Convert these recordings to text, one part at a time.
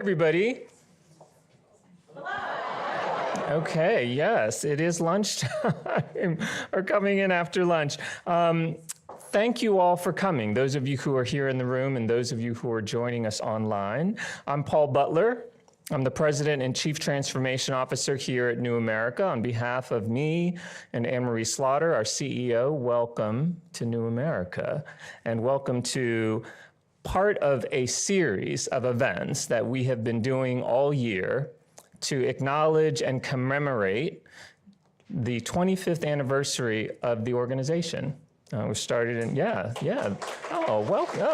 Everybody. Okay, yes, it is lunchtime. We're coming in after lunch. Thank you all for coming, those of you who are here in the room and those of you who are joining us online. I'm Paul Butler. I'm the President and Chief Transformation Officer here at New America. On behalf of me and Anne-Marie Slaughter, our CEO, welcome to New America, and welcome to part of a series of events that we have been doing all year to acknowledge and commemorate the 25th anniversary of the organization. We started in,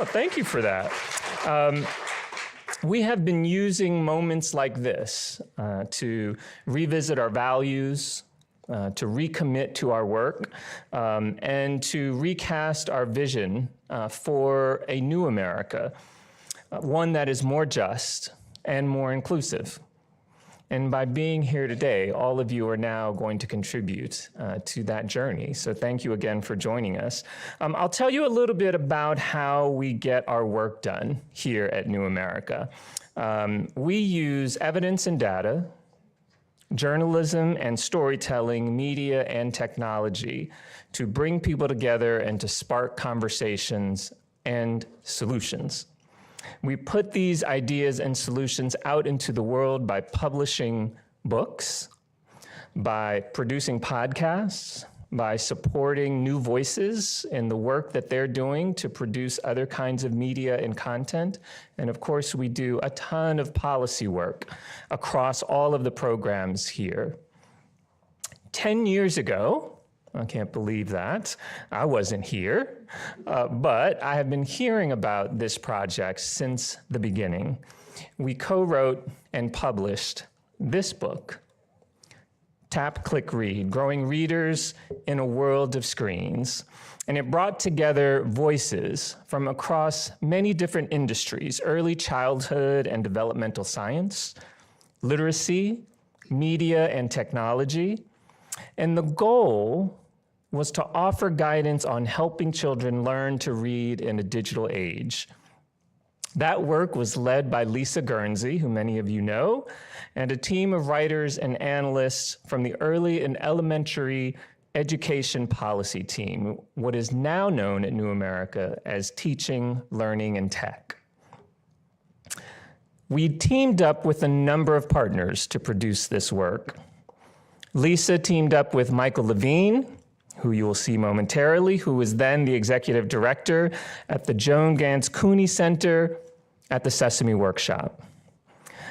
thank you for that. We have been using moments like this to revisit our values, to recommit to our work, and to recast our vision for a new America, one that is more just and more inclusive. And by being here today, all of you are now going to contribute to that journey. So thank you again for joining us. I'll tell you a little bit about how we get our work done here at New America. We use evidence and data, journalism and storytelling, media and technology to bring people together and to spark conversations and solutions. We put these ideas and solutions out into the world by publishing books, by producing podcasts, by supporting new voices in the work that they're doing to produce other kinds of media and content. And of course, we do a ton of policy work across all of the programs here. 10 years ago, I can't believe that. I wasn't here, but I have been hearing about this project since the beginning. We co-wrote and published this book, Tap, Click, Read, Growing Readers in a World of Screens. And it brought together voices from across many different industries: early childhood and developmental science, literacy, media and technology. And the goal was to offer guidance on helping children learn to read in a digital age. That work was led by Lisa Guernsey, who many of you know, and a team of writers and analysts from the early and elementary education policy team, what is now known at New America as Teaching, Learning, and Tech. We teamed up with a number of partners to produce this work. Lisa teamed up with Michael Levine, who you will see momentarily, who was then the executive director at the Joan Gans Cooney Center at the Sesame Workshop.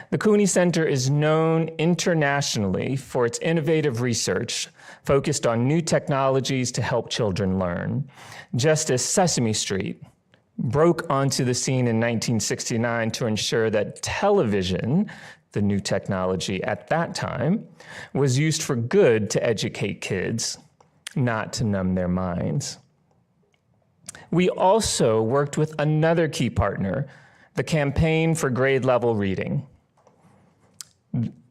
The Cooney Center is known internationally for its innovative research focused on new technologies to help children learn. Just as Sesame Street broke onto the scene in 1969 to ensure that television, the new technology at that time, was used for good to educate kids, not to numb their minds. We also worked with another key partner, the Campaign for Grade Level Reading.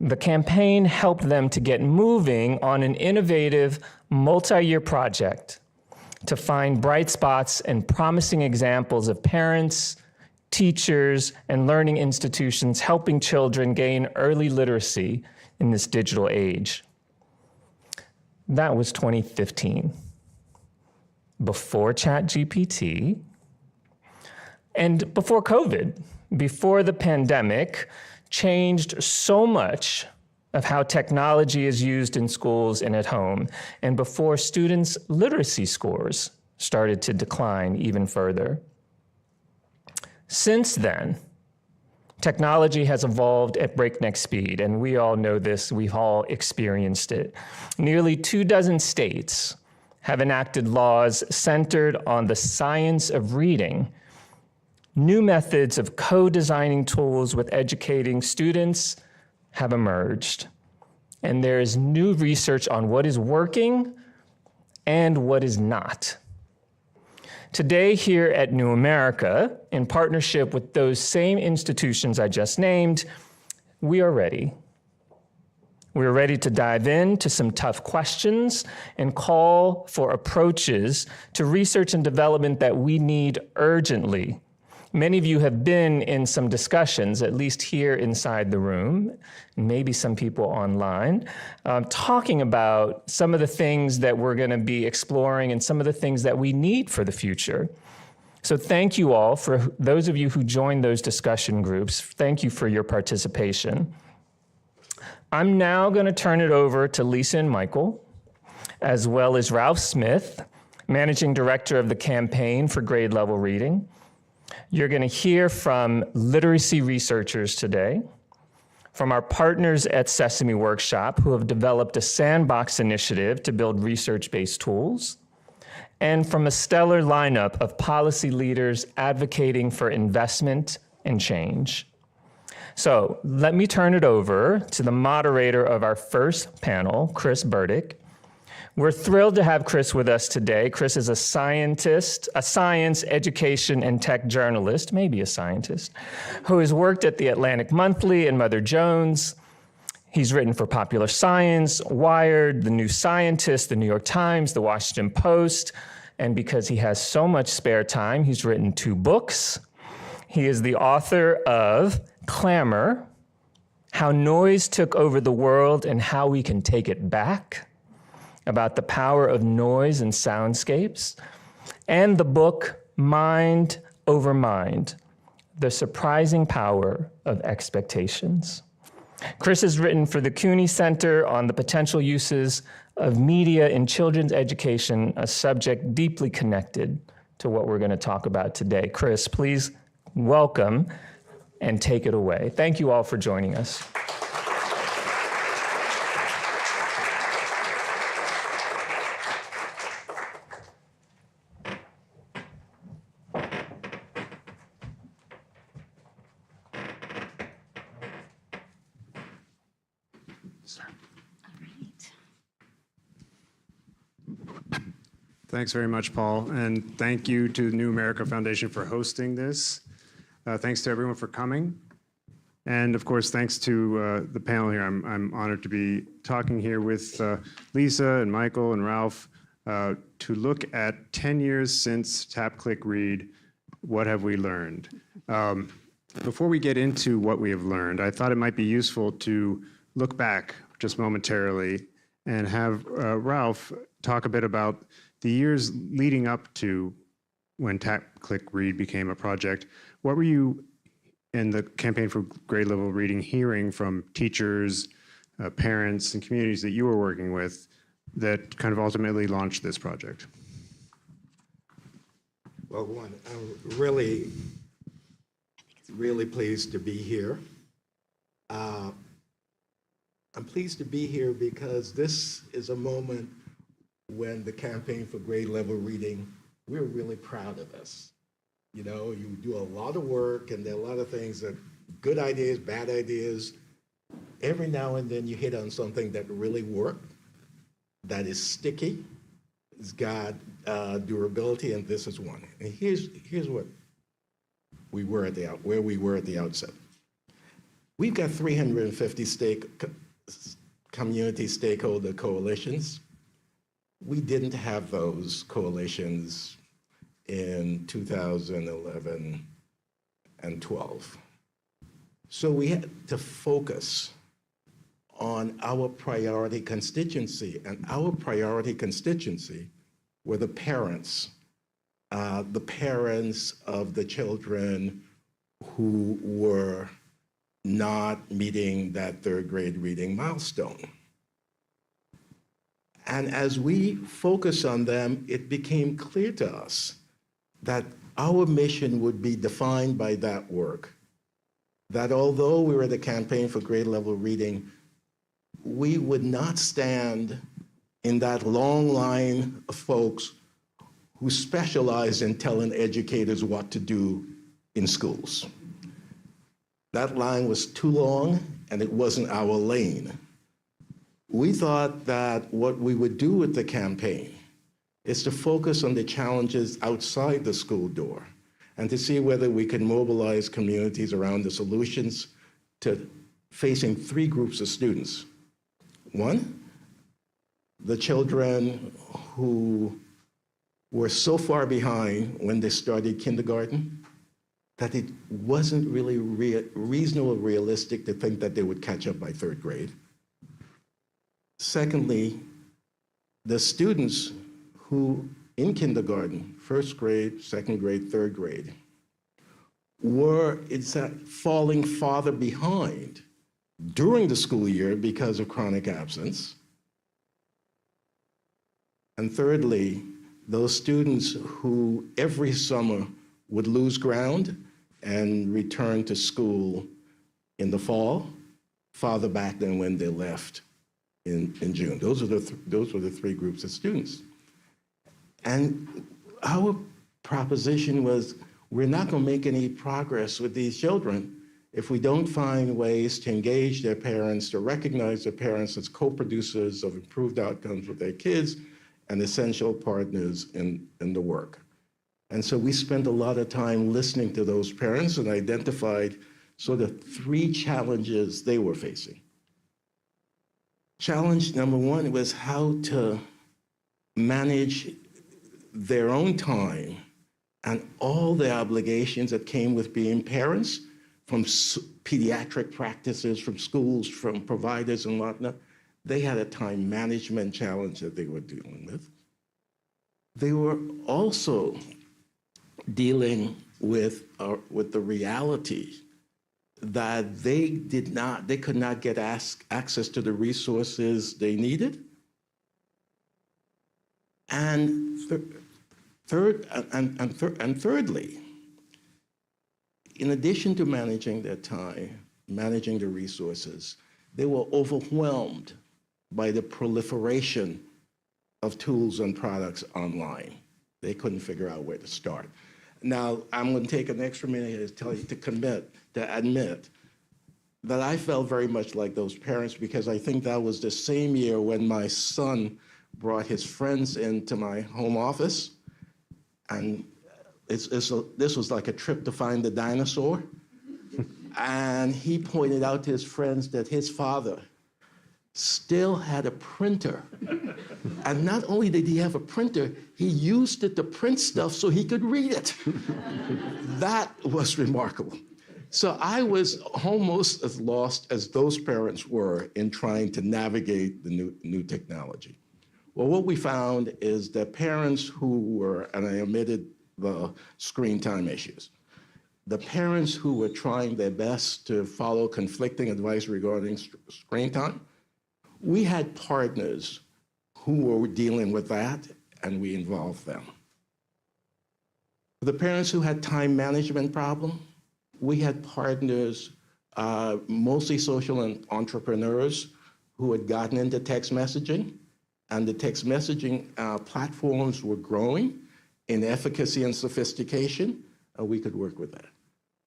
The campaign helped them to get moving on an innovative multi-year project to find bright spots and promising examples of parents, teachers, and learning institutions helping children gain early literacy in this digital age. That was 2015, before ChatGPT, and before COVID, before the pandemic changed so much of how technology is used in schools and at home, and before students' literacy scores started to decline even further. Since then, technology has evolved at breakneck speed, and we all know this, we've all experienced it. Nearly 24 states have enacted laws centered on the science of reading. New methods of co-designing tools with educating students have emerged. And there is new research on what is working and what is not. Today here at New America, in partnership with those same institutions I just named, we are ready. We're ready to dive into some tough questions and call for approaches to research and development that we need urgently Many of you have been in some discussions, at least here inside the room, and maybe some people online, talking about some of the things that we're going to be exploring and some of the things that we need for the future. So thank you all, for those of you who joined those discussion groups. Thank you for your participation. I'm now going to turn it over to Lisa and Michael, as well as Ralph Smith, Managing Director of the Campaign for Grade Level Reading. You're going to hear from literacy researchers today, from our partners at Sesame Workshop, who have developed a sandbox initiative to build research-based tools, and from a stellar lineup of policy leaders advocating for investment and change. So let me turn it over to the moderator of our first panel, Chris Burdick. We're thrilled to have Chris with us today. Chris is a scientist, a science, education, and tech journalist, maybe a scientist, who has worked at the Atlantic Monthly and Mother Jones. He's written for Popular Science, Wired, The New Scientist, The New York Times, The Washington Post, and because he has so much spare time, he's written 2 books. He is the author of Clamor, How Noise Took Over the World and How We Can Take It Back, about the power of noise and soundscapes, and the book Mind Over Mind, The Surprising Power of Expectations. Chris has written for the CUNY Center on the potential uses of media in children's education, a subject deeply connected to what we're going to talk about today. Chris, please welcome and take it away. Thank you all for joining us. Thanks very much, Paul, and thank you to the New America Foundation for hosting this. Thanks to everyone for coming, and of course, thanks to the panel here. I'm honored to be talking here with Lisa and Michael and Ralph to look at 10 years since Tap, Click, Read. What have we learned? Before we get into what we have learned, I thought it might be useful to look back just momentarily and have Ralph talk a bit about the years leading up to when Tap, Click, Read became a project. What were you in the campaign for grade level reading hearing from teachers, parents, and communities that you were working with that kind of ultimately launched this project? Well, one, I'm really pleased to be here. I'm pleased to be here because this is a moment when the campaign for grade level reading, we're really proud of us. You know, you do a lot of work and there are a lot of things that good ideas, bad ideas. Every now and then you hit on something that really worked, that is sticky, it's got durability, and this is one. And here's what we were at where we were at the outset. We've got 350 community stakeholder coalitions. We didn't have those coalitions in 2011 and 12. So we had to focus on our priority constituency, and our priority constituency were the parents of the children who were not meeting that 3rd grade reading milestone. And as we focus on them, it became clear to us that our mission would be defined by that work. That although we were the campaign for grade level reading, we would not stand in that long line of folks who specialize in telling educators what to do in schools. That line was too long and it wasn't our lane. We thought that what we would do with the campaign is to focus on the challenges outside the school door and to see whether we can mobilize communities around the solutions to facing 3 groups of students. One, the children who were so far behind when they started kindergarten that it wasn't really reasonable or realistic to think that they would catch up by third grade. Secondly, the students who in kindergarten, first grade, second grade, third grade, were falling farther behind during the school year because of chronic absence. And thirdly, those students who every summer would lose ground and return to school in the fall, farther back than when they left in June. Those were the three groups of students. And our proposition was, we're not going to make any progress with these children if we don't find ways to engage their parents, to recognize their parents as co-producers of improved outcomes with their kids and essential partners in the work. And so we spent a lot of time listening to those parents and identified sort of three challenges they were facing. Challenge number one was how to manage their own time and all the obligations that came with being parents, from pediatric practices, from schools, from providers and whatnot. They had a time management challenge that they were dealing with. They were also dealing with the reality that they could not get access to the resources they needed. And thirdly, in addition to managing their time, managing the resources, they were overwhelmed by the proliferation of tools and products online. They couldn't figure out where to start. Now, I'm going to take an extra minute to admit that I felt very much like those parents, because I think that was the same year when my son brought his friends into my home office, and this was like a trip to find the dinosaur. And he pointed out to his friends that his father still had a printer. And not only did he have a printer, he used it to print stuff so he could read it. That was remarkable. So I was almost as lost as those parents were in trying to navigate the new technology. Well, what we found is that parents who were, and I omitted the screen time issues, the parents who were trying their best to follow conflicting advice regarding screen time, we had partners who were dealing with that, and we involved them. The parents who had time management problem, we had partners, mostly social and entrepreneurs, who had gotten into text messaging, and the text messaging platforms were growing in efficacy and sophistication, and we could work with that.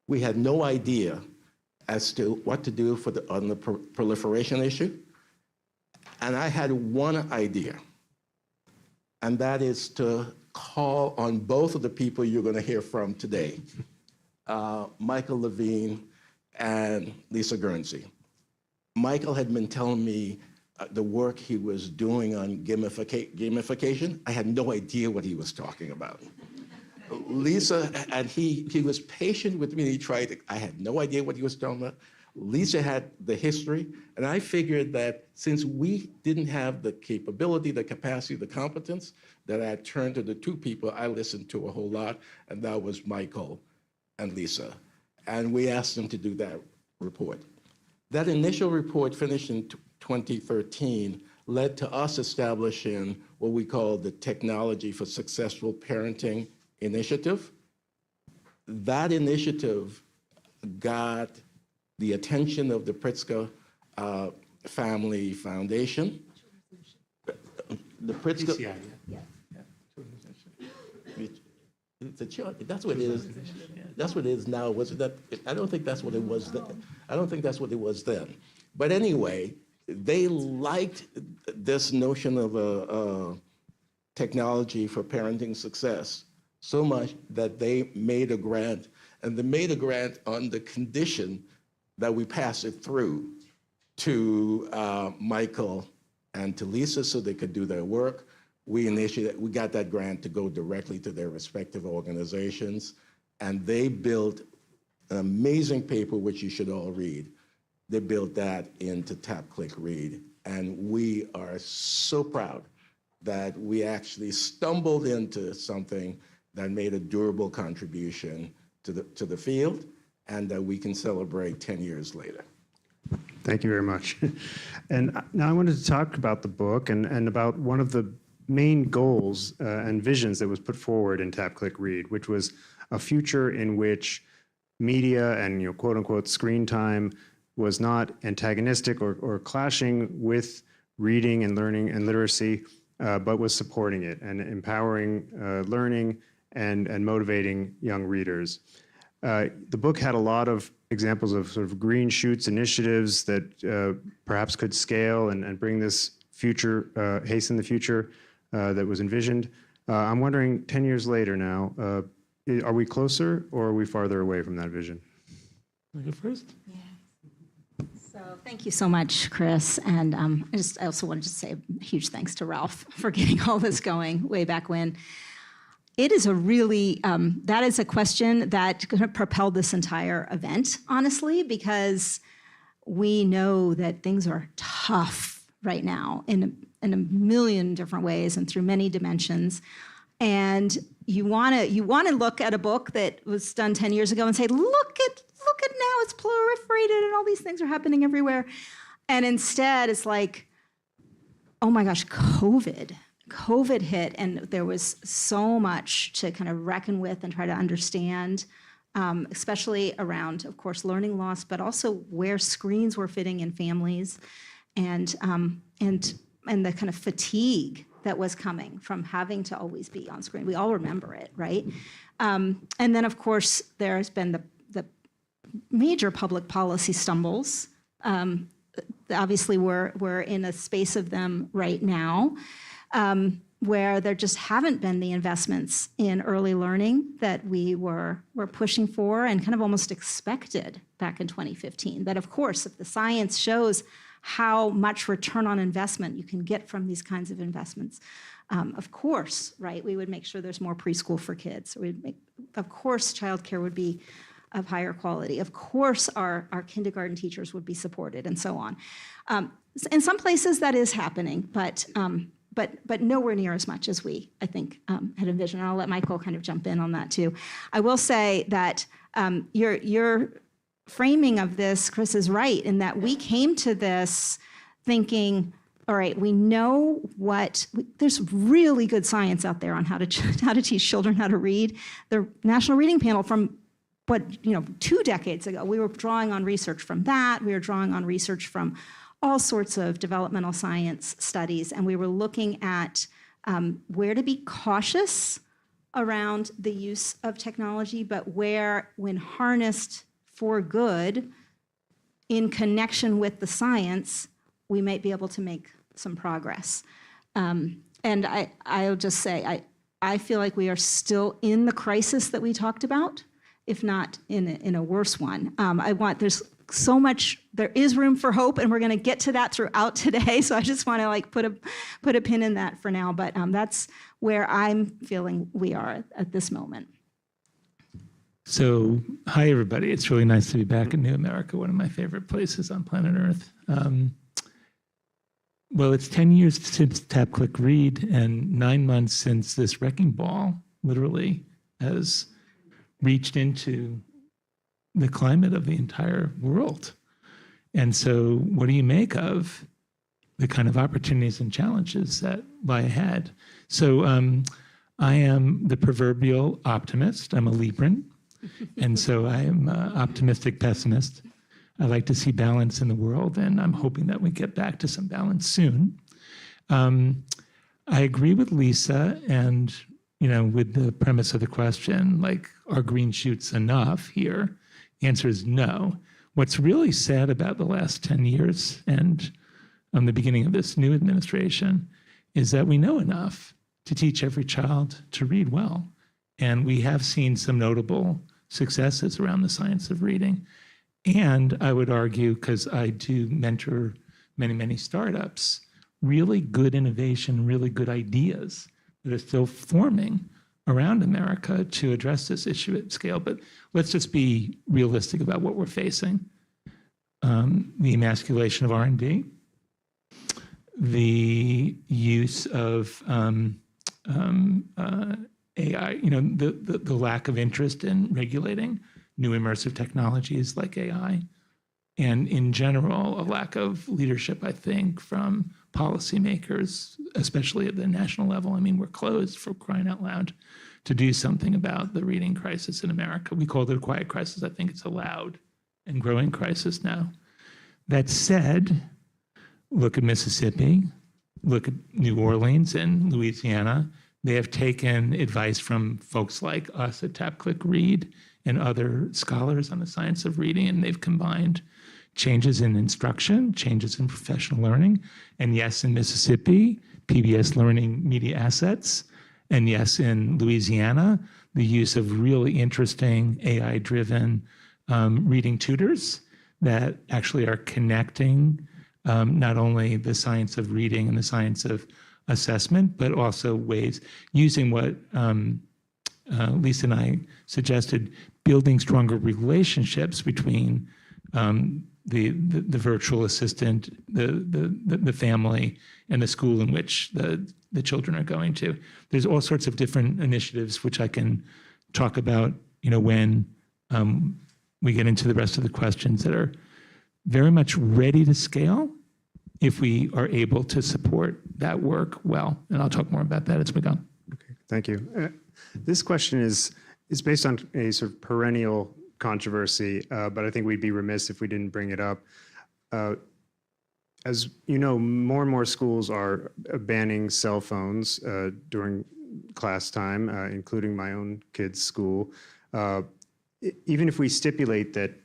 We had no idea as to what to do on the proliferation issue. And I had one idea, and that is to call on both of the people you're going to hear from today, Michael Levine and Lisa Guernsey. Michael had been telling me the work he was doing on gamification. I had no idea what he was talking about. Lisa, and he was patient with me. I had no idea what he was talking about. Lisa had the history, and I figured that since we didn't have the capability, the capacity, the competence, that I turned to the two people I listened to a whole lot, and that was Michael and Lisa. And we asked them to do that report. That initial report, finished in 2013, led to us establishing what we call the Technology for Successful Parenting Initiative. That initiative got the attention of the Pritzker Family Foundation. The Pritzker, PCI, yeah. that's what it is. That's what it is now. Was it that? I don't think that's what it was then. I don't think that's what it was then. But anyway, they liked this notion of a technology for parenting success so much that they made a grant, and they made a grant on the condition that we pass it through to Michael and to Lisa so they could do their work. We got that grant to go directly to their respective organizations, and they built an amazing paper which you should all read. They built that into Tap, Click, Read. And we are so proud that we actually stumbled into something that made a durable contribution to the field, and that we can celebrate 10 years later. Thank you very much. And now I wanted to talk about the book and about one of the main goals and visions that was put forward in Tap, Click, Read, which was a future in which media and, quote unquote, screen time was not antagonistic or clashing with reading and learning and literacy, but was supporting it and empowering learning and motivating young readers. The book had a lot of examples of sort of green shoots initiatives that perhaps could scale and bring this future, hasten the future that was envisioned. I'm wondering, 10 years later now, are we closer or are we farther away from that vision? Can I go first? Yeah. So thank you so much, Chris. And I also wanted to say a huge thanks to Ralph for getting all this going way back when. It is a really, that is a question that propelled this entire event, honestly, because we know that things are tough right now in a million different ways and through many dimensions. And you want to look at a book that was done 10 years ago and say, look at now, it's proliferated and all these things are happening everywhere. And instead, it's like, oh my gosh, COVID hit, and there was so much to kind of reckon with and try to understand, especially around, of course, learning loss, but also where screens were fitting in families, and the kind of fatigue that was coming from having to always be on screen. We all remember it, right? And then, of course, there's been the major public policy stumbles. Obviously, we're in a space of them right now, where there just haven't been the investments in early learning that we were pushing for and kind of almost expected back in 2015. That, of course, if the science shows how much return on investment you can get from these kinds of investments, of course, right, we would make sure there's more preschool for kids. Of course, childcare would be of higher quality. Of course, our kindergarten teachers would be supported, and so on. In some places, that is happening, but nowhere near as much as we, I think, had envisioned. And I'll let Michael kind of jump in on that too. I will say that your framing of this, Chris, is right in that we came to this thinking, all right, we know there's really good science out there on how to teach children how to read. The National Reading Panel from 2 decades ago, we were drawing on research from that. We were drawing on research from all sorts of developmental science studies, and we were looking at where to be cautious around the use of technology, but where, when harnessed for good, in connection with the science, we might be able to make some progress. And I'll just say, I feel like we are still in the crisis that we talked about, if not in a worse one. There's so much, there is room for hope, and we're going to get to that throughout today. So I just want to put a pin in that for now. But that's where I'm feeling we are at this moment. So, hi everybody. It's really nice to be back in New America, one of my favorite places on planet Earth. Well, it's 10 years since Tap, Click, Read, and 9 months since this wrecking ball literally has reached into the climate of the entire world. And so what do you make of the kind of opportunities and challenges that lie ahead? So I am the proverbial optimist. I'm a Libran. And so I am an optimistic pessimist. I like to see balance in the world, and I'm hoping that we get back to some balance soon. I agree with Lisa and, with the premise of the question, like, are green shoots enough here? The answer is no. What's really sad about the last 10 years and the beginning of this new administration is that we know enough to teach every child to read well. And we have seen some notable successes around the science of reading. And I would argue, because I do mentor many, many startups, really good innovation, really good ideas that are still forming around America to address this issue at scale. But let's just be realistic about what we're facing. The emasculation of R&D, the use of AI, the lack of interest in regulating new immersive technologies like AI, and in general, a lack of leadership, I think, from policymakers, especially at the national level. I mean, we're closed, for crying out loud, to do something about the reading crisis in America. We called it a quiet crisis. I think it's a loud and growing crisis now. That said, look at Mississippi, look at New Orleans and Louisiana. They have taken advice from folks like us at Tap, Click, Read and other scholars on the science of reading, and they've combined changes in instruction, changes in professional learning, and yes, in Mississippi, PBS learning media assets, and yes, in Louisiana, the use of really interesting AI-driven reading tutors that actually are connecting not only the science of reading and the science of assessment, but also ways using what Lisa and I suggested, building stronger relationships between the virtual assistant, the family, and the school in which the children are going to. There's all sorts of different initiatives which I can talk about, when we get into the rest of the questions, that are very much ready to scale if we are able to support that work well. And I'll talk more about that as we go. Okay, thank you. This question is based on a sort of perennial controversy, but I think we'd be remiss if we didn't bring it up. As you know, more and more schools are banning cell phones during class time, including my own kids' school. Even if we stipulate that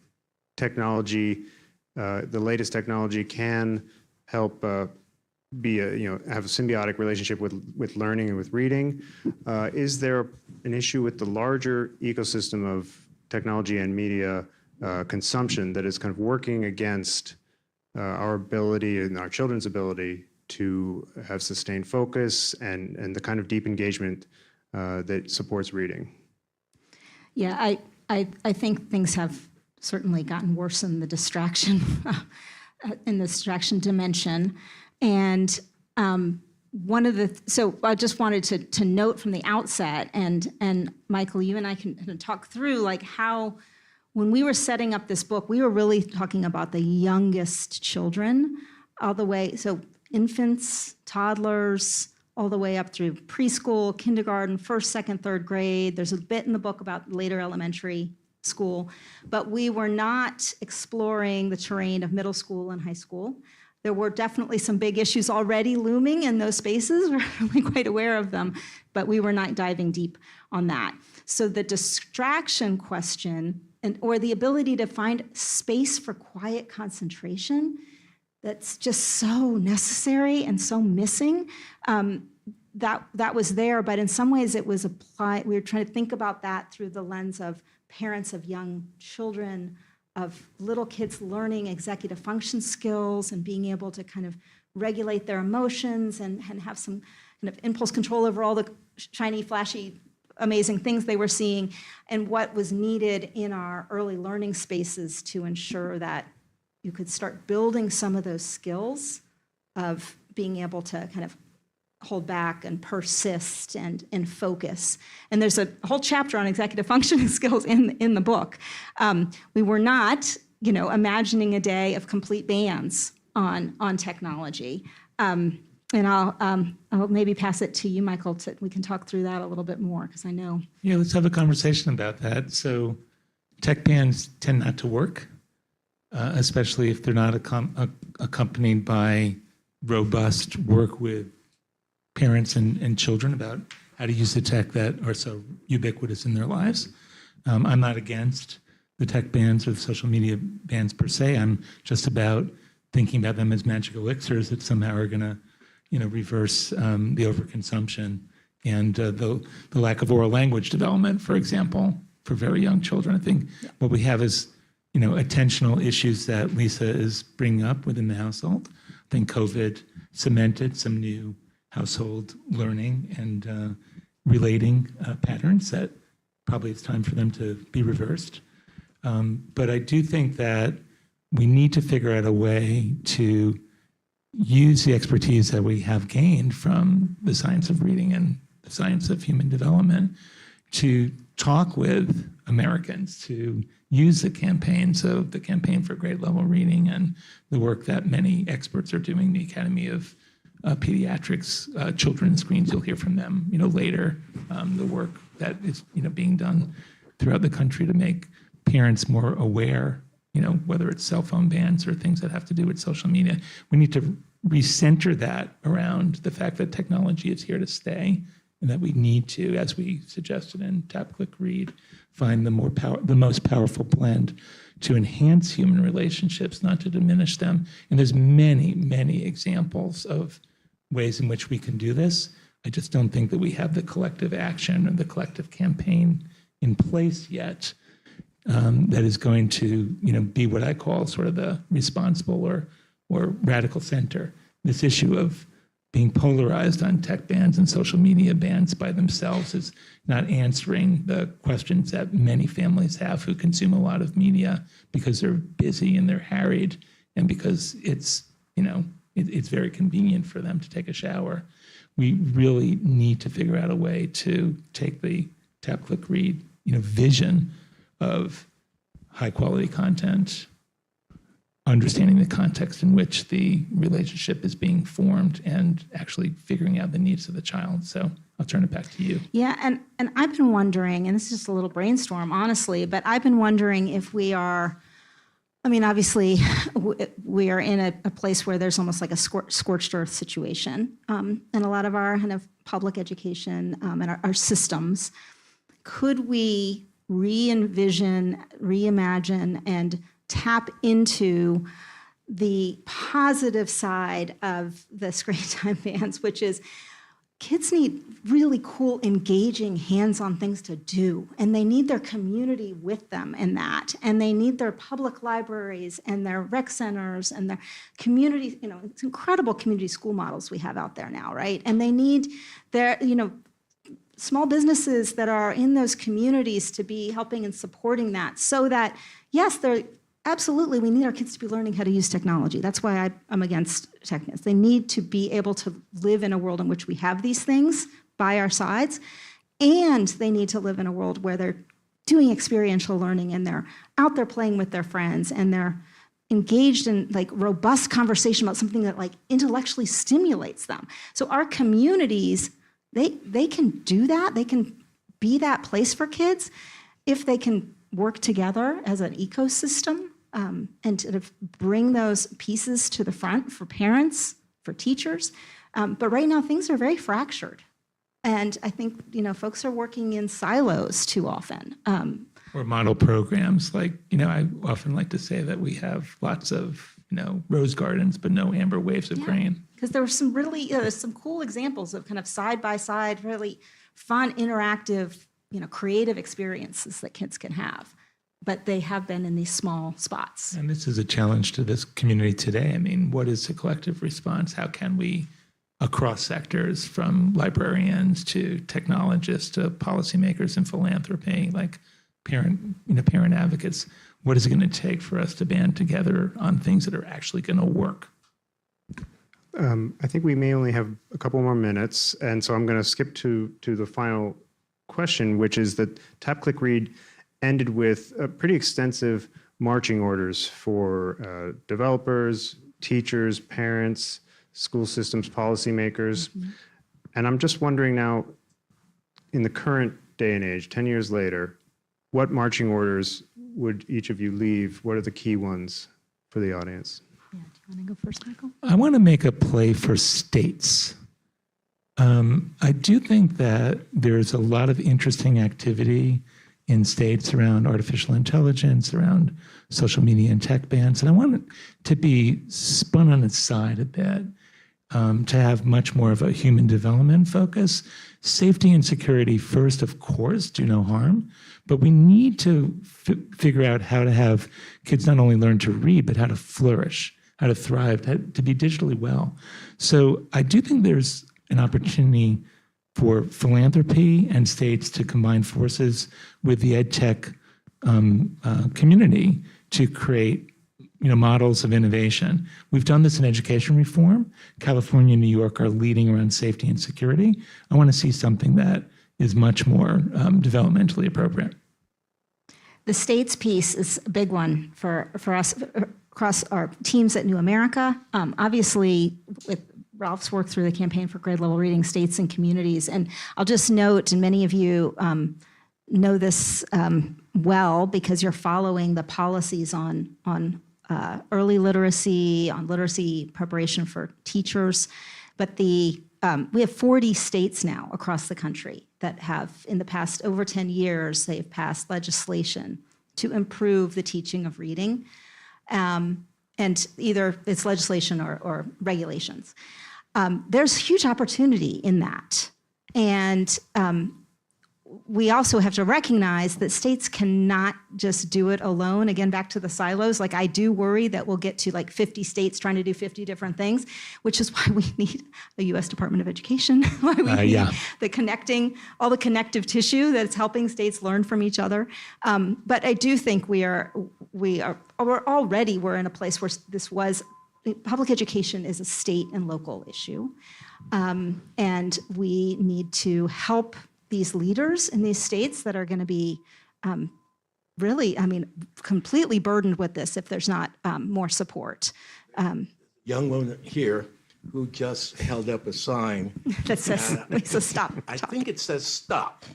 technology, the latest technology can help have a symbiotic relationship with learning and with reading, is there an issue with the larger ecosystem of technology and media consumption that is kind of working against our ability and our children's ability to have sustained focus and the kind of deep engagement that supports reading? Yeah, I think things have certainly gotten worse in the distraction dimension. And so I just wanted to note from the outset, and Michael, you and I can talk through like how, when we were setting up this book, we were really talking about the youngest children, all the way, so infants, toddlers, all the way up through preschool, kindergarten, first, second, third grade. There's a bit in the book about later elementary school, but we were not exploring the terrain of middle school and high school. There were definitely some big issues already looming in those spaces. We're really quite aware of them, but we were not diving deep on that. So the distraction question, or the ability to find space for quiet concentration, that's just so necessary and so missing. That was there, but in some ways it was applied. We were trying to think about that through the lens of parents of young children, of little kids learning executive function skills and being able to kind of regulate their emotions and have some kind of impulse control over all the shiny, flashy, amazing things they were seeing, and what was needed in our early learning spaces to ensure that you could start building some of those skills of being able to kind of hold back and persist and focus. And there's a whole chapter on executive functioning skills in the book. We were not, imagining a day of complete bans on technology. And I'll maybe pass it to you, Michael, we can talk through that a little bit more, because I know. Yeah, let's have a conversation about that. So tech bans tend not to work, especially if they're not accompanied by robust work with parents and children about how to use the tech that are so ubiquitous in their lives. I'm not against the tech bans or the social media bans per se. I'm just about thinking about them as magic elixirs that somehow are going to, reverse the overconsumption and the lack of oral language development, for example, for very young children. I think what we have is, attentional issues that Lisa is bringing up within the household. I think COVID cemented some new household learning relating patterns that probably it's time for them to be reversed. But I do think that we need to figure out a way to use the expertise that we have gained from the science of reading and the science of human development to talk with Americans, to use the campaigns of the Campaign for Grade Level Reading and the work that many experts are doing, the Academy of Pediatrics, Children's Screens, you'll hear from them, later, the work that is, being done throughout the country to make parents more aware, whether it's cell phone bans or things that have to do with social media. We need to recenter that around the fact that technology is here to stay and that we need to, as we suggested in Tap, Click, Read, find the most powerful blend to enhance human relationships, not to diminish them. And there's many, many examples of ways in which we can do this. I just don't think that we have the collective action or the collective campaign in place yet that is going to, be what I call sort of the responsible or radical center. This issue of being polarized on tech bans and social media bans by themselves is not answering the questions that many families have who consume a lot of media because they're busy and they're harried and because it's, it's very convenient for them to take a shower. We really need to figure out a way to take the Tap, Click, Read, vision of high quality content, understanding the context in which the relationship is being formed and actually figuring out the needs of the child. So I'll turn it back to you. Yeah, and I've been wondering, and this is just a little brainstorm, honestly, but I've been wondering if we are, obviously, we are in a place where there's almost like a scorched earth situation in a lot of our kind of public education and our systems. Could we re-envision, reimagine, and tap into the positive side of the screen time bans, which is kids need really cool, engaging, hands-on things to do, and they need their community with them in that, and they need their public libraries and their rec centers and their community, it's incredible community school models we have out there now, right? And they need their, small businesses that are in those communities to be helping and supporting that so that, yes, they're absolutely, we need our kids to be learning how to use technology. That's why I'm against technics. They need to be able to live in a world in which we have these things by our sides, and they need to live in a world where they're doing experiential learning and they're out there playing with their friends and they're engaged in like robust conversation about something that like intellectually stimulates them. So our communities, they can do that. They can be that place for kids if they can work together as an ecosystem and sort of bring those pieces to the front for parents, for teachers. But right now, things are very fractured. And I think, folks are working in silos too often. Or model programs. Like, I often like to say that we have lots of, rose gardens, but no amber waves of grain. Because there were some really, there's some cool examples of kind of side-by-side, really fun, interactive, creative experiences that kids can have. But they have been in these small spots. And this is a challenge to this community today. What is the collective response? How can we, across sectors, from librarians to technologists to policymakers and philanthropy, like parent advocates, what is it going to take for us to band together on things that are actually going to work? I think we may only have a couple more minutes, and so I'm going to skip to the final question, which is that Tap, Click, Read ended with pretty extensive marching orders for developers, teachers, parents, school systems, policymakers. Mm-hmm. And I'm just wondering now, in the current day and age, 10 years later, what marching orders would each of you leave? What are the key ones for the audience? Yeah, do you want to go first, Michael? I want to make a play for states. I do think that there's a lot of interesting activity in states around artificial intelligence, around social media and tech bans, and I want it to be spun on its side a bit, to have much more of a human development focus. Safety and security first, of course, do no harm, but we need to figure out how to have kids not only learn to read, but how to flourish, how to thrive, to be digitally well. So I do think there's an opportunity for philanthropy and states to combine forces with the ed tech community to create models of innovation. We've done this in education reform. California and New York are leading around safety and security. I want to see something that is much more developmentally appropriate. The states piece is a big one for us across our teams at New America. Obviously, with Ralph's work through the Campaign for Grade Level Reading, states and communities. And I'll just note, and many of you know this well because you're following the policies on early literacy, on literacy preparation for teachers. But we have 40 states now across the country that have, in the past over 10 years, they've passed legislation to improve the teaching of reading. And either it's legislation or regulations. There's huge opportunity in that. And we also have to recognize that states cannot just do it alone. Again, back to the silos. Like, I do worry that we'll get to like 50 states trying to do 50 different things, which is why we need a U.S. Department of Education, why we need all the connective tissue that's helping states learn from each other. But I do think we're in a place where public education is a state and local issue. And we need to help these leaders in these states that are going to be completely burdened with this if there's not more support. Young woman here who just held up a sign. That says, Lisa, stop. I think it says stop.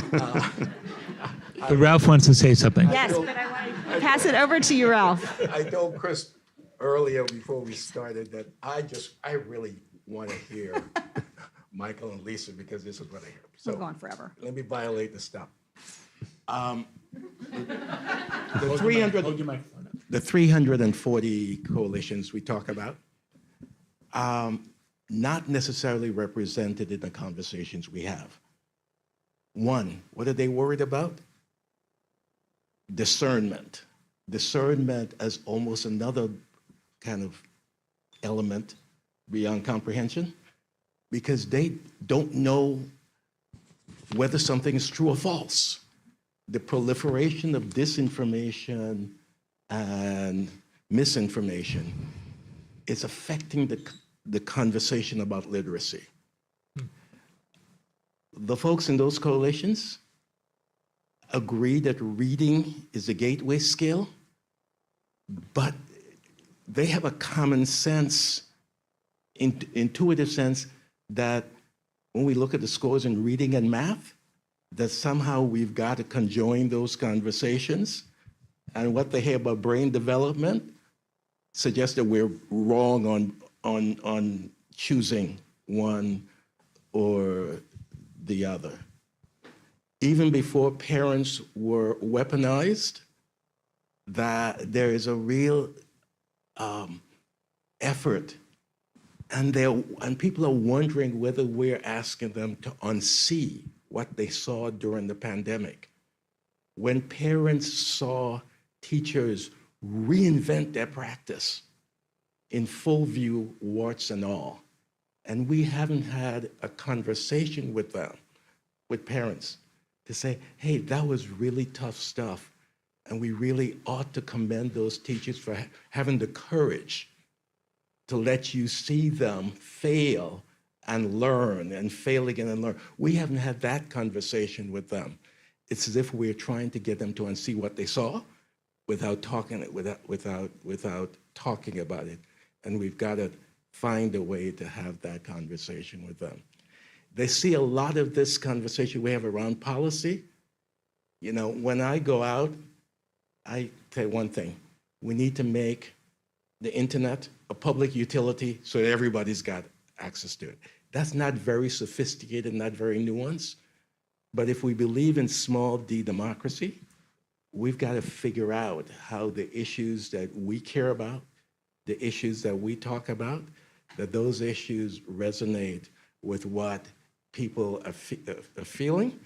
But Ralph wants to say something. Yes, but I want to pass it over to you, Ralph. I told Chris earlier before we started that I really want to hear Michael and Lisa, because this is what I hear. So We're going forever. let me violate the stop. The 340 coalitions we talk about, not necessarily represented in the conversations we have. One, what are they worried about? Discernment. Discernment as almost another kind of element beyond comprehension, because they don't know whether something is true or false. The proliferation of disinformation and misinformation is affecting the conversation about literacy. The folks in those coalitions agree that reading is a gateway skill, but they have a common sense, intuitive sense that when we look at the scores in reading and math, that somehow we've got to conjoin those conversations. And what they hear about brain development suggests that we're wrong on choosing one or the other. Even before parents were weaponized, that there is a real effort, and people are wondering whether we're asking them to unsee what they saw during the pandemic. When parents saw teachers reinvent their practice in full view, warts and all, and we haven't had a conversation with them, with parents, to say, hey, that was really tough stuff, and we really ought to commend those teachers for having the courage to let you see them fail and learn, and fail again and learn. We haven't had that conversation with them. It's as if we're trying to get them to unsee what they saw without talking about it. And we've got to find a way to have that conversation with them. They see a lot of this conversation we have around policy. You know, when I go out, I say one thing: we need to make the internet a public utility so that everybody's got access to it. That's not very sophisticated, not very nuanced. But if we believe in small d democracy, we've got to figure out how the issues that we care about, the issues that we talk about, that those issues resonate with what people are feeling.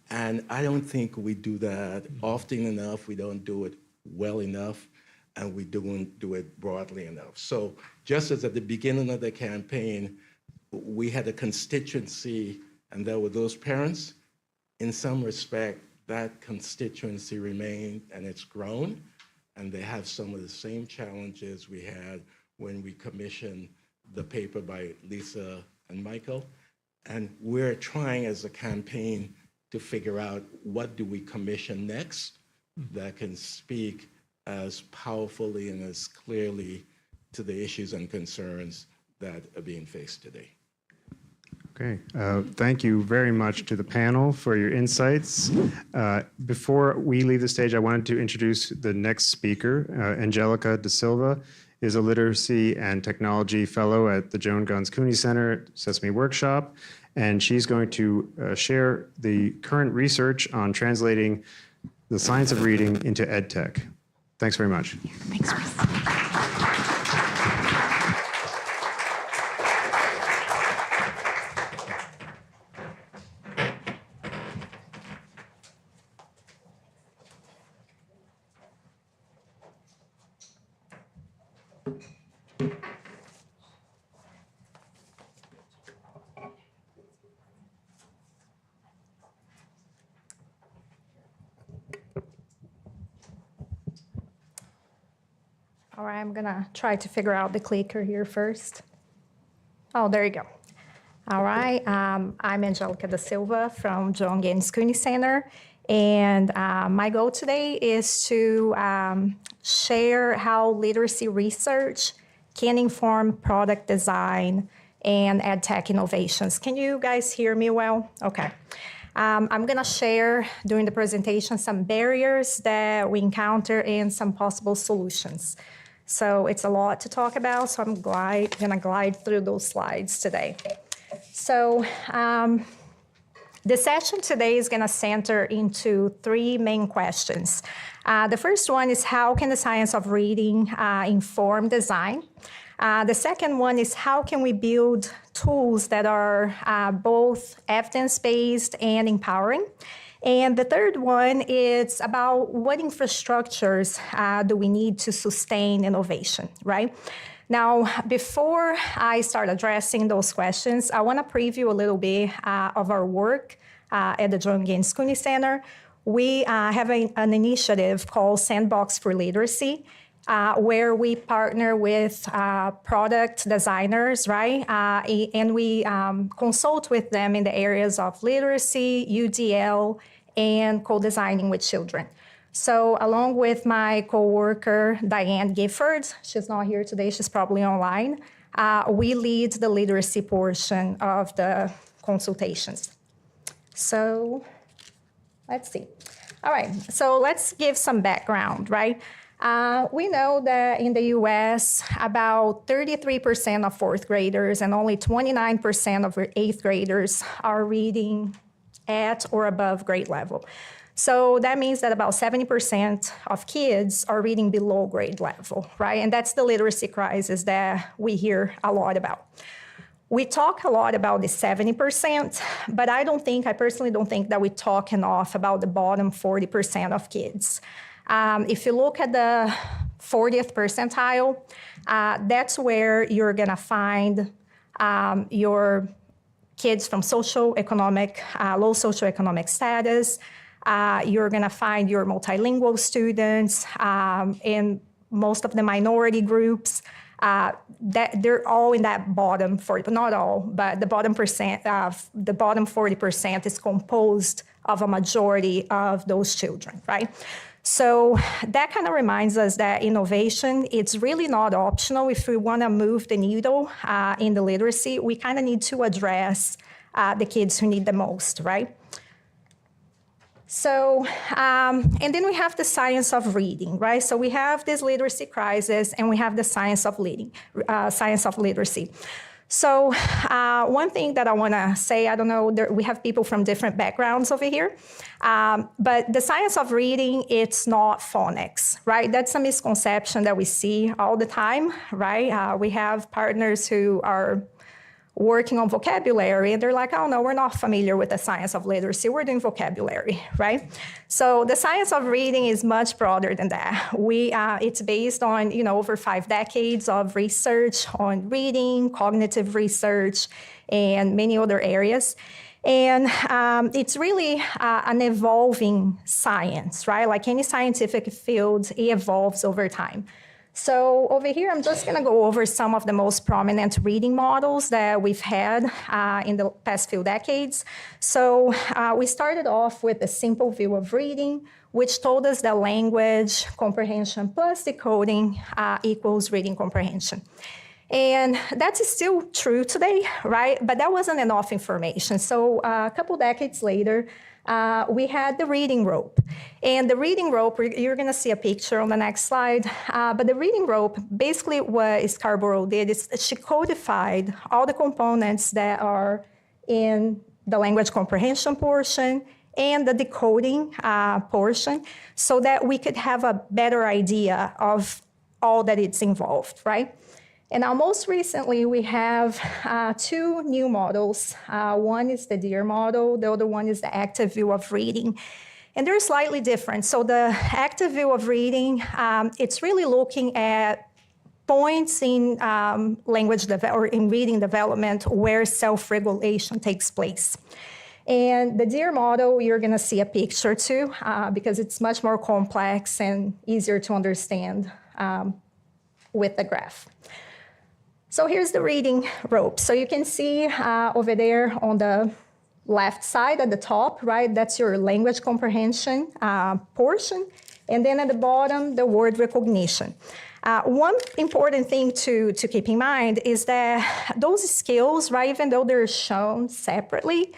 And I don't think we do that often enough. We don't do it well enough, and we don't do it broadly enough. So just as at the beginning of the campaign, we had a constituency and there were those parents. In some respect, that constituency remained and it's grown, and they have some of the same challenges we had when we commissioned the paper by Lisa and Michael. And we're trying as a campaign to figure out what do we commission next that can speak as powerfully and as clearly to the issues and concerns that are being faced today. Okay, thank you very much to the panel for your insights. Before we leave the stage, I wanted to introduce the next speaker. Angelica Da Silva is a Literacy and Technology Fellow at the Joan Guns Cooney Center Sesame Workshop, and she's going to share the current research on translating the science of reading into ed tech. Thanks very much. Thanks, Chris. All right, I'm gonna try to figure out the clicker here first. Oh, there you go. All right, I'm Angelica Da Silva from Joan Gaines Cooney Center, and my goal today is to share how literacy research can inform product design and ed tech innovations. Can you guys hear me well? Okay. I'm gonna share during the presentation some barriers that we encounter and some possible solutions. So it's a lot to talk about, so I'm gonna glide through those slides today. So the session today is gonna center into three main questions. The first one is how can the science of reading inform design? The second one is how can we build tools that are both evidence-based and empowering? And the third one is about what infrastructures do we need to sustain innovation, right? Now, before I start addressing those questions, I want to preview a little bit of our work at the Joan Gaines Cooney Center. We have an initiative called Sandbox for Literacy, where we partner with product designers, right? And we consult with them in the areas of literacy, UDL, and co-designing with children. So along with my coworker, Diane Gifford, she's not here today, she's probably online, we lead the literacy portion of the consultations. So let's see. All right, so let's give some background, right? We know that in the US, about 33% of fourth graders and only 29% of eighth graders are reading at or above grade level. So that means that about 70% of kids are reading below grade level, right? And that's the literacy crisis that we hear a lot about. We talk a lot about the 70%, but I personally don't think that we talk enough about the bottom 40% of kids. If you look at the 40th percentile, that's where you're gonna find your kids from low socioeconomic status. You're gonna find your multilingual students in most of the minority groups. That they're all in that bottom 40, not all, but the bottom 40% is composed of a majority of those children, right? So that kind of reminds us that innovation, it's really not optional. If we want to move the needle in the literacy, we kind of need to address the kids who need the most, right? So, and then we have the science of reading, right? So we have this literacy crisis, and we have the science of literacy. So one thing that I want to say, I don't know, we have people from different backgrounds over here, but the science of reading, it's not phonics, right? That's a misconception that we see all the time, right? We have partners who are working on vocabulary, and they're like, oh no, we're not familiar with the science of literacy, we're doing vocabulary, right? So the science of reading is much broader than that. It's based on, over 5 decades of research on reading, cognitive research, and many other areas. And it's really an evolving science, right? Like any scientific field, it evolves over time. So over here, I'm just going to go over some of the most prominent reading models that we've had in the past few decades. So we started off with a simple view of reading, which told us that language comprehension plus decoding equals reading comprehension. And that's still true today, right? But that wasn't enough information. So a couple decades later, we had the reading rope. And the reading rope, you're going to see a picture on the next slide. But the reading rope, basically what Scarborough did is she codified all the components that are in the language comprehension portion and the decoding portion so that we could have a better idea of all that it's involved, right? And now most recently, we have two new models. One is the DEAR model. The other one is the active view of reading. And they're slightly different. So the active view of reading, it's really looking at points in language or in reading development where self-regulation takes place. And the DEAR model, you're going to see a picture too, because it's much more complex and easier to understand with the graph. So here's the reading rope. So you can see over there on the left side at the top, right? That's your language comprehension portion. And then at the bottom, the word recognition. One important thing to keep in mind is that those skills, right, even though they're shown separately,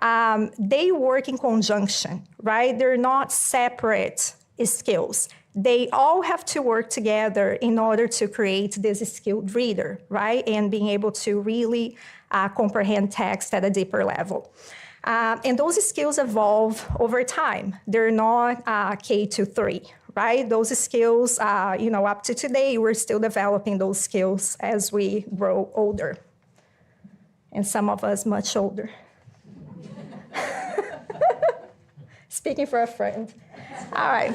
they work in conjunction, right? They're not separate skills. They all have to work together in order to create this skilled reader, right? And being able to really comprehend text at a deeper level. And those skills evolve over time. They're not K to 3, right? Those skills, up to today, we're still developing those skills as we grow older. And some of us much older. Speaking for a friend. All right.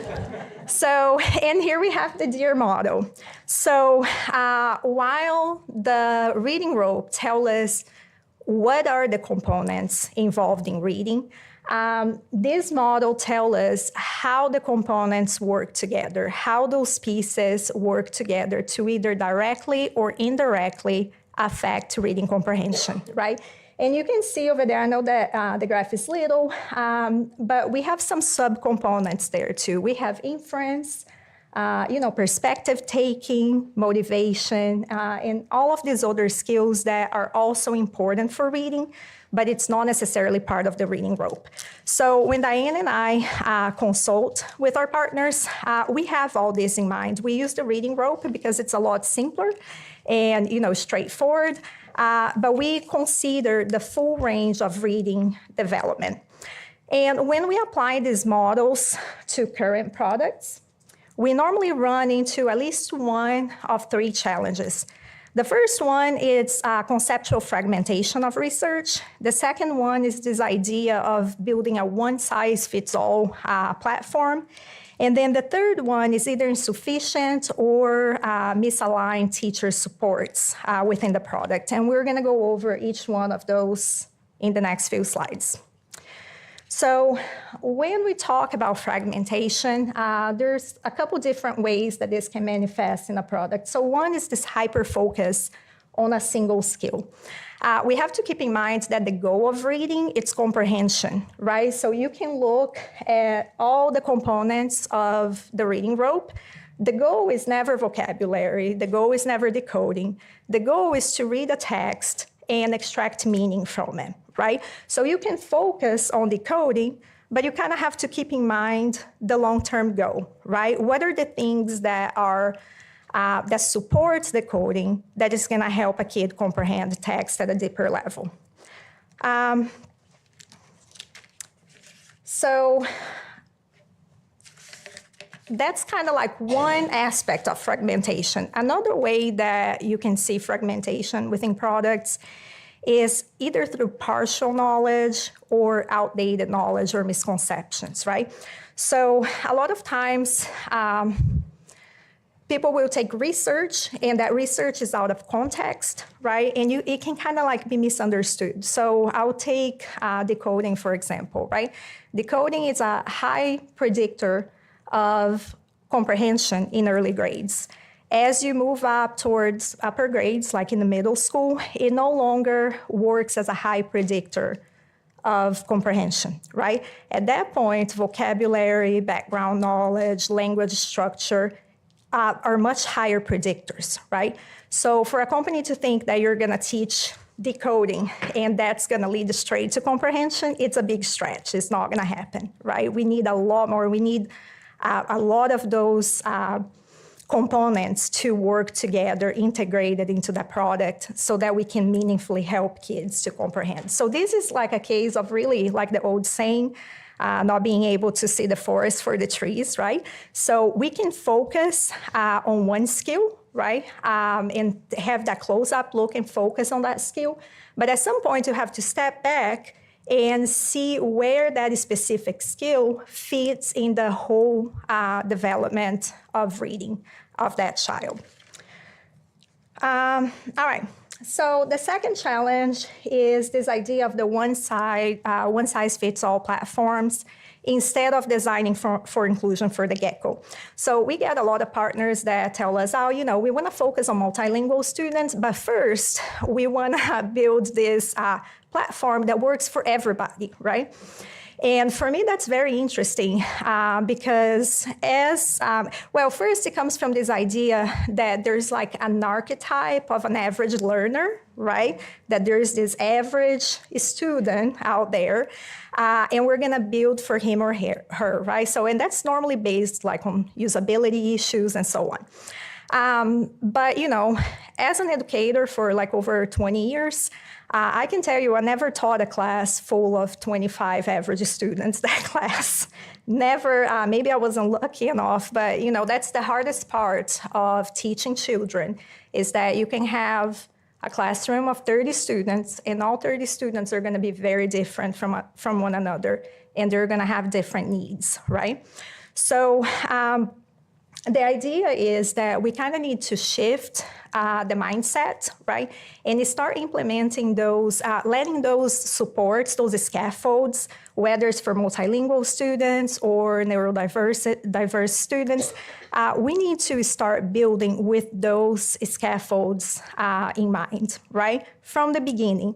So, and here we have the DEAR model. So while the reading rope tells us what are the components involved in reading, this model tells us how the components work together, how those pieces work together to either directly or indirectly affect reading comprehension, right? And you can see over there, I know that the graph is little, but we have some subcomponents there too. We have inference, perspective taking, motivation, and all of these other skills that are also important for reading, but it's not necessarily part of the reading rope. So when Diane and I consult with our partners, we have all this in mind. We use the reading rope because it's a lot simpler and straightforward. But we consider the full range of reading development. And when we apply these models to current products, we normally run into at least one of three challenges. The first one is conceptual fragmentation of research. The second one is this idea of building a one-size-fits-all platform. And then the third one is either insufficient or misaligned teacher supports within the product. And we're going to go over each one of those in the next few slides. So when we talk about fragmentation, there's a couple different ways that this can manifest in a product. So one is this hyper-focus on a single skill. We have to keep in mind that the goal of reading, it's comprehension, right? So you can look at all the components of the reading rope. The goal is never vocabulary. The goal is never decoding. The goal is to read a text and extract meaning from it, right? So you can focus on decoding, but you kind of have to keep in mind the long-term goal, right? What are the things that are that supports the coding that is going to help a kid comprehend text at a deeper level. So that's kind of like one aspect of fragmentation. Another way that you can see fragmentation within products is either through partial knowledge or outdated knowledge or misconceptions, right? So a lot of times, people will take research, and that research is out of context, right? And it can kind of like be misunderstood. So I'll take decoding, for example, right? Decoding is a high predictor of comprehension in early grades. As you move up towards upper grades, like in the middle school, it no longer works as a high predictor of comprehension, right? At that point, vocabulary, background knowledge, language structure are much higher predictors, right? So for a company to think that you're gonna teach decoding and that's gonna lead straight to comprehension, it's a big stretch. It's not gonna happen, right? We need a lot more. We need a lot of those components to work together, integrated into the product so that we can meaningfully help kids to comprehend. So this is like a case of really like the old saying, not being able to see the forest for the trees, right? So we can focus on one skill, right? And have that close-up look and focus on that skill. But at some point you have to step back and see where that specific skill fits in the whole development of reading of that child. All right, so the second challenge is this idea of the one-size-fits-all platforms instead of designing for inclusion for the get-go. So we get a lot of partners that tell us, oh, you know, we want to focus on multilingual students, but first we want to build this platform that works for everybody, right? And for me, that's very interesting because well, first it comes from this idea that there's like an archetype of an average learner, right? That there's this average student out there, and we're gonna build for him or her, right? So, and that's normally based like on usability issues and so on. But, you know, as an educator for like over 20 years, I can tell you I never taught a class full of 25 average students, that class. Never, maybe I wasn't lucky enough, but, you know, that's the hardest part of teaching children is that you can have a classroom of 30 students, and all 30 students are going to be very different from one another, and they're going to have different needs, right? So the idea is that we kind of need to shift the mindset, right? And start implementing those, letting those supports, those scaffolds, whether it's for multilingual students or neurodiverse students, we need to start building with those scaffolds in mind, right? From the beginning.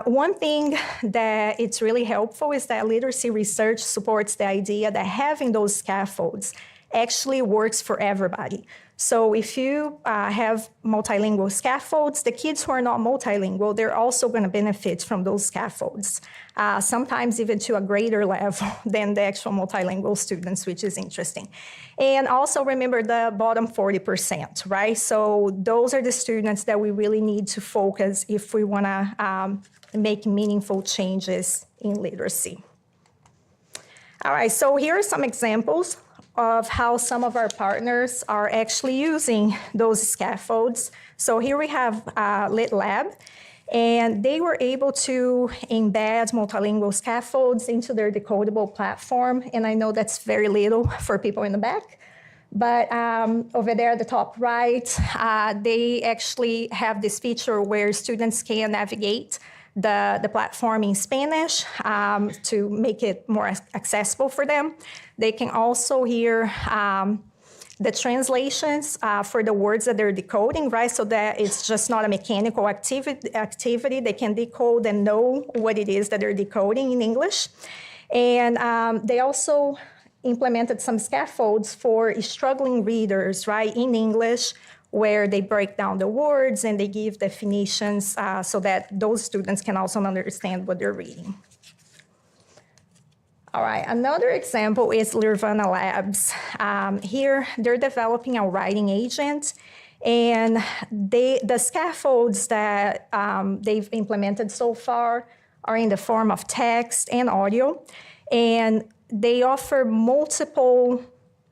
One thing that it's really helpful is that literacy research supports the idea that having those scaffolds actually works for everybody. So if you have multilingual scaffolds, the kids who are not multilingual, they're also going to benefit from those scaffolds, sometimes even to a greater level than the actual multilingual students, which is interesting. And also remember the bottom 40%, right? So those are the students that we really need to focus if we want to make meaningful changes in literacy. All right, so here are some examples of how some of our partners are actually using those scaffolds. So here we have Lit Lab, and they were able to embed multilingual scaffolds into their decodable platform. And I know that's very little for people in the back, but over there at the top right, they actually have this feature where students can navigate the platform in Spanish to make it more accessible for them. They can also hear the translations for the words that they're decoding, right? So that it's just not a mechanical activity. They can decode and know what it is that they're decoding in English. And they also implemented some scaffolds for struggling readers, right, in English, where they break down the words and they give definitions so that those students can also understand what they're reading. All right, another example is Nirvana Labs. Here, they're developing a writing agent, and the scaffolds that they've implemented so far are in the form of text and audio, and they offer multiple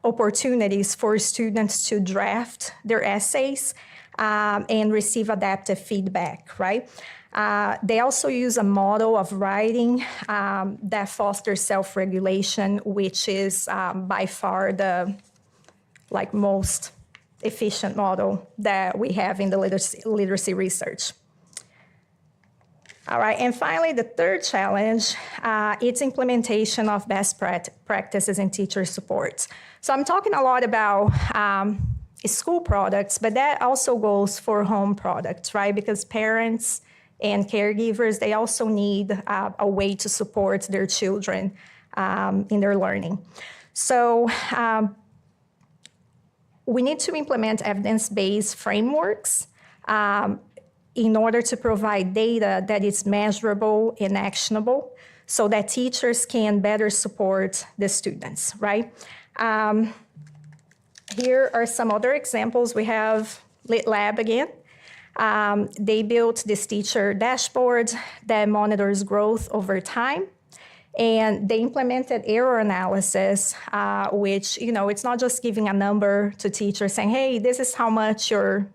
opportunities for students to draft their essays and receive adaptive feedback, right? They also use a model of writing that fosters self-regulation, which is by far the most efficient model that we have in the literacy research. All right, and finally, the third challenge, it's implementation of best practices in teacher support. So I'm talking a lot about school products, but that also goes for home products, right? Because parents and caregivers, they also need a way to support their children in their learning. So we need to implement evidence-based frameworks in order to provide data that is measurable and actionable so that teachers can better support the students, right? Here are some other examples. We have Lit Lab again. They built this teacher dashboard that monitors growth over time. And they implemented error analysis, which, it's not just giving a number to teachers saying, hey, this is how much your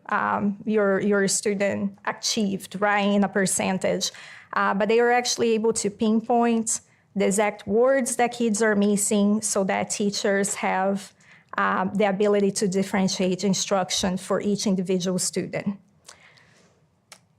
student achieved, right, in a percentage. But they are actually able to pinpoint the exact words that kids are missing so that teachers have the ability to differentiate instruction for each individual student.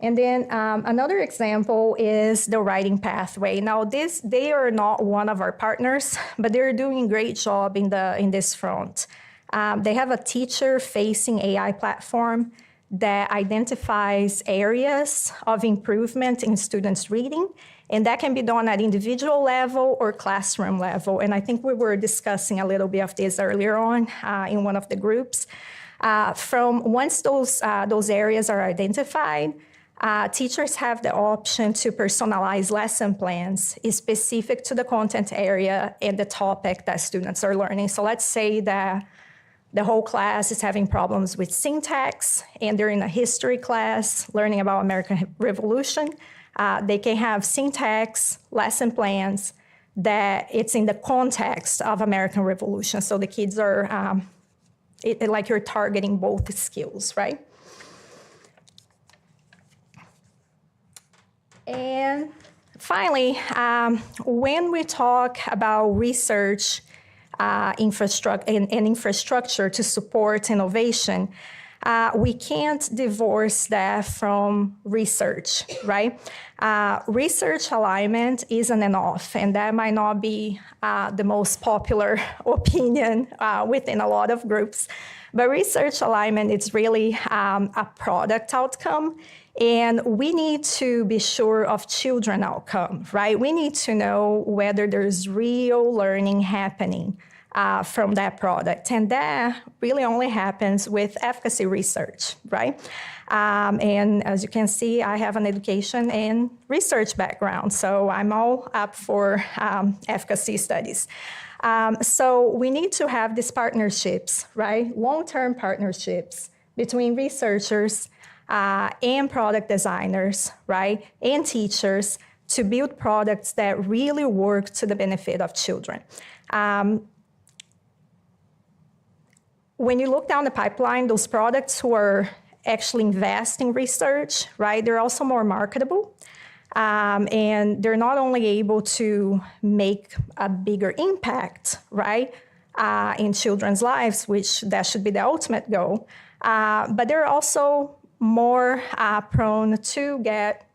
And then another example is the writing pathway. Now, they are not one of our partners, but they're doing a great job in this front. They have a teacher-facing AI platform that identifies areas of improvement in students' reading, and that can be done at individual level or classroom level. And I think we were discussing a little bit of this earlier on in one of the groups. Once those areas are identified, teachers have the option to personalize lesson plans specific to the content area and the topic that students are learning. So let's say that the whole class is having problems with syntax and they're in a history class learning about American Revolution. They can have syntax lesson plans that it's in the context of American Revolution. So the kids are, like you're targeting both skills, right? And finally, when we talk about research infrastructure to support innovation, we can't divorce that from research, right? Research alignment isn't enough, and that might not be the most popular opinion within a lot of groups. But research alignment is really a product outcome. And we need to be sure of children outcome, right? We need to know whether there's real learning happening from that product. And that really only happens with efficacy research, right? And as you can see, I have an education and research background, so I'm all up for efficacy studies. So we need to have these partnerships, right? Long-term partnerships between researchers and product designers, right, and teachers to build products that really work to the benefit of children. When you look down the pipeline, those products who are actually invest in research, right, they're also more marketable. And they're not only able to make a bigger impact, right, in children's lives, which that should be the ultimate goal, but they're also more prone to get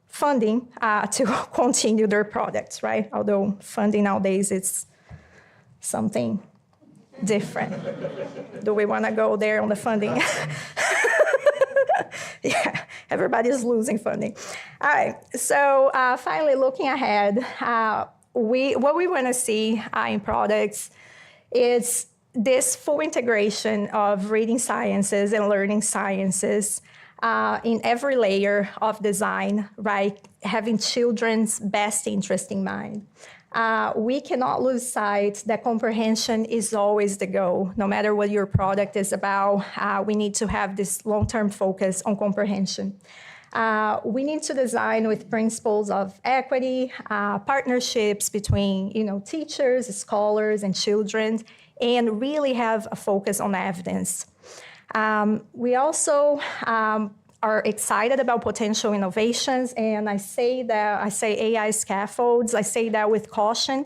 funding to continue their products, right? Although funding nowadays is something different. Do we want to go there on the funding? Yeah, everybody's losing funding. All right, so finally looking ahead, what we want to see in products is this full integration of reading sciences and learning sciences in every layer of design, right? Having children's best interest in mind. We cannot lose sight that comprehension is always the goal. No matter what your product is about, we need to have this long-term focus on comprehension. We need to design with principles of equity, partnerships between teachers, scholars, and children, and really have a focus on evidence. We also are excited about potential innovations, and I say AI scaffolds, I say that with caution.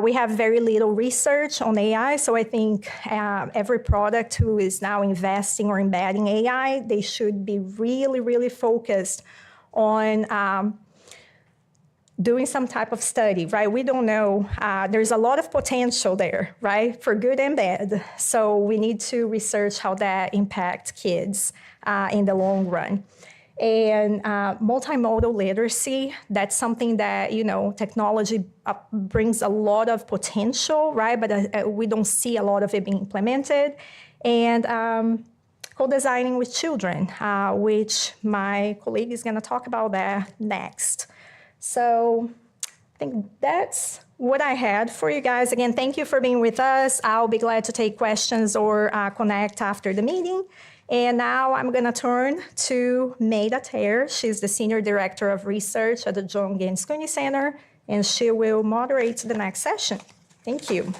We have very little research on AI, so I think every product who is now investing or embedding AI, they should be really, really focused on doing some type of study, right? We don't know. There's a lot of potential there, right, for good and bad. So we need to research how that impacts kids in the long run. And multimodal literacy, that's something that, technology brings a lot of potential, right? But we don't see a lot of it being implemented. And co-designing with children, which my colleague is going to talk about that next. So I think that's what I had for you guys. Again, thank you for being with us. I'll be glad to take questions or connect after the meeting. And now I'm going to turn to Maida Ter. She's the Senior Director of Research at the John Gaines Cooney Center, and she will moderate the next session. Thank you.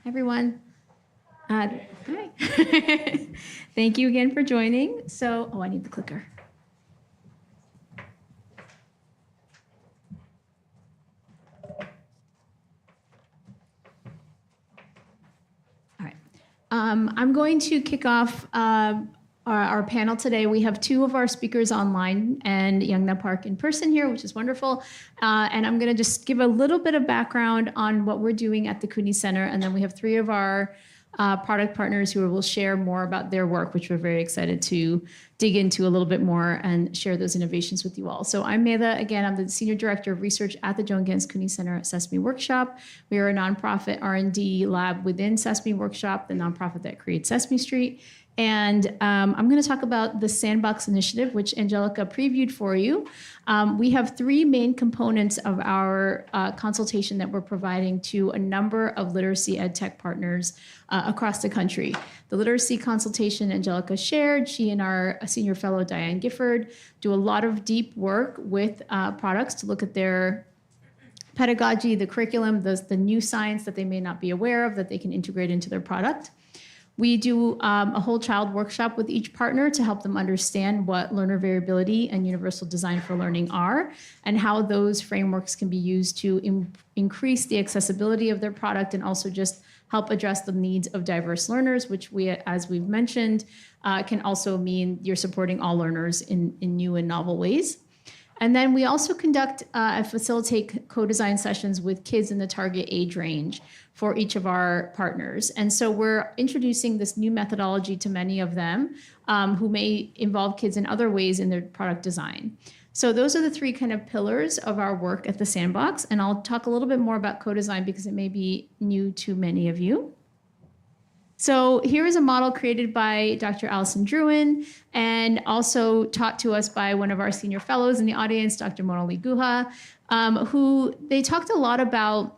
Everyone. Hi. Thank you again for joining. So, I need the clicker. All right. I'm going to kick off our panel today. We have two of our speakers online and Youngna Park in person here, which is wonderful. And I'm going to just give a little bit of background on what we're doing at the Cooney Center. And then we have three of our product partners who will share more about their work, which we're very excited to dig into a little bit more and share those innovations with you all. So I'm Maida. Again, I'm the Senior Director of Research at the Joan Gaines Cooney Center at Sesame Workshop. We are a nonprofit R&D lab within Sesame Workshop, the nonprofit that creates Sesame Street. And I'm going to talk about the Sandbox Initiative, which Angelica previewed for you. We have three main components of our consultation that we're providing to a number of literacy ed tech partners across the country. The literacy consultation Angelica shared, she and our senior fellow Diane Gifford do a lot of deep work with products to look at their pedagogy, the curriculum, the new science that they may not be aware of that they can integrate into their product. We do a whole child workshop with each partner to help them understand what learner variability and universal design for learning are and how those frameworks can be used to increase the accessibility of their product and also just help address the needs of diverse learners, which we, as we've mentioned, can also mean you're supporting all learners in new and novel ways. And then we also conduct and facilitate co-design sessions with kids in the target age range for each of our partners. And so we're introducing this new methodology to many of them who may involve kids in other ways in their product design. So those are the three kind of pillars of our work at the Sandbox. And I'll talk a little bit more about co-design because it may be new to many of you. So here is a model created by Dr. Allison Druin and also taught to us by one of our senior fellows in the audience, Dr. Monali Guha, who they talked a lot about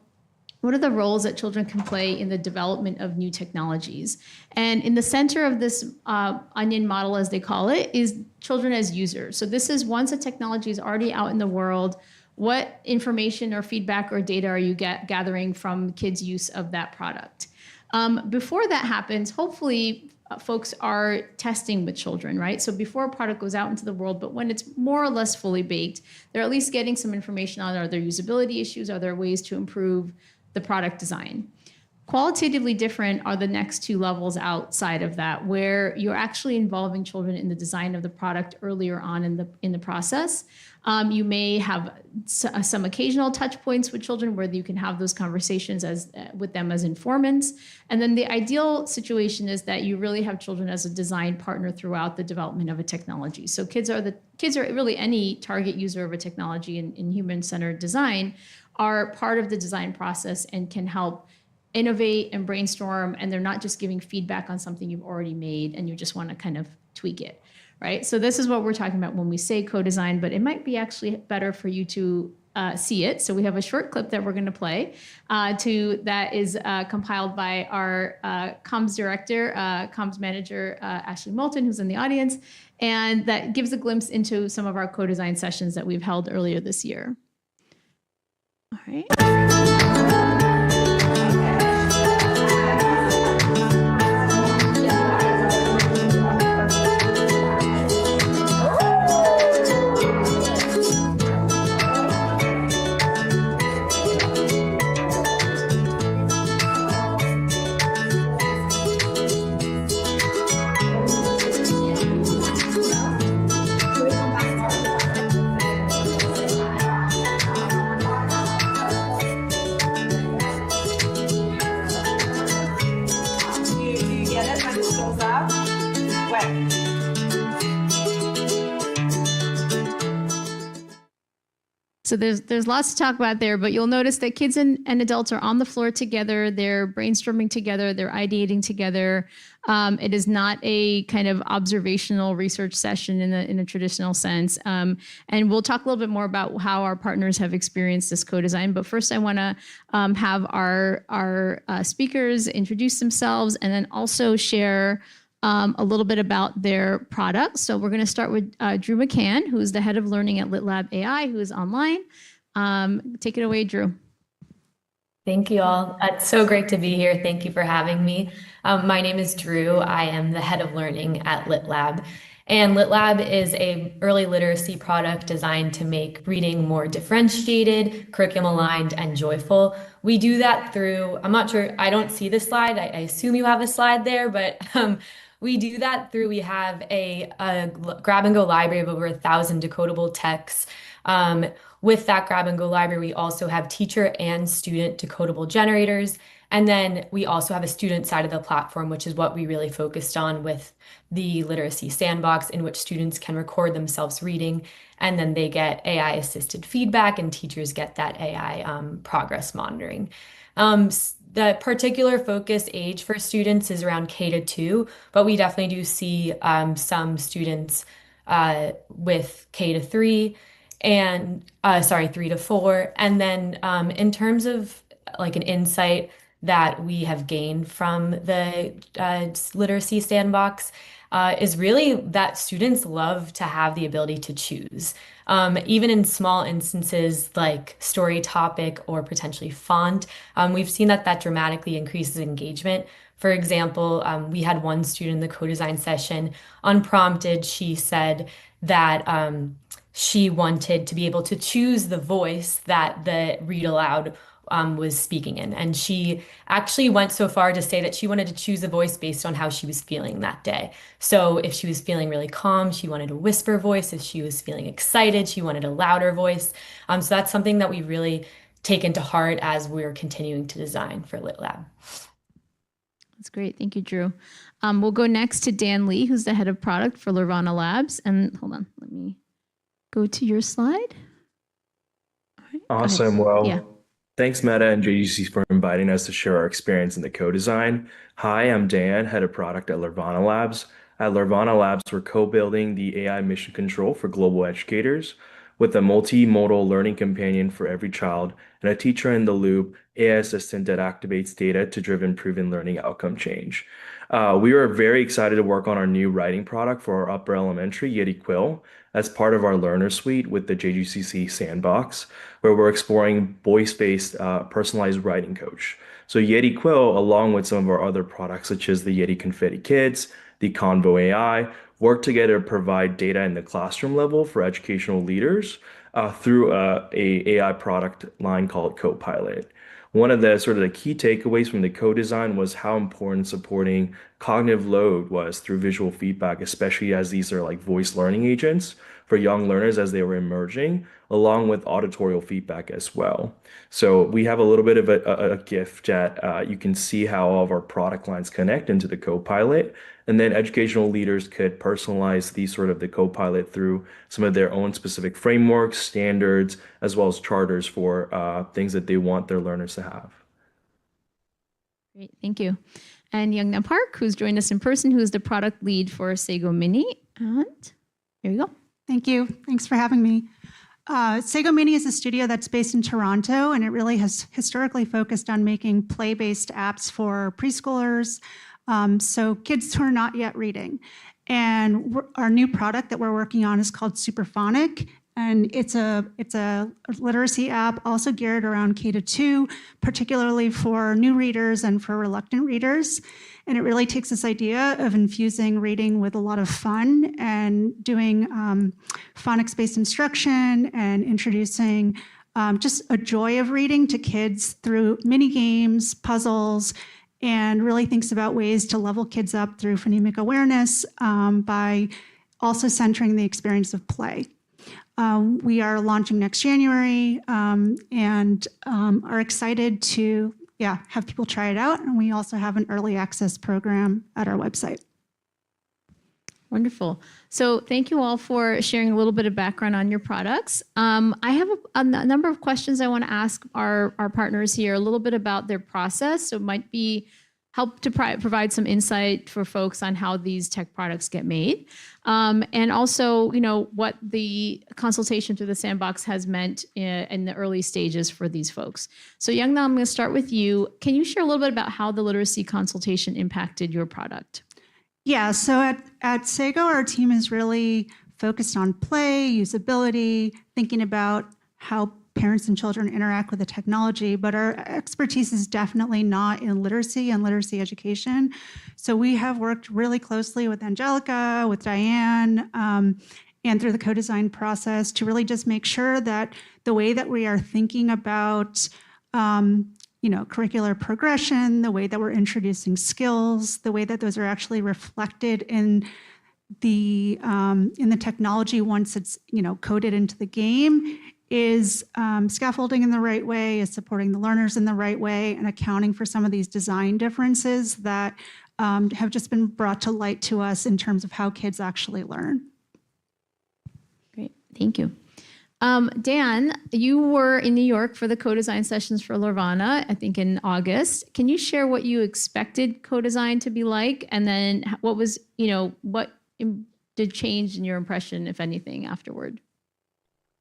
what are the roles that children can play in the development of new technologies. And in the center of this onion model, as they call it, is children as users. So this is once a technology is already out in the world, what information or feedback or data are you gathering from kids' use of that product? Before that happens, hopefully folks are testing with children, right? So before a product goes out into the world, but when it's more or less fully baked, they're at least getting some information on are there usability issues, are there ways to improve the product design. Qualitatively different are the next two levels outside of that, where you're actually involving children in the design of the product earlier on in the process. You may have some occasional touch points with children where you can have those conversations with them as informants. And then the ideal situation is that you really have children as a design partner throughout the development of a technology. So kids are really any target user of a technology in human-centered design are part of the design process and can help innovate and brainstorm, and they're not just giving feedback on something you've already made and you just want to kind of tweak it, right? So this is what we're talking about when we say co-design, but it might be actually better for you to see it. So we have a short clip that we're going to play that is compiled by our comms director, comms manager, Ashley Moulton, who's in the audience, and that gives a glimpse into some of our co-design sessions that we've held earlier this year. All right. So there's lots to talk about there, but you'll notice that kids and adults are on the floor together. They're brainstorming together. They're ideating together. It is not a kind of observational research session in a traditional sense. And we'll talk a little bit more about how our partners have experienced this co-design. But first, I want to have our speakers introduce themselves and then also share a little bit about their product. So we're going to start with Drew McCann, who is the head of learning at LitLab AI, who is online. Take it away, Drew. Thank you all. It's so great to be here. Thank you for having me. My name is Drew. I am the head of learning at LitLab. And LitLab is an early literacy product designed to make reading more differentiated, curriculum aligned, and joyful. We do that through, I'm not sure, I don't see the slide. I assume you have a slide there, but we do that through, we have a grab and go library of over 1,000 decodable texts. With that grab and go library, we also have teacher and student decodable generators. And then we also have a student side of the platform, which is what we really focused on with the literacy sandbox, in which students can record themselves reading, and then they get AI assisted feedback and teachers get that AI progress monitoring. The particular focus age for students is around K-2, but we definitely do see some students with K-3 and 3-4. And then in terms of like an insight that we have gained from the literacy sandbox is really that students love to have the ability to choose. Even in small instances like story topic or potentially font, we've seen that dramatically increases engagement. For example, we had one student in the co-design session, unprompted, she said that she wanted to be able to choose the voice that the read aloud was speaking in. And she actually went so far to say that she wanted to choose a voice based on how she was feeling that day. So if she was feeling really calm, she wanted a whisper voice. If she was feeling excited, she wanted a louder voice. So that's something that we really taken to heart as we're continuing to design for LitLab. That's great. Thank you, Drew. We'll go next to Dan Lee, who's the head of product for Lurvana Labs. And hold on, let me go to your slide. All right, awesome. Well, yeah. Thanks, Meta and JGC, for inviting us to share our experience in the co-design. Hi, I'm Dan, head of product at Lurvana Labs. At Lurvana Labs, we're co-building the AI mission control for global educators with a multimodal learning companion for every child and a teacher in the loop AI assistant that activates data to driven proven learning outcome change. We are very excited to work on our new writing product for our upper elementary, Yeti Quill, as part of our learner suite with the JGCC sandbox, where we're exploring voice-based personalized writing coach. So Yeti Quill, along with some of our other products, such as the Yeti Confetti Kids, the Convo AI, work together to provide data in the classroom level for educational leaders through a AI product line called Copilot. one of the sort of the key takeaways from the co-design was how important supporting cognitive load was through visual feedback, especially as these are like voice learning agents for young learners as they were emerging, along with auditorial feedback as well. So we have a little bit of a gift that you can see how all of our product lines connect into the Copilot. And then educational leaders could personalize these sort of the Copilot through some of their own specific frameworks, standards, as well as charters for things that they want their learners to have. Great, thank you. And Youngna Park, who's joined us in person, who is the product lead for Sago Mini. And here you go. Thank you. Thanks for having me. Sago Mini is a studio that's based in Toronto, and it really has historically focused on making play-based apps for preschoolers, so kids who are not yet reading. And our new product that we're working on is called Superphonic, and it's a literacy app also geared around K-2, particularly for new readers and for reluctant readers. And it really takes this idea of infusing reading with a lot of fun and doing phonics-based instruction and introducing just a joy of reading to kids through mini games, puzzles, and really thinks about ways to level kids up through phonemic awareness by also centering the experience of play. We are launching next January and are excited to have people try it out. And we also have an early access program at our website. Wonderful. So thank you all for sharing a little bit of background on your products. I have a number of questions I want to ask our partners here, a little bit about their process. So it might be help to provide some insight for folks on how these tech products get made. And also, what the consultation through the sandbox has meant in the early stages for these folks. So Youngna, I'm going to start with you. Can you share a little bit about how the literacy consultation impacted your product? Yeah, so at Sago, our team is really focused on play, usability, thinking about how parents and children interact with the technology, but our expertise is definitely not in literacy and literacy education. So we have worked really closely with Angelica, with Diane, and through the co-design process to really just make sure that the way that we are thinking about curricular progression, the way that we're introducing skills, the way that those are actually reflected in the technology once it's coded into the game is scaffolding in the right way, is supporting the learners in the right way, and accounting for some of these design differences that have just been brought to light to us in terms of how kids actually learn. Great, thank you. Dan, you were in New York for the co-design sessions for Lurvana, I think in August. Can you share what you expected co-design to be like? And then what was, what did change in your impression, if anything, afterward?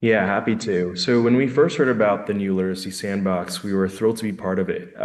Yeah, happy to. So when we first heard about the new Literacy Sandbox, we were thrilled to be part of it.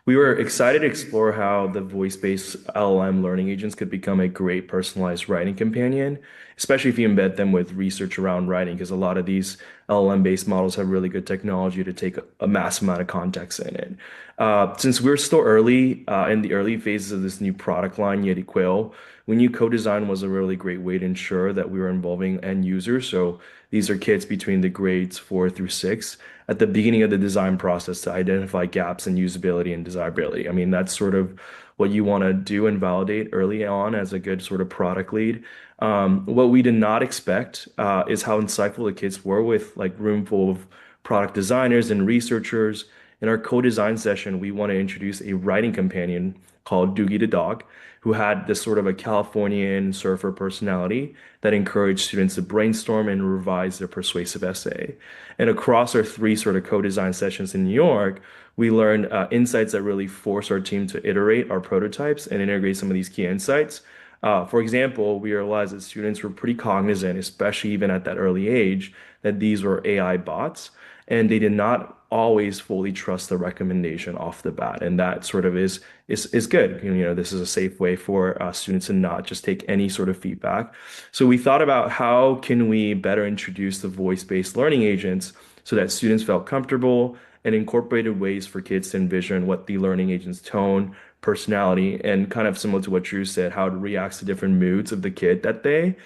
We were excited to explore how the voice-based LLM learning agents could become a great personalized writing companion, especially if you embed them with research around writing, because a lot of these LLM-based models have really good technology to take a massive amount of context in it. Since we're still early in the early phases of this new product line, Yeti Quill, we knew co-design was a really great way to ensure that we were involving end users. So these are kids between the grades 4 through 6 at the beginning of the design process to identify gaps in usability and desirability. I mean, that's sort of what you want to do and validate early on as a good sort of product lead. What we did not expect is how insightful the kids were with like room full of product designers and researchers. In our co-design session, we want to introduce a writing companion called Doogie the dog, who had this sort of a Californian surfer personality that encouraged students to brainstorm and revise their persuasive essay. And across our 3 sort of co-design sessions in New York, we learned insights that really force our team to iterate our prototypes and integrate some of these key insights. For example, we realized that students were pretty cognizant, especially even at that early age, that these were AI bots, and they did not always fully trust the recommendation off the bat, and that sort of is good. This is a safe way for students to not just take any sort of feedback. So we thought about how can we better introduce the voice-based learning agents so that students felt comfortable and incorporated ways for kids to envision what the learning agent's tone, personality, and kind of similar to what Drew said, how it reacts to different moods of the kid that day.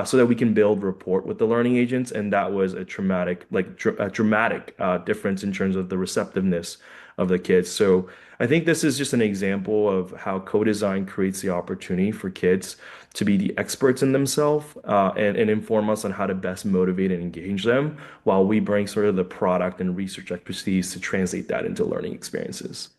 so that we can build rapport with the learning agents. And that was a dramatic difference in terms of the receptiveness of the kids. So I think this is just an example of how co-design creates the opportunity for kids to be the experts in themselves, and inform us on how to best motivate and engage them, while we bring sort of the product and research expertise to translate that into learning experiences.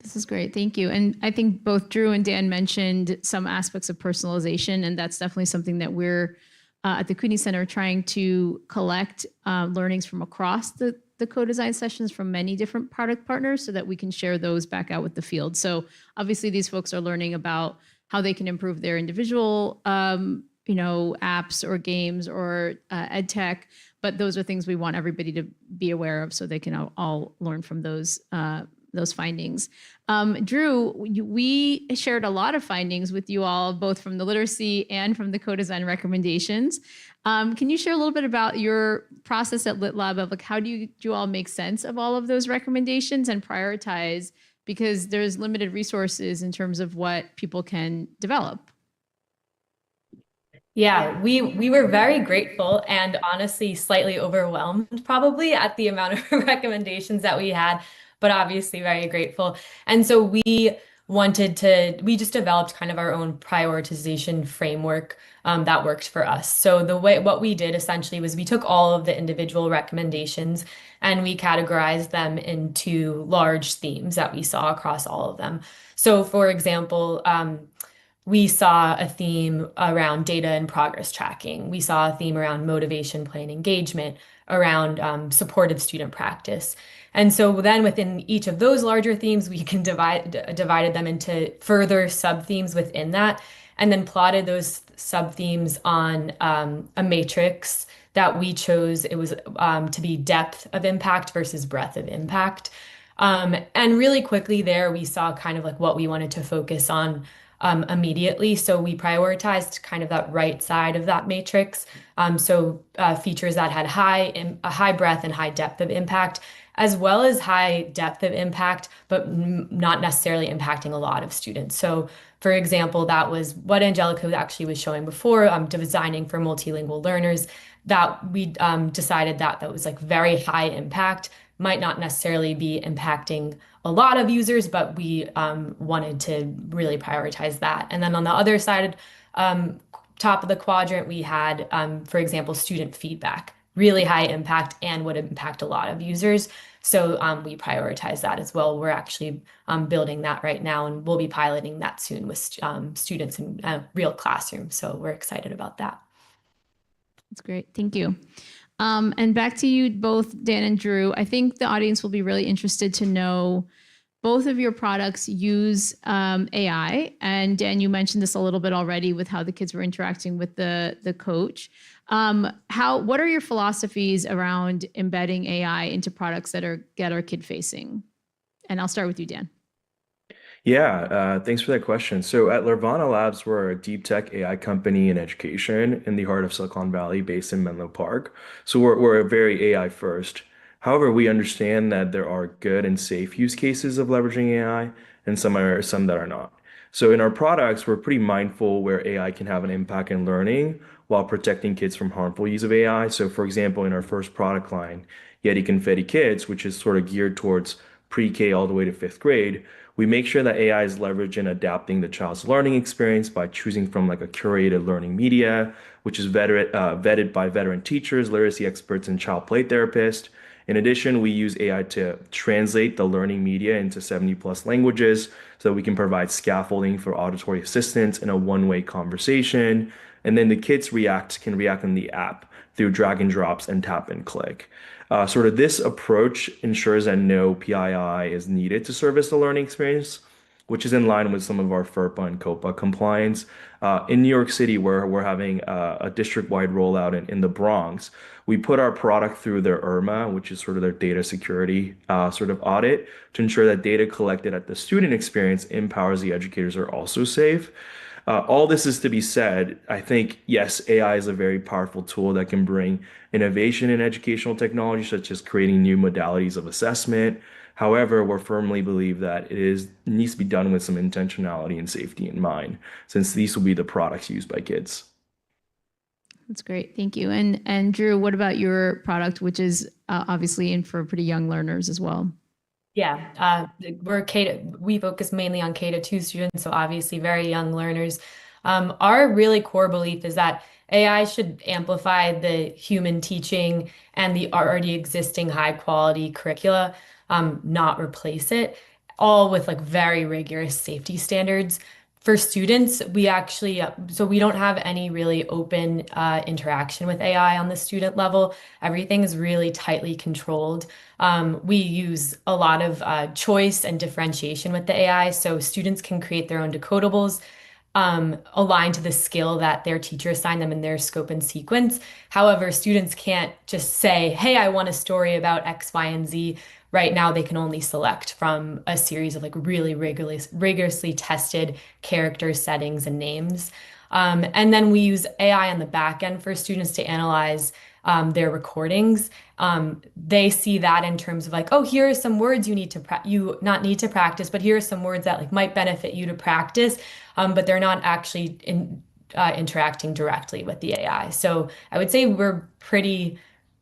This is great. Thank you. And I think both Drew and Dan mentioned some aspects of personalization, and that's definitely something that we're at the CUNY Center trying to collect learnings from across the co-design sessions from many different product partners so that we can share those back out with the field. So obviously these folks are learning about how they can improve their individual apps or games or ed tech, but those are things we want everybody to be aware of so they can all learn from those findings. Drew, we shared a lot of findings with you all, both from the literacy and from the co-design recommendations. Can you share a little bit about your process at LitLab of like, how do you all make sense of all of those recommendations and prioritize, because there's limited resources in terms of what people can develop? Yeah, we were very grateful and honestly slightly overwhelmed probably at the amount of recommendations that we had, but obviously very grateful. And so we just developed kind of our own prioritization framework that worked for us. So what we did essentially was we took all of the individual recommendations and we categorized them into large themes that we saw across all of them. So for example, we saw a theme around data and progress tracking. We saw a theme around motivation, play, and engagement, around supportive student practice. And so then within each of those larger themes, we can divided them into further sub-themes within that, and then plotted those sub-themes on a matrix that we chose. It was to be depth of impact versus breadth of impact. And really quickly there, we saw kind of like what we wanted to focus on immediately. So we prioritized kind of that right side of that matrix. So features that had a high breadth and high depth of impact, as well as high depth of impact, but not necessarily impacting a lot of students. So for example, that was what Angelica actually was showing before, designing for multilingual learners, that we decided that was like very high impact, might not necessarily be impacting a lot of users, but we wanted to really prioritize that. And then on the other side, top of the quadrant, we had, for example, student feedback, really high impact and would impact a lot of users. So we prioritize that as well. We're actually building that right now, and we'll be piloting that soon with students in real classrooms. So we're excited about that. That's great. Thank you. And back to you both, Dan and Drew. I think the audience will be really interested to know both of your products use AI. And Dan, you mentioned this a little bit already with how the kids were interacting with the coach. What are your philosophies around embedding AI into products that are kid facing? And I'll start with you, Dan. Yeah, thanks for that question. So at Lurvana Labs, we're a deep tech AI company in education in the heart of Silicon Valley, based in Menlo Park. So we're very AI first. However, we understand that there are good and safe use cases of leveraging AI, and some that are not. So in our products, we're pretty mindful where AI can have an impact in learning while protecting kids from harmful use of AI. So for example, in our first product line, Yeti Confetti Kids, which is sort of geared towards pre-K all the way to fifth grade, we make sure that AI is leveraged in adapting the child's learning experience by choosing from like a curated learning media, which is vetted by veteran teachers, literacy experts, and child play therapists. In addition, we use AI to translate the learning media into 70+ languages so that we can provide scaffolding for auditory assistance in a one-way conversation. And then the kids can react in the app through drag and drops and tap and click. Sort of this approach ensures that no PII is needed to service the learning experience, which is in line with some of our FERPA and COPA compliance. In New York City, where we're having a district-wide rollout in the Bronx, we put our product through their IRMA, which is sort of their data security sort of audit, to ensure that data collected at the student experience empowers the educators are also safe. All this is to be said, I think, yes, AI is a very powerful tool that can bring innovation in educational technology, such as creating new modalities of assessment. However, we firmly believe that it needs to be done with some intentionality and safety in mind, since these will be the products used by kids. That's great. Thank you. And Drew, what about your product, which is obviously in for pretty young learners as well? Yeah, we focus mainly on K-2 students, so obviously very young learners. Our really core belief is that AI should amplify the human teaching and the already existing high quality curricula, not replace it, all with like very rigorous safety standards. For students, so we don't have any really open interaction with AI on the student level. Everything is really tightly controlled. We use a lot of choice and differentiation with the AI, so students can create their own decodables aligned to the skill that their teacher assigned them in their scope and sequence. However, students can't just say, hey, I want a story about X, Y, and Z. Right now, they can only select from a series of like really rigorously tested characters, settings, and names. And then we use AI on the back end for students to analyze their recordings. They see that in terms of like, oh, here are some words you not need to practice, but here are some words that like might benefit you to practice, but they're not actually interacting directly with the AI. So I would say we're pretty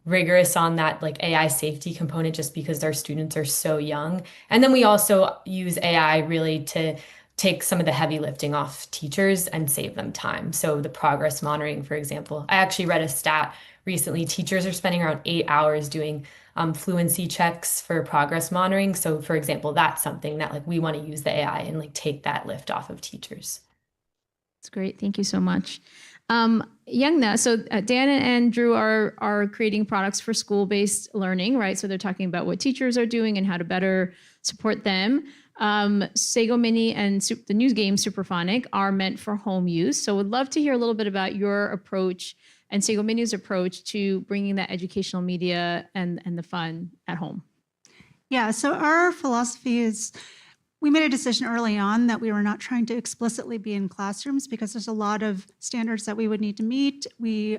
rigorous on that like AI safety component just because our students are so young. And then we also use AI really to take some of the heavy lifting off teachers and save them time. So the progress monitoring, for example, I actually read a stat recently. Teachers are spending around 8 hours doing fluency checks for progress monitoring. So for example, that's something that like we want to use the AI and like take that lift off of teachers. That's great. Thank you so much. Youngna, so Dan and Drew are creating products for school-based learning, right? So they're talking about what teachers are doing and how to better support them. Sago Mini and the new game Superphonic are meant for home use. So would love to hear a little bit about your approach and Sago Mini's approach to bringing that educational media and the fun at home. Yeah, so our philosophy is we made a decision early on that we were not trying to explicitly be in classrooms because there's a lot of standards that we would need to meet. We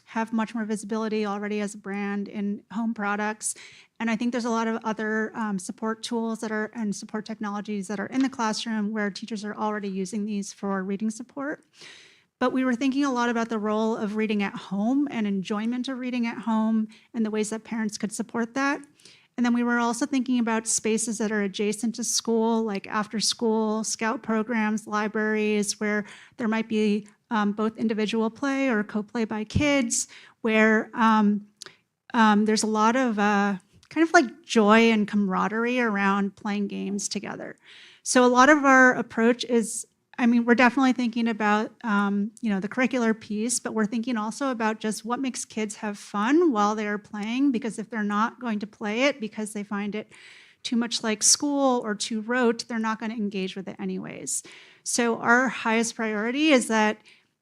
have much more visibility already as a brand in home products. And I think there's a lot of other support tools and support technologies that are in the classroom where teachers are already using these for reading support. But we were thinking a lot about the role of reading at home and enjoyment of reading at home and the ways that parents could support that. And then we were also thinking about spaces that are adjacent to school, like after school, scout programs, libraries, where there might be both individual play or co-play by kids, where there's a lot of kind of like joy and camaraderie around playing games together. So a lot of our approach is, I mean, we're definitely thinking about, the curricular piece, but we're thinking also about just what makes kids have fun while they're playing, because if they're not going to play it because they find it too much like school or too rote, they're not going to engage with it anyways. So our highest priority is that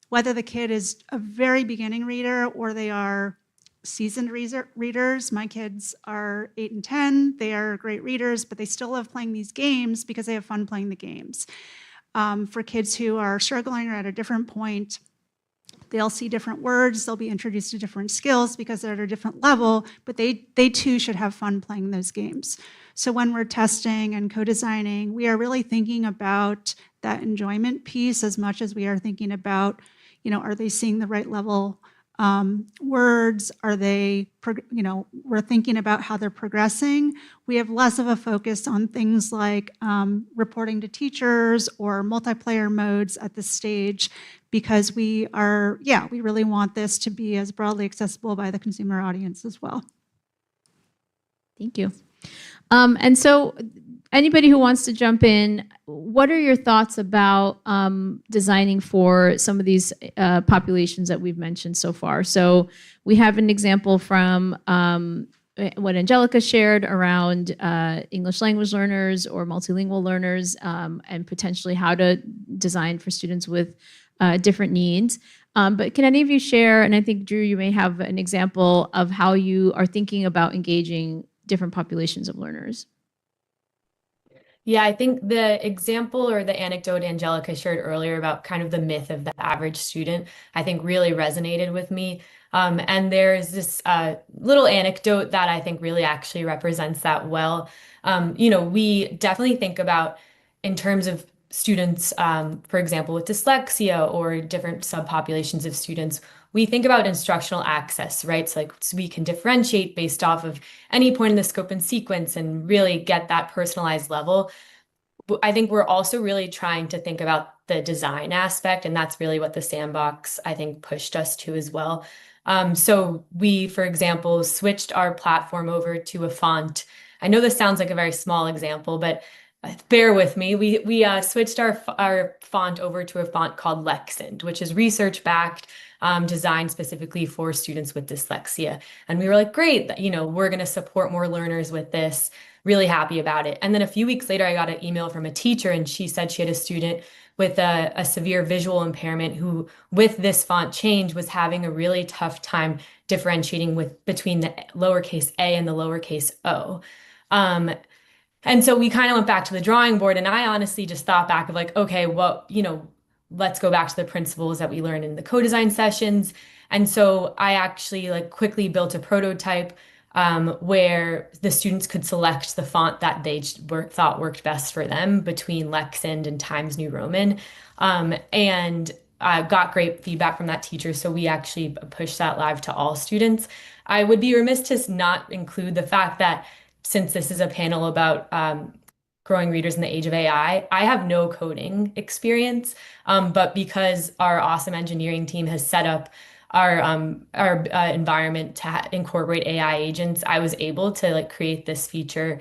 whether the kid is a very beginning reader or they are seasoned readers, my kids are 8 and 10, they are great readers, but they still love playing these games because they have fun playing the games. For kids who are struggling or at a different point, they'll see different words, they'll be introduced to different skills because they're at a different level, but they too should have fun playing those games. So when we're testing and co-designing, we are really thinking about that enjoyment piece as much as we are thinking about, are they seeing the right level words? Are they, we're thinking about how they're progressing. We have less of a focus on things like reporting to teachers or multiplayer modes at this stage because we really want this to be as broadly accessible by the consumer audience as well. Thank you. And so anybody who wants to jump in, what are your thoughts about designing for some of these populations that we've mentioned so far? So we have an example from what Angelica shared around English language learners or multilingual learners and potentially how to design for students with different needs. But can any of you share, and I think Drew, you may have an example of how you are thinking about engaging different populations of learners? Yeah, I think the example or the anecdote Angelica shared earlier about kind of the myth of the average student, I think really resonated with me. And there's this little anecdote that I think really actually represents that well. We definitely think about in terms of students, for example, with dyslexia or different subpopulations of students, we think about instructional access, right? So we can differentiate based off of any point in the scope and sequence and really get that personalized level. I think we're also really trying to think about the design aspect, and that's really what the sandbox, I think, pushed us to as well. So we, for example, switched our platform over to a font. I know this sounds like a very small example, but bear with me. We switched our font over to a font called Lexend, which is research backed, designed specifically for students with dyslexia. And we were like, great, we're going to support more learners with this. Really happy about it. And then a few weeks later, I got an email from a teacher, and she said she had a student with a severe visual impairment who, with this font change, was having a really tough time differentiating between the lowercase a and the lowercase o. And so we kind of went back to the drawing board, and I honestly just thought back of like, okay, well, let's go back to the principles that we learned in the co-design sessions. And so I actually like quickly built a prototype where the students could select the font that they thought worked best for them between Lexend and Times New Roman. And I got great feedback from that teacher, so we actually pushed that live to all students. I would be remiss to not include the fact that since this is a panel about growing readers in the age of AI, I have no coding experience, but because our awesome engineering team has set up our environment to incorporate AI agents, I was able to like create this feature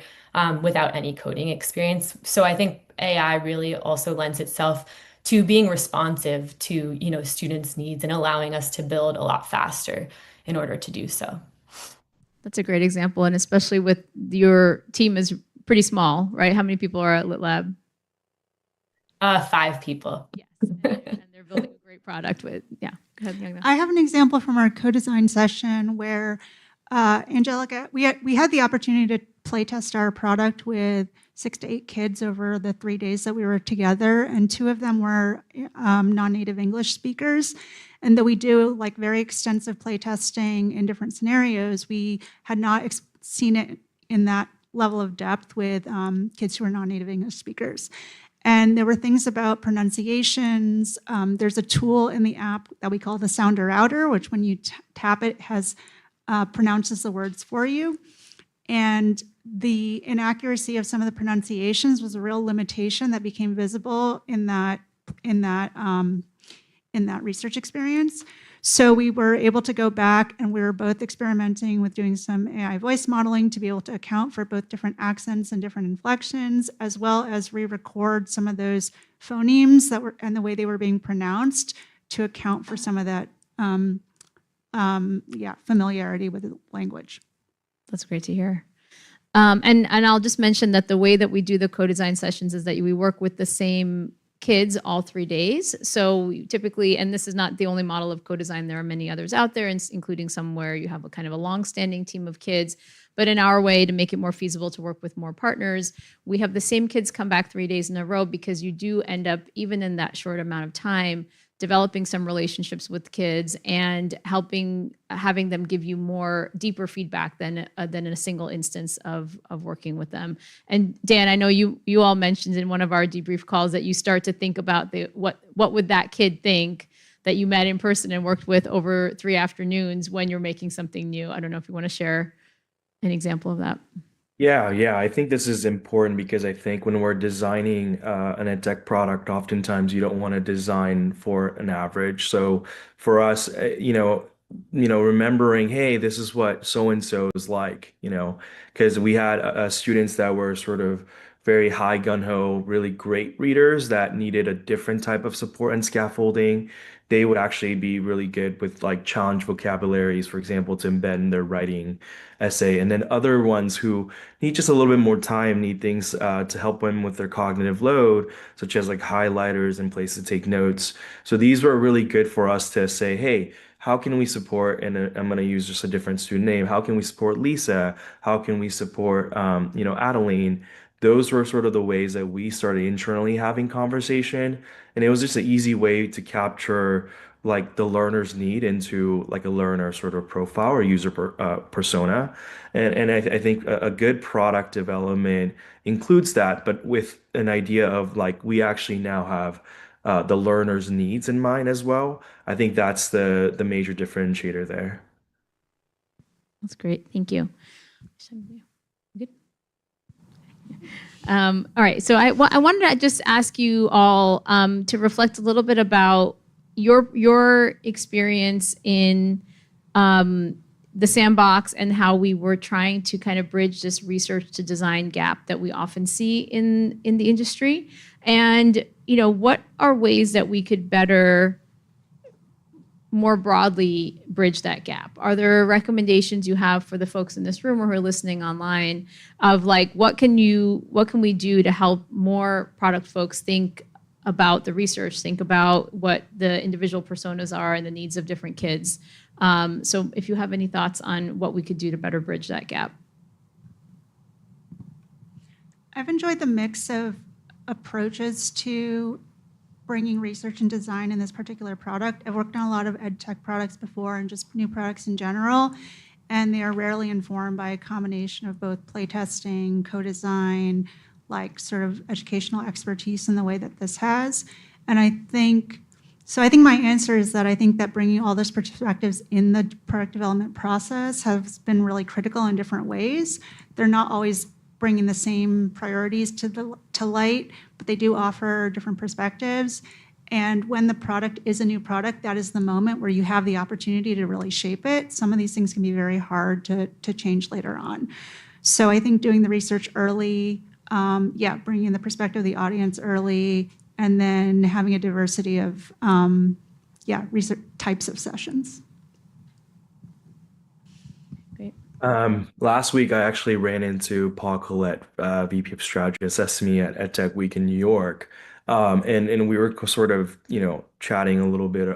without any coding experience. So I think AI really also lends itself to being responsive to students' needs and allowing us to build a lot faster in order to do so. That's a great example, and especially with your team is pretty small, right? How many people are at Lit Lab? 5 people. Yes, and they're building a great product with, yeah. Go ahead, Yangna. I have an example from our co-design session where Angelica, we had the opportunity to play test our product with 6 to 8 kids over the 3 days that we were together, and 2 of them were non-native English speakers. And though we do like very extensive play testing in different scenarios, we had not seen it in that level of depth with kids who are non-native English speakers. And there were things about pronunciations. There's a tool in the app that we call the sounder outer, which when you tap it has pronounces the words for you. And the inaccuracy of some of the pronunciations was a real limitation that became visible in that research experience. So we were able to go back, and we were both experimenting with doing some AI voice modeling to be able to account for both different accents and different inflections, as well as re-record some of those phonemes that were and the way they were being pronounced to account for some of that familiarity with the language. That's great to hear. And I'll just mention that the way that we do the co-design sessions is that we work with the same kids all 3 days. So we typically, and this is not the only model of co-design, there are many others out there, including some where you have a kind of a long-standing team of kids. But in our way, to make it more feasible to work with more partners, we have the same kids come back 3 days in a row, because you do end up, even in that short amount of time, developing some relationships with kids and having them give you more deeper feedback than in a single instance of working with them. And Dan, I know you all mentioned in one of our debrief calls that you start to think about what would that kid think that you met in person and worked with over 3 afternoons when you're making something new. I don't know if you want to share an example of that. Yeah. I think this is important because I think when we're designing an ed tech product, oftentimes you don't want to design for an average. So for us, remembering, hey, this is what so and so is like, because we had students that were sort of very high gun ho, really great readers that needed a different type of support and scaffolding. They would actually be really good with like challenge vocabularies, for example, to embed in their writing essay. And then other ones who need just a little bit more time, need things to help them with their cognitive load, such as like highlighters and places to take notes. So these were really good for us to say, hey, how can we support, and I'm going to use just a different student name, how can we support Lisa? How can we support, Adeline? Those were sort of the ways that we started internally having conversation. And it was just an easy way to capture like the learner's need into like a learner sort of profile or user persona. And I think a good product development includes that, but with an idea of like, we actually now have the learner's needs in mind as well. I think that's the major differentiator there. That's great. Thank you. Good. All right. So I wanted to just ask you all to reflect a little bit about your experience in the sandbox and how we were trying to kind of bridge this research to design gap that we often see in the industry. And, what are ways that we could better, more broadly, bridge that gap? Are there recommendations you have for the folks in this room or who are listening online of like, what can we do to help more product folks think about the research, think about what the individual personas are and the needs of different kids? So if you have any thoughts on what we could do to better bridge that gap. I've enjoyed the mix of approaches to bringing research and design in this particular product. I've worked on a lot of ed tech products before and just new products in general, and they are rarely informed by a combination of both playtesting, co-design, like sort of educational expertise in the way that this has. And I think my answer is that I think that bringing all those perspectives in the product development process has been really critical in different ways. They're not always bringing the same priorities to light, but they do offer different perspectives. And when the product is a new product, that is the moment where you have the opportunity to really shape it. Some of these things can be very hard to change later on. So I think doing the research early, bringing in the perspective of the audience early, and then having a diversity of research types of sessions. Last week, I actually ran into Paul Collette, VP of Strategy at Sesame at EdTech Week in New York. And we were sort of, chatting a little bit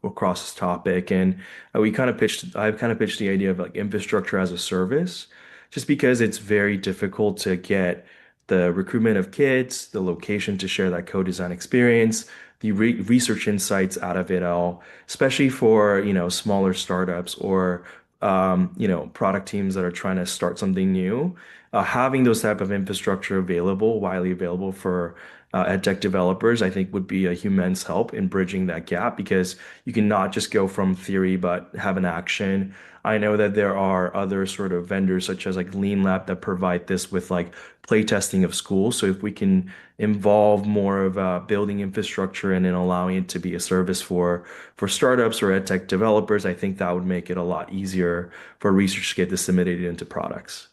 across this topic. And I've kind of pitched the idea of like infrastructure as a service, just because it's very difficult to get the recruitment of kids, the location to share that co-design experience, the research insights out of it all, especially for, smaller startups or, product teams that are trying to start something new. Having those type of infrastructure widely available for edtech developers, I think would be a immense help in bridging that gap, because you can not just go from theory, but have an action. I know that there are other sort of vendors such as like Lean Lab that provide this with like playtesting of schools. So if we can involve more of building infrastructure and then allowing it to be a service for startups or edtech developers, I think that would make it a lot easier for research to get disseminated into products.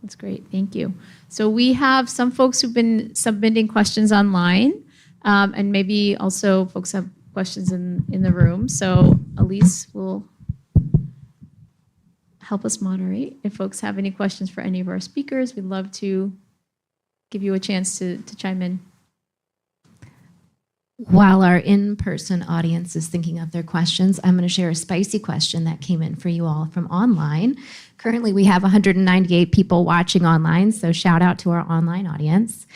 That's great. Thank you. So we have some folks who've been submitting questions online, and maybe also folks have questions in the room. So Elise will help us moderate. If folks have any questions for any of our speakers, we'd love to give you a chance to chime in. While our in-person audience is thinking of their questions, I'm going to share a spicy question that came in for you all from online. Currently, we have 198 people watching online, so shout out to our online audience.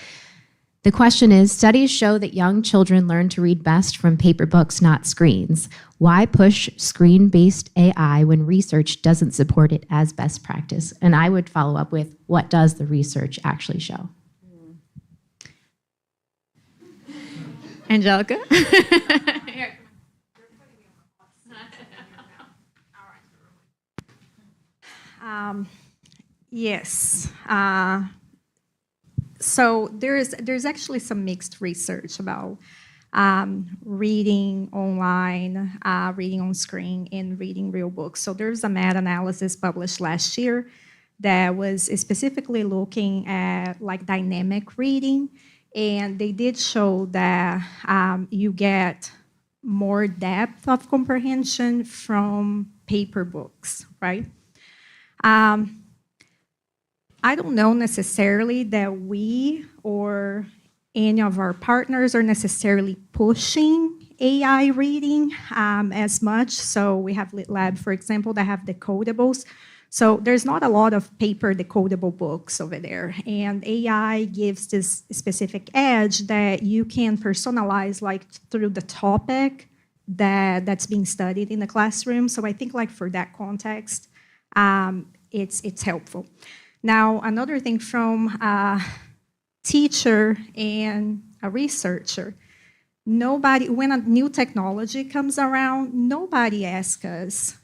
The question is, studies show that young children learn to read best from paper books, not screens. Why push screen-based AI when research doesn't support it as best practice? And I would follow up with, what does the research actually show? Angelica? Yes. So there's actually some mixed research about reading online, reading on screen, and reading real books. So there's a meta-analysis published last year that was specifically looking at like dynamic reading, and they did show that you get more depth of comprehension from paper books, right? I don't know necessarily that we or any of our partners are necessarily pushing AI reading as much. So we have Lit Lab, for example, that have decodables. So there's not a lot of paper decodable books over there. And AI gives this specific edge that you can personalize like through the topic that's being studied in the classroom. So I think like for that context, it's helpful. Now, another thing from teacher and a researcher, nobody, when a new technology comes around, nobody asks us,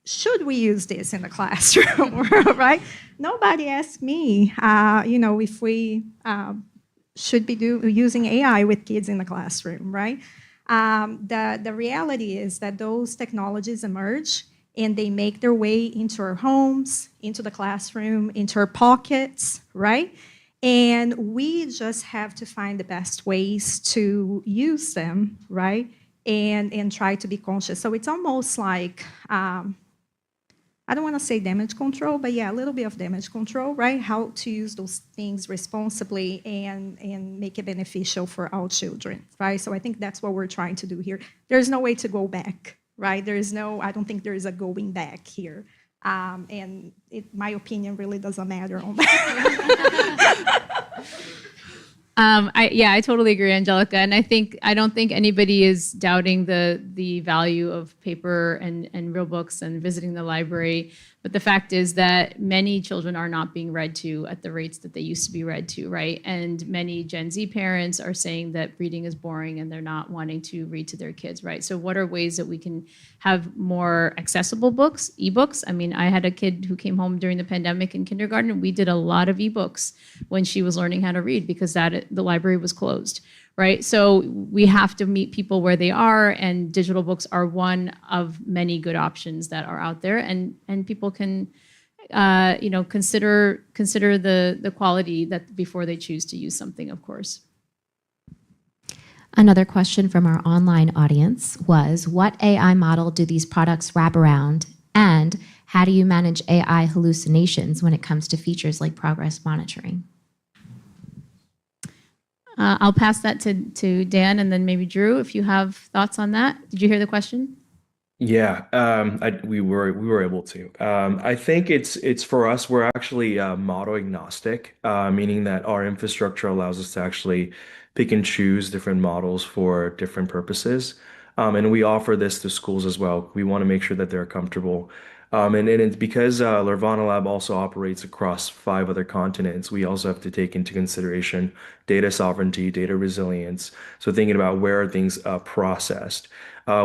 should we use this in the classroom, right? Nobody asks me, if we should be using AI with kids in the classroom, right? The reality is that those technologies emerge and they make their way into our homes, into the classroom, into our pockets, right? And we just have to find the best ways to use them, right? And try to be conscious. So it's almost like, I don't want to say damage control, but yeah, a little bit of damage control, right? How to use those things responsibly and make it beneficial for our children, right? So I think that's what we're trying to do here. There's no way to go back, right? I don't think there is a going back here. And my opinion really doesn't matter on that. I totally agree, Angelica. And I don't think anybody is doubting the value of paper and real books and visiting the library. But the fact is that many children are not being read to at the rates that they used to be read to, right? And many Gen Z parents are saying that reading is boring and they're not wanting to read to their kids, right? So what are ways that we can have more accessible books, ebooks? I mean, I had a kid who came home during the pandemic in kindergarten, and we did a lot of ebooks when she was learning how to read because the library was closed, right? So we have to meet people where they are, and digital books are one of many good options that are out there, and people can consider the quality that before they choose to use something, of course. Another question from our online audience was, what AI model do these products wrap around? And how do you manage AI hallucinations when it comes to features like progress monitoring? I'll pass that to Dan and then maybe Drew if you have thoughts on that. Did you hear the question? Yeah, we were able to. I think it's for us. We're actually model agnostic, meaning that our infrastructure allows us to actually pick and choose different models for different purposes, and we offer this to schools as well. We want to make sure that they're comfortable, and it's because Lurvana Lab also operates across 5 other continents. We also have to take into consideration data sovereignty, data resilience. So thinking about where are things processed.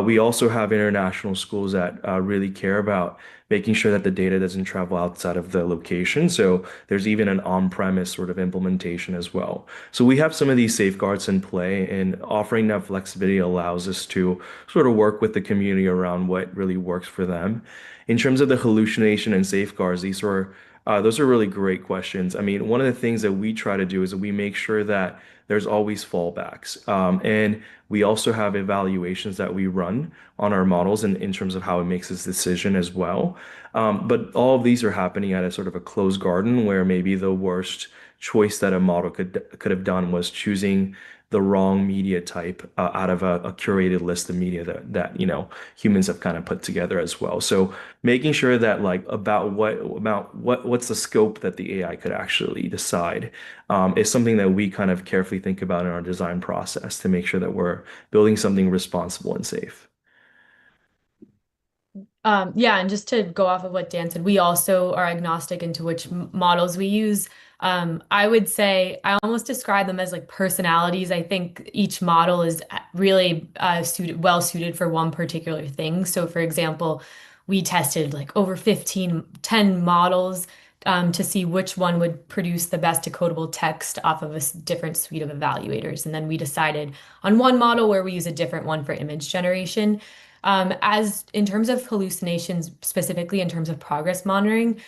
We also have international schools that really care about making sure that the data doesn't travel outside of the location. So there's even an on-premise sort of implementation as well. So we have some of these safeguards in play, and offering that flexibility allows us to sort of work with the community around what really works for them. In terms of the hallucination and safeguards, those are really great questions. I mean, one of the things that we try to do is that we make sure that there's always fallbacks. And we also have evaluations that we run on our models in terms of how it makes its decision as well. But all of these are happening at a sort of a closed garden where maybe the worst choice that a model could have done was choosing the wrong media type out of a curated list of media that humans have kind of put together as well. So making sure that what's the scope that the AI could actually decide is something that we kind of carefully think about in our design process to make sure that we're building something responsible and safe. Yeah, and just to go off of what Dan said, we also are agnostic into which models we use. I would say I almost describe them as like personalities. I think each model is really well suited for one particular thing. So for example, we tested like over 10 models to see which one would produce the best decodable text off of a different suite of evaluators. And then we decided on one model where we use a different one for image generation. As in terms of hallucinations, specifically in terms of progress monitoring,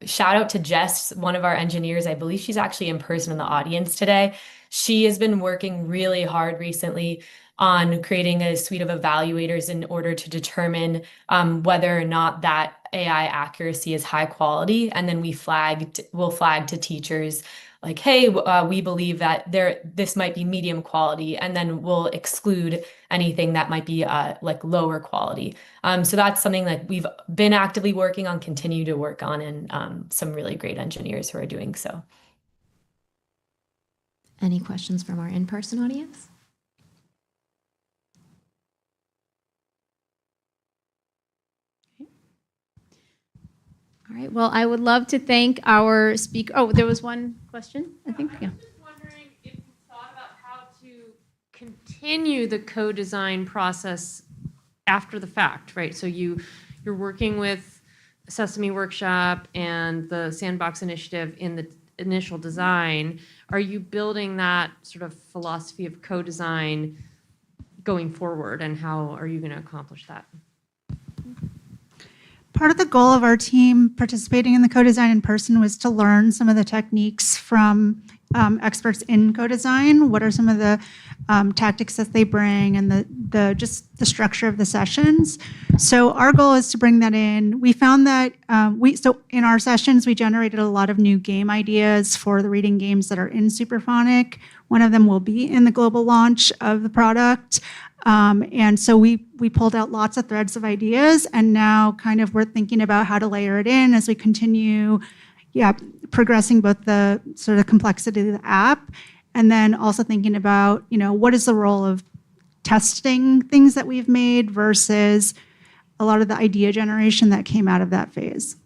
shout out to Jess, one of our engineers. I believe she's actually in person in the audience today. She has been working really hard recently on creating a suite of evaluators in order to determine whether or not that AI accuracy is high quality. And then we'll flag to teachers like, hey, we believe that this might be medium quality, and then we'll exclude anything that might be like lower quality. So that's something that we've been actively working on, continue to work on, and some really great engineers who are doing so. Any questions from our in-person audience? All right. Well, I would love to thank our speaker. Oh, there was one question, I think. Yeah. I'm just wondering if continue the co-design process after the fact, right? So you're working with Sesame Workshop and the Sandbox Initiative in the initial design. Are you building that sort of philosophy of co-design going forward, and how are you going to accomplish that? Part of the goal of our team participating in the co-design in person was to learn some of the techniques from experts in co-design. What are some of the tactics that they bring, and just the structure of the sessions. So our goal is to bring that in. We found that so in our sessions we generated a lot of new game ideas for the reading games that are in Superphonic. One of them will be in the global launch of the product. And so we pulled out lots of threads of ideas, and now kind of we're thinking about how to layer it in as we continue, progressing both the sort of complexity of the app, and then also thinking about, what is the role of testing things that we've made versus a lot of the idea generation that came out of that phase.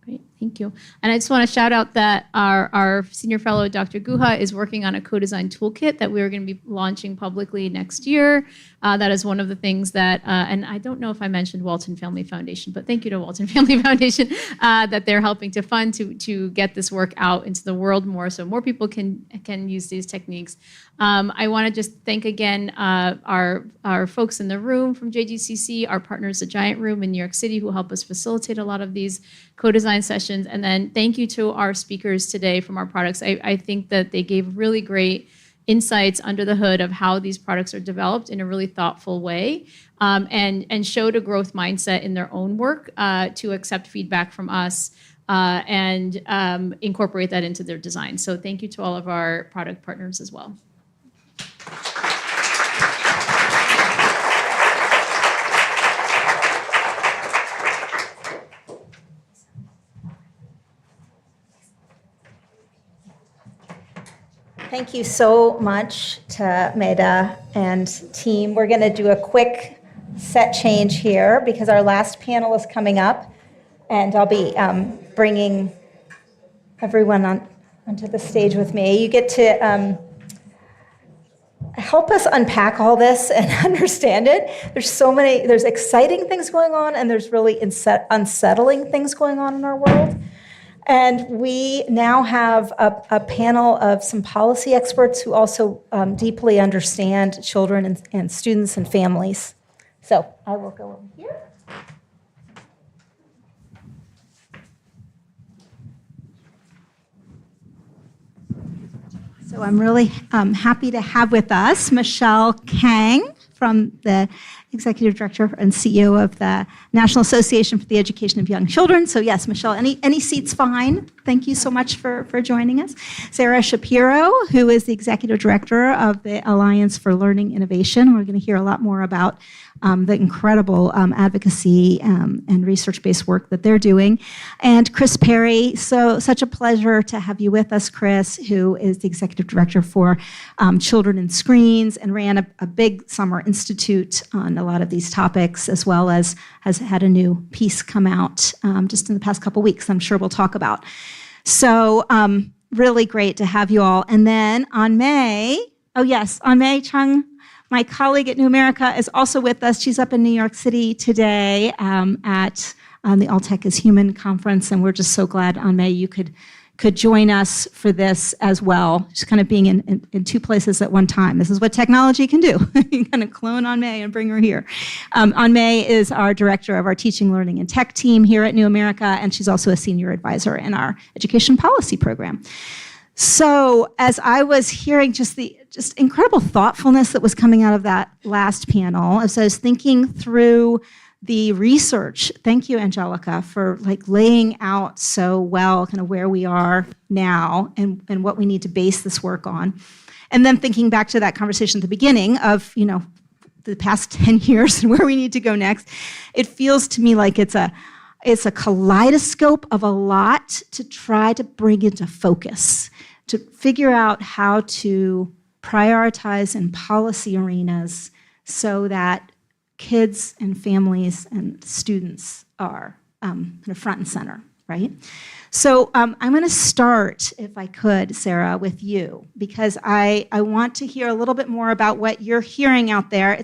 Great, thank you. And I just want to shout out that our senior fellow, Dr. Guha, is working on a co-design toolkit that we are going to be launching publicly next year. That is one of the things that, and I don't know if I mentioned Walton Family Foundation, but thank you to Walton Family Foundation that they're helping to fund to get this work out into the world more, so more people can use these techniques. I want to just thank again our folks in the room from JGCC, our partners, the Giant Room in New York City, who help us facilitate a lot of these co-design sessions. And then thank you to our speakers today from our products. I think that they gave really great insights under the hood of how these products are developed in a really thoughtful way, and showed a growth mindset in their own work to accept feedback from us and incorporate that into their design. So thank you to all of our product partners as well. Thank you so much to Meda and team. We're going to do a quick set change here because our last panel is coming up, and I'll be bringing everyone onto the stage with me. You get to help us unpack all this and understand it. There's exciting things going on, and there's really unsettling things going on in our world. And we now have a panel of some policy experts who also deeply understand children and students and families. So I will go over here. So I'm really happy to have with us Michelle Kang, from the Executive Director and CEO of the National Association for the Education of Young Children. So yes, Michelle, any seat's fine. Thank you so much for joining us. Sarah Shapiro, who is the Executive Director of the Alliance for Learning Innovation. We're going to hear a lot more about the incredible advocacy and research-based work that they're doing. And Chris Perry, such a pleasure to have you with us, Chris, who is the Executive Director for Children and Screens and ran a big summer institute on a lot of these topics, as well as has had a new piece come out just in the past couple weeks I'm sure we'll talk about. So really great to have you all. And then on May Chung, my colleague at New America, is also with us. She's up in New York City today at the All Tech is Human conference, and we're just so glad, May, you could join us for this as well. Just kind of being in two places at one time. This is what technology can do. You kind of clone May and bring her here. May is our director of our teaching, learning, and tech team here at New America, and she's also a senior advisor in our education policy program. So as I was hearing just incredible thoughtfulness that was coming out of that last panel, as I was thinking through the research, thank you, Angelica, for laying out so well kind of where we are now and what we need to base this work on. And then thinking back to that conversation at the beginning of, the past 10 years and where we need to go next, it feels to me like it's a kaleidoscope of a lot to try to bring into focus, to figure out how to prioritize in policy arenas so that kids and families and students are kind of front and center, right? So I'm going to start, if I could, Sarah, with you, because I want to hear a little bit more about what you're hearing out there.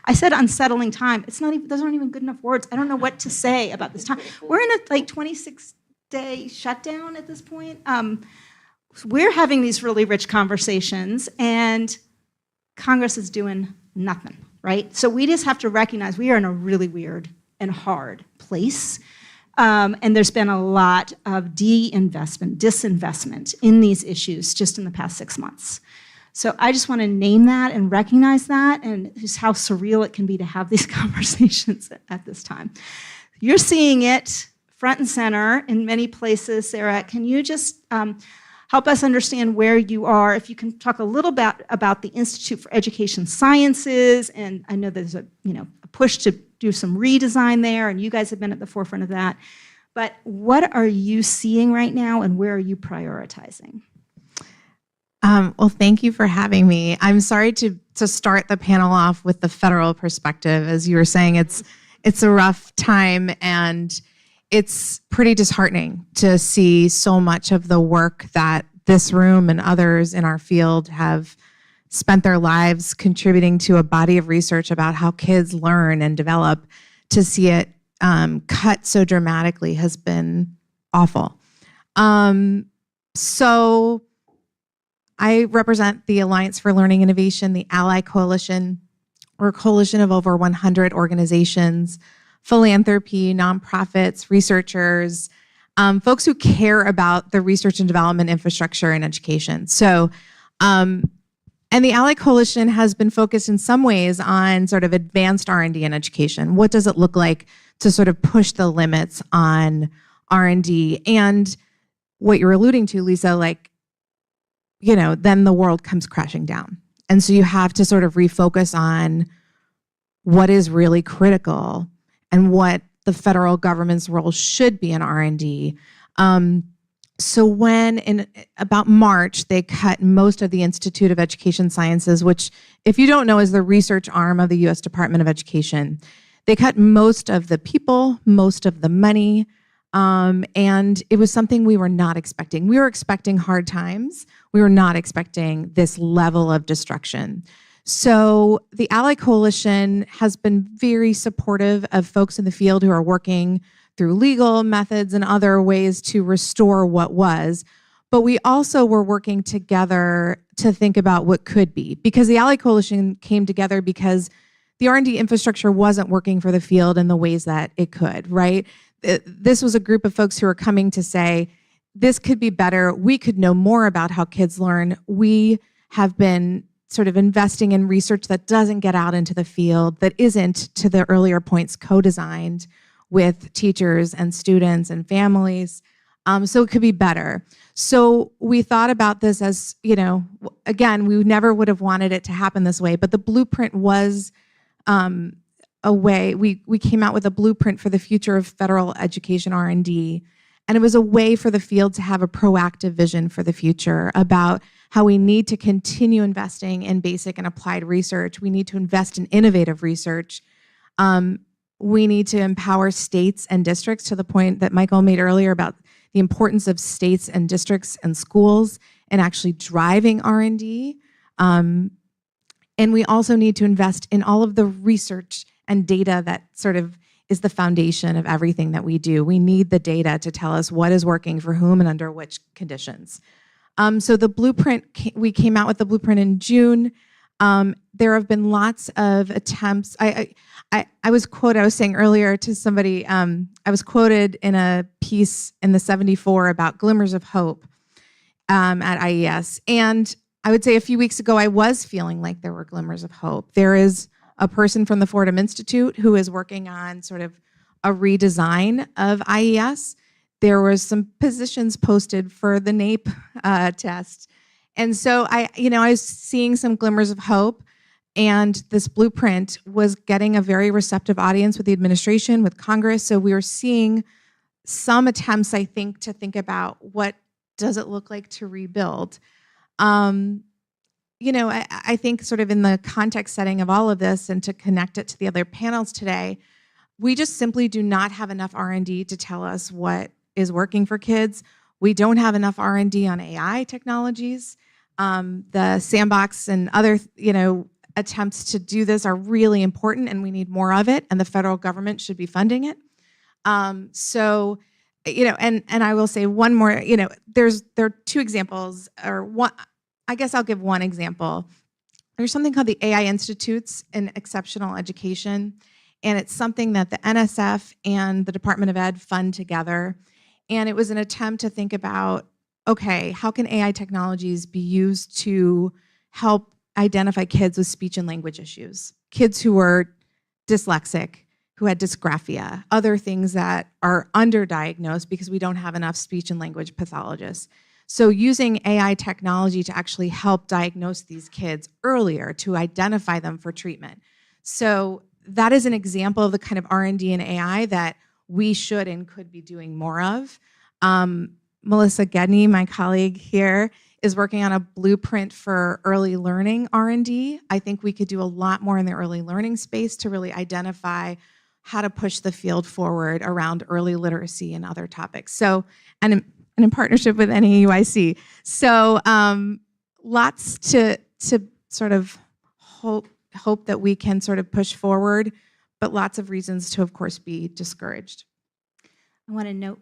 I said unsettling time. It's not even, those aren't even good enough words. I don't know what to say about this time. We're in a 26-day shutdown at this point. We're having these really rich conversations, and Congress is doing nothing, right? So we just have to recognize we are in a really weird and hard place. And there's been a lot of disinvestment in these issues just in the past 6 months. So I just want to name that and recognize that, and just how surreal it can be to have these conversations at this time. You're seeing it front and center in many places. Sarah, can you just help us understand where you are? If you can talk a little bit about the Institute for Education Sciences, and I know there's a push to do some redesign there, and you guys have been at the forefront of that. But what are you seeing right now, and where are you prioritizing? Well, thank you for having me. I'm sorry to start the panel off with the federal perspective. As you were saying, it's a rough time, and it's pretty disheartening to see so much of the work that this room and others in our field have spent their lives contributing to a body of research about how kids learn and develop. To see it cut so dramatically has been awful. So I represent the Alliance for Learning Innovation, the Ally Coalition. We're a coalition of over 100 organizations, philanthropy, nonprofits, researchers, folks who care about the research and development infrastructure in education. So, and the Ally Coalition has been focused in some ways on sort of advanced R&D in education. What does it look like to sort of push the limits on R&D? And what you're alluding to, Lisa, then the world comes crashing down. And so you have to sort of refocus on what is really critical and what the federal government's role should be in R&D. So when in about March, they cut most of the Institute of Education Sciences, which, if you don't know, is the research arm of the U.S. Department of Education. They cut most of the people, most of the money, and it was something we were not expecting. We were expecting hard times. We were not expecting this level of destruction. So the Ally Coalition has been very supportive of folks in the field who are working through legal methods and other ways to restore what was. But we also were working together to think about what could be, because the Ally Coalition came together because the R&D infrastructure wasn't working for the field in the ways that it could, right? This was a group of folks who were coming to say, this could be better. We could know more about how kids learn. We have been sort of investing in research that doesn't get out into the field, that isn't, to the earlier points, co-designed with teachers and students and families. So it could be better. So we thought about this as, again, we never would have wanted it to happen this way, but the blueprint was a way, we came out with a blueprint for the future of federal education R&D. And it was a way for the field to have a proactive vision for the future about how we need to continue investing in basic and applied research. We need to invest in innovative research. We need to empower states and districts, to the point that Michael made earlier about the importance of states and districts and schools and actually driving R&D. And we also need to invest in all of the research and data that sort of is the foundation of everything that we do. We need the data to tell us what is working for whom and under which conditions. So the blueprint, we came out with the blueprint in June. There have been lots of attempts. I was quoted, I was saying earlier to somebody, I was quoted in a piece in the 74 about glimmers of hope at IES. And I would say a few weeks ago, I was feeling like there were glimmers of hope. There is a person from the Fordham Institute who is working on sort of a redesign of IES. There was some positions posted for the NAEP test. And so I was seeing some glimmers of hope, and this blueprint was getting a very receptive audience with the administration, with Congress. So we were seeing some attempts, I think, to think about what does it look like to rebuild. I think sort of in the context setting of all of this, and to connect it to the other panels today, we just simply do not have enough R&D to tell us what is working for kids. We don't have enough R&D on AI technologies. The sandbox and other, attempts to do this are really important, and we need more of it, and the federal government should be funding it. So, and I will say one more, there are two examples, or one, I guess I'll give one example. There's something called the AI Institutes in Exceptional Education, and it's something that the NSF and the Department of Ed fund together. And it was an attempt to think about, okay, how can AI technologies be used to help identify kids with speech and language issues, kids who were dyslexic, who had dysgraphia, other things that are underdiagnosed because we don't have enough speech and language pathologists. So using AI technology to actually help diagnose these kids earlier, to identify them for treatment. So that is an example of the kind of R&D and AI that we should and could be doing more of. Melissa Gedney, my colleague here, is working on a blueprint for early learning R&D. I think we could do a lot more in the early learning space to really identify how to push the field forward around early literacy and other topics. So, and in partnership with NAUIC. So lots to sort of hope that we can sort of push forward, but lots of reasons to, of course, be discouraged. I want to note,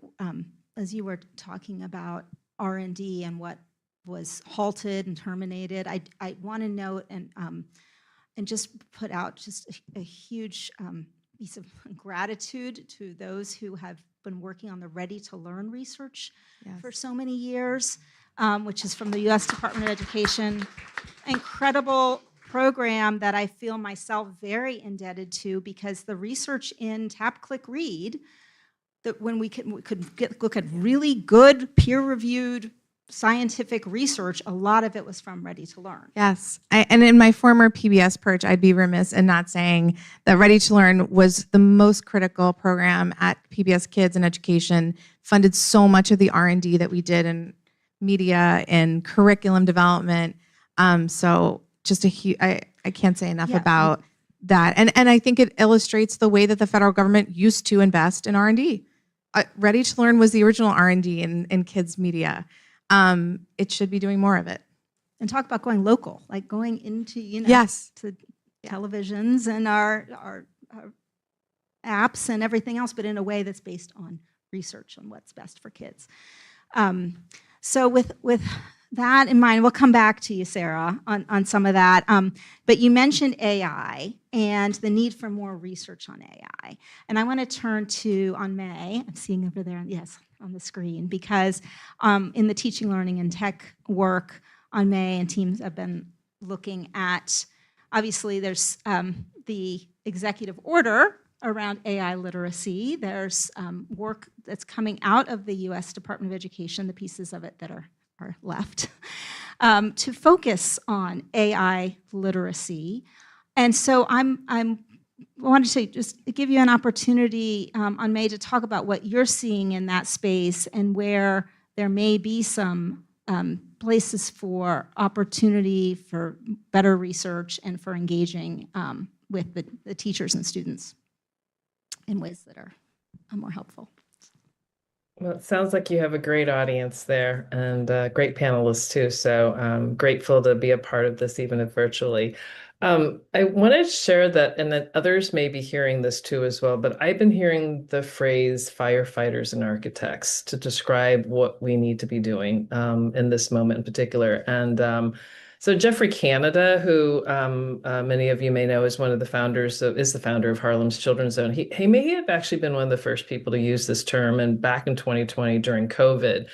as you were talking about R&D and what was halted and terminated, I want to note and just put out just a huge piece of gratitude to those who have been working on the Ready to Learn research for so many years, which is from the U.S. Department of Education. Incredible program that I feel myself very indebted to, because the research in Tap, Click, Read, that when we could look at really good peer-reviewed scientific research, a lot of it was from Ready to Learn. Yes, and in my former PBS perch, I'd be remiss in not saying that Ready to Learn was the most critical program at PBS Kids and Education, funded so much of the R&D that we did in media and curriculum development. So just I can't say enough about that. And I think it illustrates the way that the federal government used to invest in R&D. Ready to Learn was the original R&D in kids media. It should be doing more of it. And talk about going local, like going into, to televisions and our apps and everything else, but in a way that's based on research on what's best for kids. So with that in mind, we'll come back to you, Sarah, on some of that. But you mentioned AI and the need for more research on AI. And I want to turn to, on May, I'm seeing over there, yes, on the screen, because in the teaching, learning, and tech work on May, and teams have been looking at, obviously there's the executive order around AI literacy. There's work that's coming out of the US Department of Education, the pieces of it that are left, to focus on AI literacy. And so I wanted to just give you an opportunity on May to talk about what you're seeing in that space and where there may be some places for opportunity for better research and for engaging with the teachers and students in ways that are more helpful. Well, it sounds like you have a great audience there and great panelists too. So I'm grateful to be a part of this, even if virtually. I wanted to share that, and that others may be hearing this too as well, but I've been hearing the phrase firefighters and architects to describe what we need to be doing in this moment in particular. And so Jeffrey Canada, who many of you may know is one of the founders is the founder of Harlem's Children's Zone. He may have actually been one of the first people to use this term, and back in 2020 during COVID,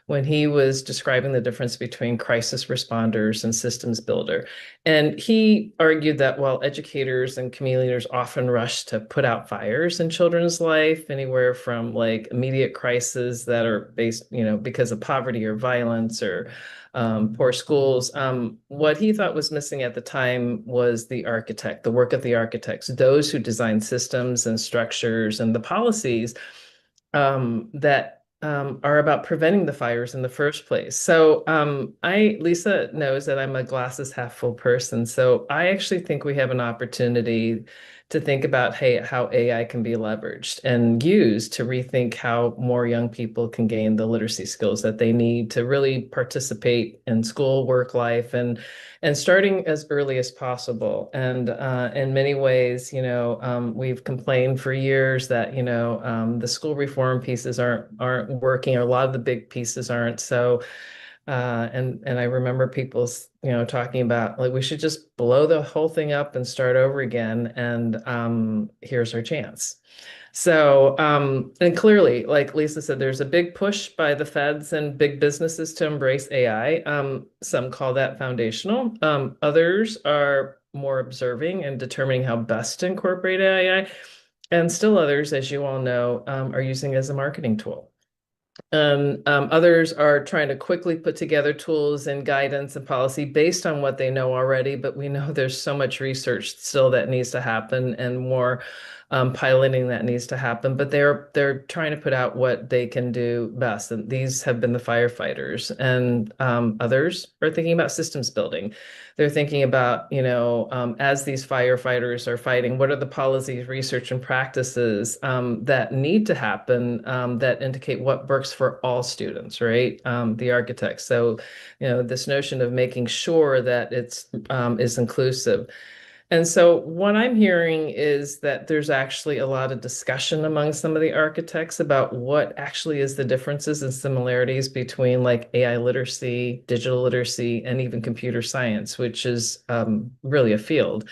when he was describing the difference between crisis responders and systems builder. And he argued that while educators and community leaders often rush to put out fires in children's life, anywhere from like immediate crises that are based, because of poverty or violence or poor schools, what he thought was missing at the time was the architect, the work of the architects, those who design systems and structures and the policies that are about preventing the fires in the first place. So Lisa knows that I'm a glasses half full person. So I actually think we have an opportunity to think about, hey, how AI can be leveraged and used to rethink how more young people can gain the literacy skills that they need to really participate in school, work life, and starting as early as possible. And in many ways, we've complained for years that the school reform pieces aren't working, or a lot of the big pieces aren't. So and I remember people, talking about, like, we should just blow the whole thing up and start over again. And here's our chance. So, and clearly, like Lisa said, there's a big push by the feds and big businesses to embrace AI. Some call that foundational. Others are more observing and determining how best to incorporate AI. And still others, as you all know, are using it as a marketing tool. Others are trying to quickly put together tools and guidance and policy based on what they know already, but we know there's so much research still that needs to happen, and more piloting that needs to happen. But they're trying to put out what they can do best, and these have been the firefighters. And others are thinking about systems building. They're thinking about, as these firefighters are fighting, what are the policies, research, and practices that need to happen that indicate what works for all students, right? The architects. So, this notion of making sure that it's is inclusive. And so what I'm hearing is that there's actually a lot of discussion among some of the architects about what actually is the differences and similarities between, like, AI literacy, digital literacy, and even computer science, which is really a field.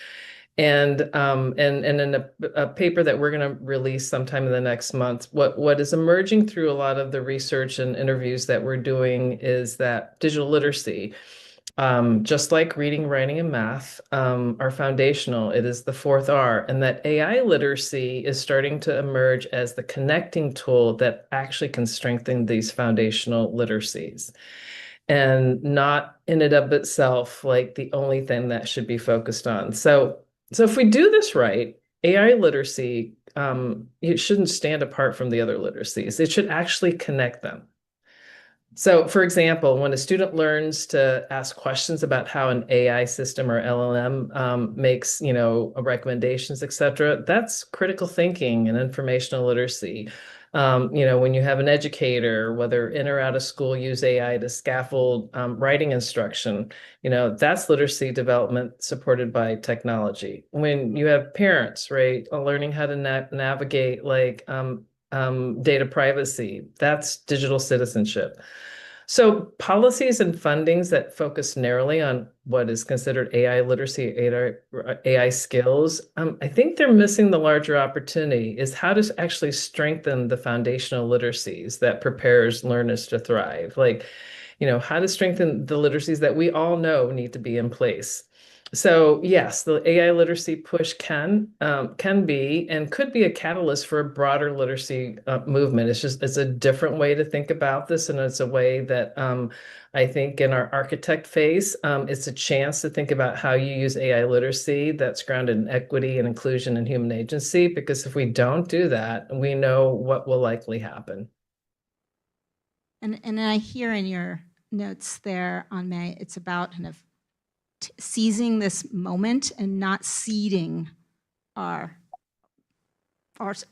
And in a paper that we're going to release sometime in the next month, what is emerging through a lot of the research and interviews that we're doing is that digital literacy, just like reading, writing, and math, are foundational. It is the fourth R, and that AI literacy is starting to emerge as the connecting tool that actually can strengthen these foundational literacies, and not in and of itself like the only thing that should be focused on. So if we do this right, AI literacy, it shouldn't stand apart from the other literacies. It should actually connect them. So, for example, when a student learns to ask questions about how an AI system or LLM makes, recommendations, et cetera, that's critical thinking and informational literacy. When you have an educator, whether in or out of school, use AI to scaffold writing instruction, that's literacy development supported by technology. When you have parents, right, learning how to navigate, like, data privacy, that's digital citizenship. So policies and fundings that focus narrowly on what is considered AI literacy, AI skills, I think they're missing the larger opportunity, is how to actually strengthen the foundational literacies that prepares learners to thrive. Like, how to strengthen the literacies that we all know need to be in place. So yes, the AI literacy push can be and could be a catalyst for a broader literacy movement. It's a different way to think about this, and it's a way that I think in our architect phase, it's a chance to think about how you use AI literacy that's grounded in equity and inclusion and human agency. Because if we don't do that, we know what will likely happen. And I hear in your notes there on May, it's about kind of seizing this moment and not ceding our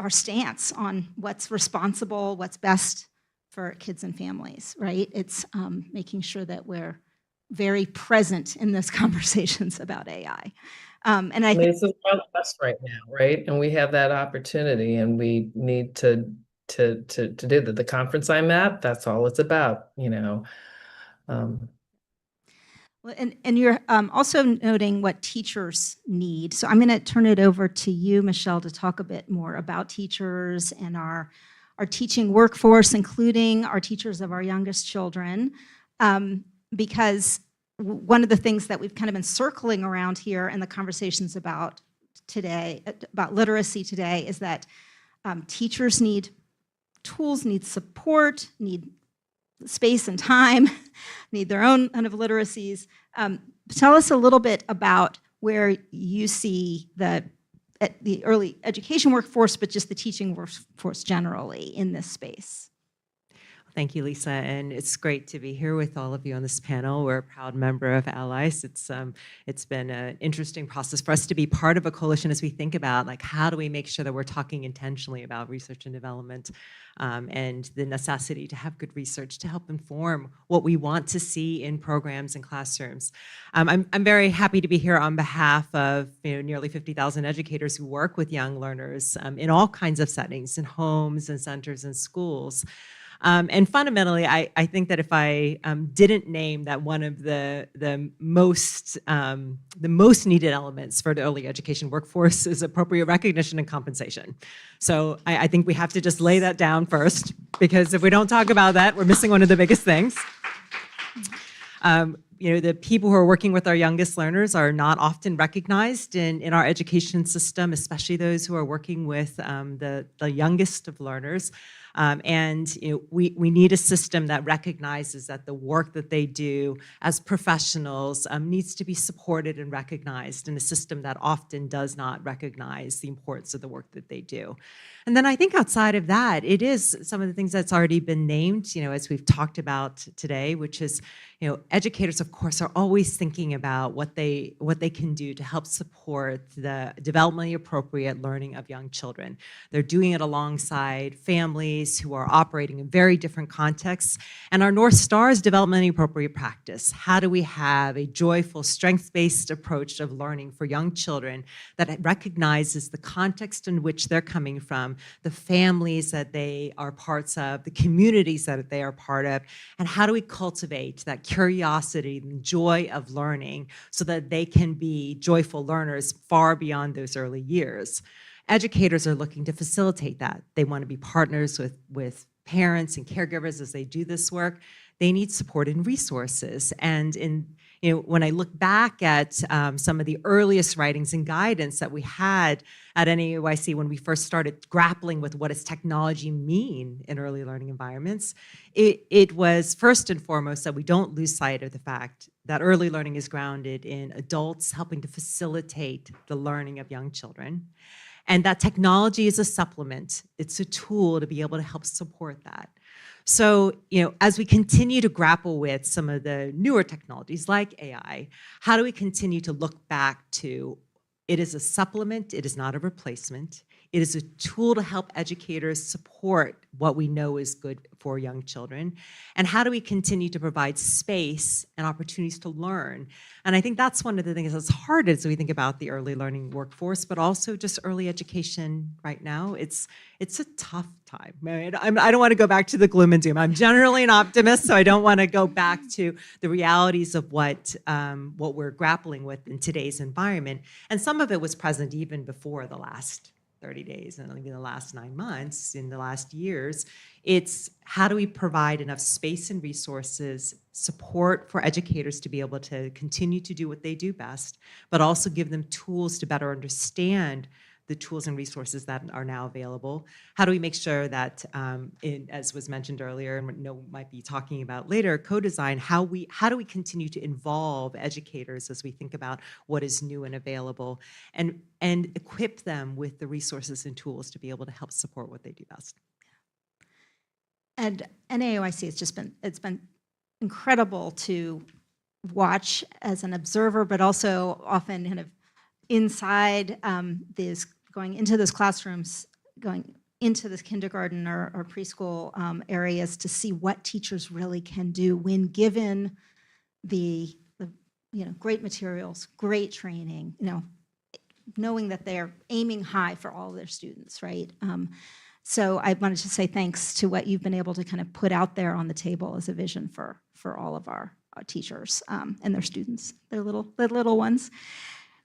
stance on what's responsible, what's best for kids and families, right? It's making sure that we're very present in those conversations about AI. And I think this is us right now, right? And we have that opportunity, and we need to do that. The conference I'm at, that's all it's about, Well, and you're also noting what teachers need. So I'm going to turn it over to you, Michelle, to talk a bit more about teachers and our teaching workforce, including our teachers of our youngest children, because one of the things that we've kind of been circling around here in the conversations about literacy today, is that teachers need tools, need support, need space and time, need their own kind of literacies. Tell us a little bit about where you see the early education workforce, but just the teaching workforce generally in this space. Thank you, Lisa, and it's great to be here with all of you on this panel. We're a proud member of Allies. It's been an interesting process for us to be part of a coalition as we think about like how do we make sure that we're talking intentionally about research and development and the necessity to have good research to help inform what we want to see in programs and classrooms. I'm very happy to be here on behalf of nearly 50,000 educators who work with young learners in all kinds of settings, in homes and centers and schools. And fundamentally, I think that if I didn't name that one of the most needed elements for the early education workforce is appropriate recognition and compensation. So I think we have to just lay that down first, because if we don't talk about that, we're missing one of the biggest things. The people who are working with our youngest learners are not often recognized in our education system, especially those who are working with the youngest of learners. We need a system that recognizes that the work that they do as professionals needs to be supported and recognized, in a system that often does not recognize the importance of the work that they do. And then I think outside of that, it is some of the things that's already been named, as we've talked about today, which is, educators, of course, are always thinking about what they can do to help support the developmentally appropriate learning of young children. They're doing it alongside families who are operating in very different contexts. And our North Star is developmentally appropriate practice. How do we have a joyful, strengths-based approach of learning for young children that recognizes the context in which they're coming from, the families that they are parts of, the communities that they are part of, and how do we cultivate that curiosity and joy of learning so that they can be joyful learners far beyond those early years. Educators are looking to facilitate that. They want to be partners with parents and caregivers as they do this work. They need support and resources. And when I look back at some of the earliest writings and guidance that we had at NAUIC when we first started grappling with what does technology mean in early learning environments, it was first and foremost that we don't lose sight of the fact that early learning is grounded in adults helping to facilitate the learning of young children, and that technology is a supplement. It's a tool to be able to help support that. So, as we continue to grapple with some of the newer technologies like AI, how do we continue to look back to it is a supplement, it is not a replacement. It is a tool to help educators support what we know is good for young children. And how do we continue to provide space and opportunities to learn? And I think that's one of the things that's hard as we think about the early learning workforce, but also just early education right now. It's a tough time. I don't want to go back to the gloom and doom. I'm generally an optimist, so I don't want to go back to the realities of what we're grappling with in today's environment. And some of it was present even before the last 30 days and even the last 9 months, in the last years. It's how do we provide enough space and resources, support for educators to be able to continue to do what they do best, but also give them tools to better understand the tools and resources that are now available. How do we make sure that, as was mentioned earlier, and might be talking about later, co-design, how do we continue to involve educators as we think about what is new and available, and equip them with the resources and tools to be able to help support what they do best. And NAOIC, it's been incredible to watch as an observer, but also often kind of inside going into those classrooms, going into this kindergarten or preschool areas to see what teachers really can do when given the great materials, great training, knowing that they're aiming high for all of their students, right? So I wanted to say thanks to what you've been able to kind of put out there on the table as a vision for all of our teachers and their students, their little ones.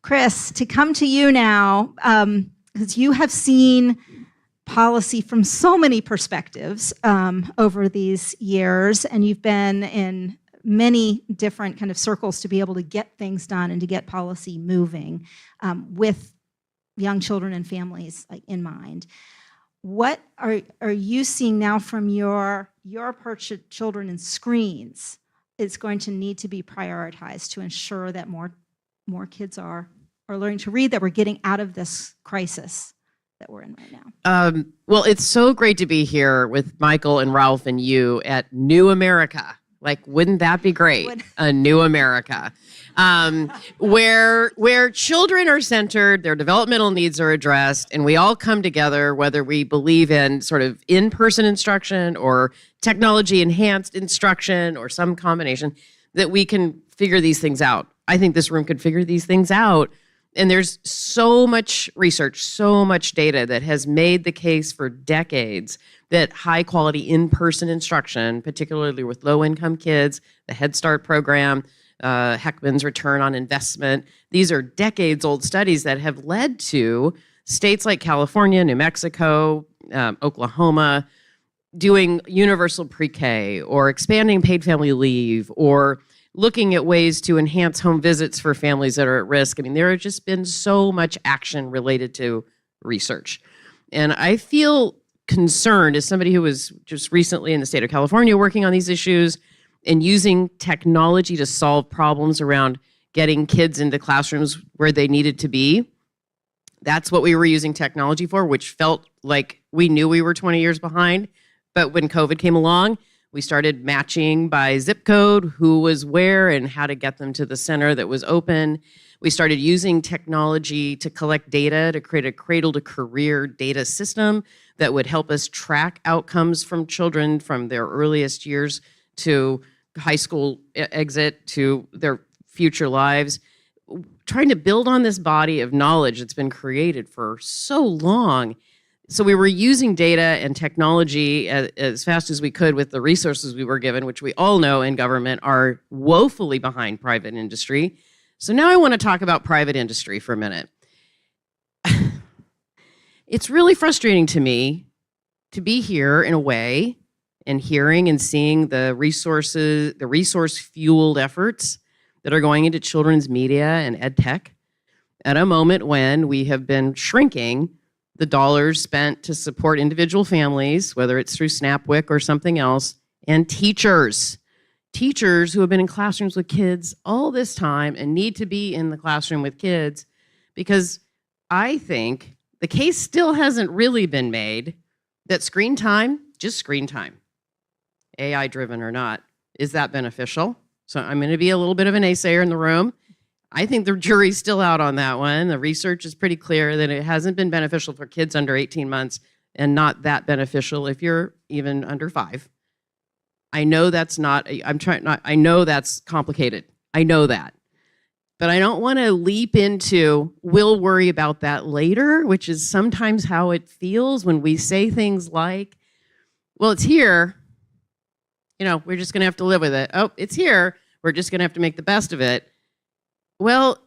Chris, to come to you now, because you have seen policy from so many perspectives over these years, and you've been in many different kind of circles to be able to get things done and to get policy moving with young children and families in mind. What are you seeing now from your approach to children and screens is going to need to be prioritized to ensure that more kids are learning to read, that we're getting out of this crisis that we're in right now. Well, it's so great to be here with Michael and Ralph and you at New America. Like, wouldn't that be great? A new America, where children are centered, their developmental needs are addressed, and we all come together, whether we believe in sort of in-person instruction or technology-enhanced instruction or some combination, that we can figure these things out. I think this room could figure these things out. And there's so much research, so much data that has made the case for decades that high quality in-person instruction, particularly with low-income kids, the Head Start program, Heckman's return on investment, these are decades-old studies that have led to states like California, New Mexico, Oklahoma, doing universal pre-K or expanding paid family leave or looking at ways to enhance home visits for families that are at risk. I mean, there has just been so much action related to research. And I feel concerned as somebody who was just recently in the state of California working on these issues and using technology to solve problems around getting kids into classrooms where they needed to be. That's what we were using technology for, which felt like we knew we were 20 years behind. But when COVID came along, we started matching by zip code, who was where and how to get them to the center that was open. We started using technology to collect data to create a cradle to career data system that would help us track outcomes from children from their earliest years to high school exit to their future lives. Trying to build on this body of knowledge that's been created for so long. So we were using data and technology as fast as we could with the resources we were given, which we all know in government are woefully behind private industry. So now I want to talk about private industry for a minute. It's really frustrating to me to be here in a way and hearing and seeing the resources, the resource-fueled efforts that are going into children's media and ed tech at a moment when we have been shrinking the dollars spent to support individual families, whether it's through SNAP-WIC or something else, and teachers who have been in classrooms with kids all this time and need to be in the classroom with kids, because I think the case still hasn't really been made that screen time, just screen time, AI-driven or not, is that beneficial? So I'm going to be a little bit of a naysayer in the room. I think the jury's still out on that one. The research is pretty clear that it hasn't been beneficial for kids under 18 months and not that beneficial if you're even under 5. I know that's I know that's complicated. I know that. But I don't want to leap into, we'll worry about that later, which is sometimes how it feels when we say things like, well, it's here. You know, we're just going to have to live with it. Oh, it's here. We're just going to have to make the best of it. Well,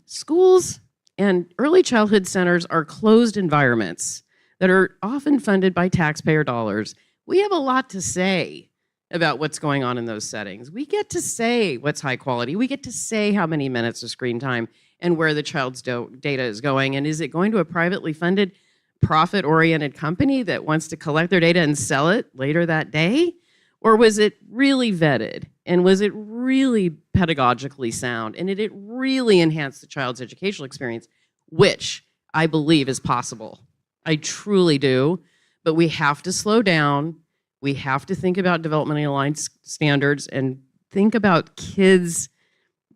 schools and early childhood centers are closed environments that are often funded by taxpayer dollars. We have a lot to say about what's going on in those settings. We get to say what's high quality. We get to say how many minutes of screen time and where the child's data is going. And is it going to a privately funded, profit-oriented company that wants to collect their data and sell it later that day? Or was it really vetted? And was it really pedagogically sound? And did it really enhance the child's educational experience, which I believe is possible? I truly do. But we have to slow down. We have to think about developmentally aligned standards and think about kids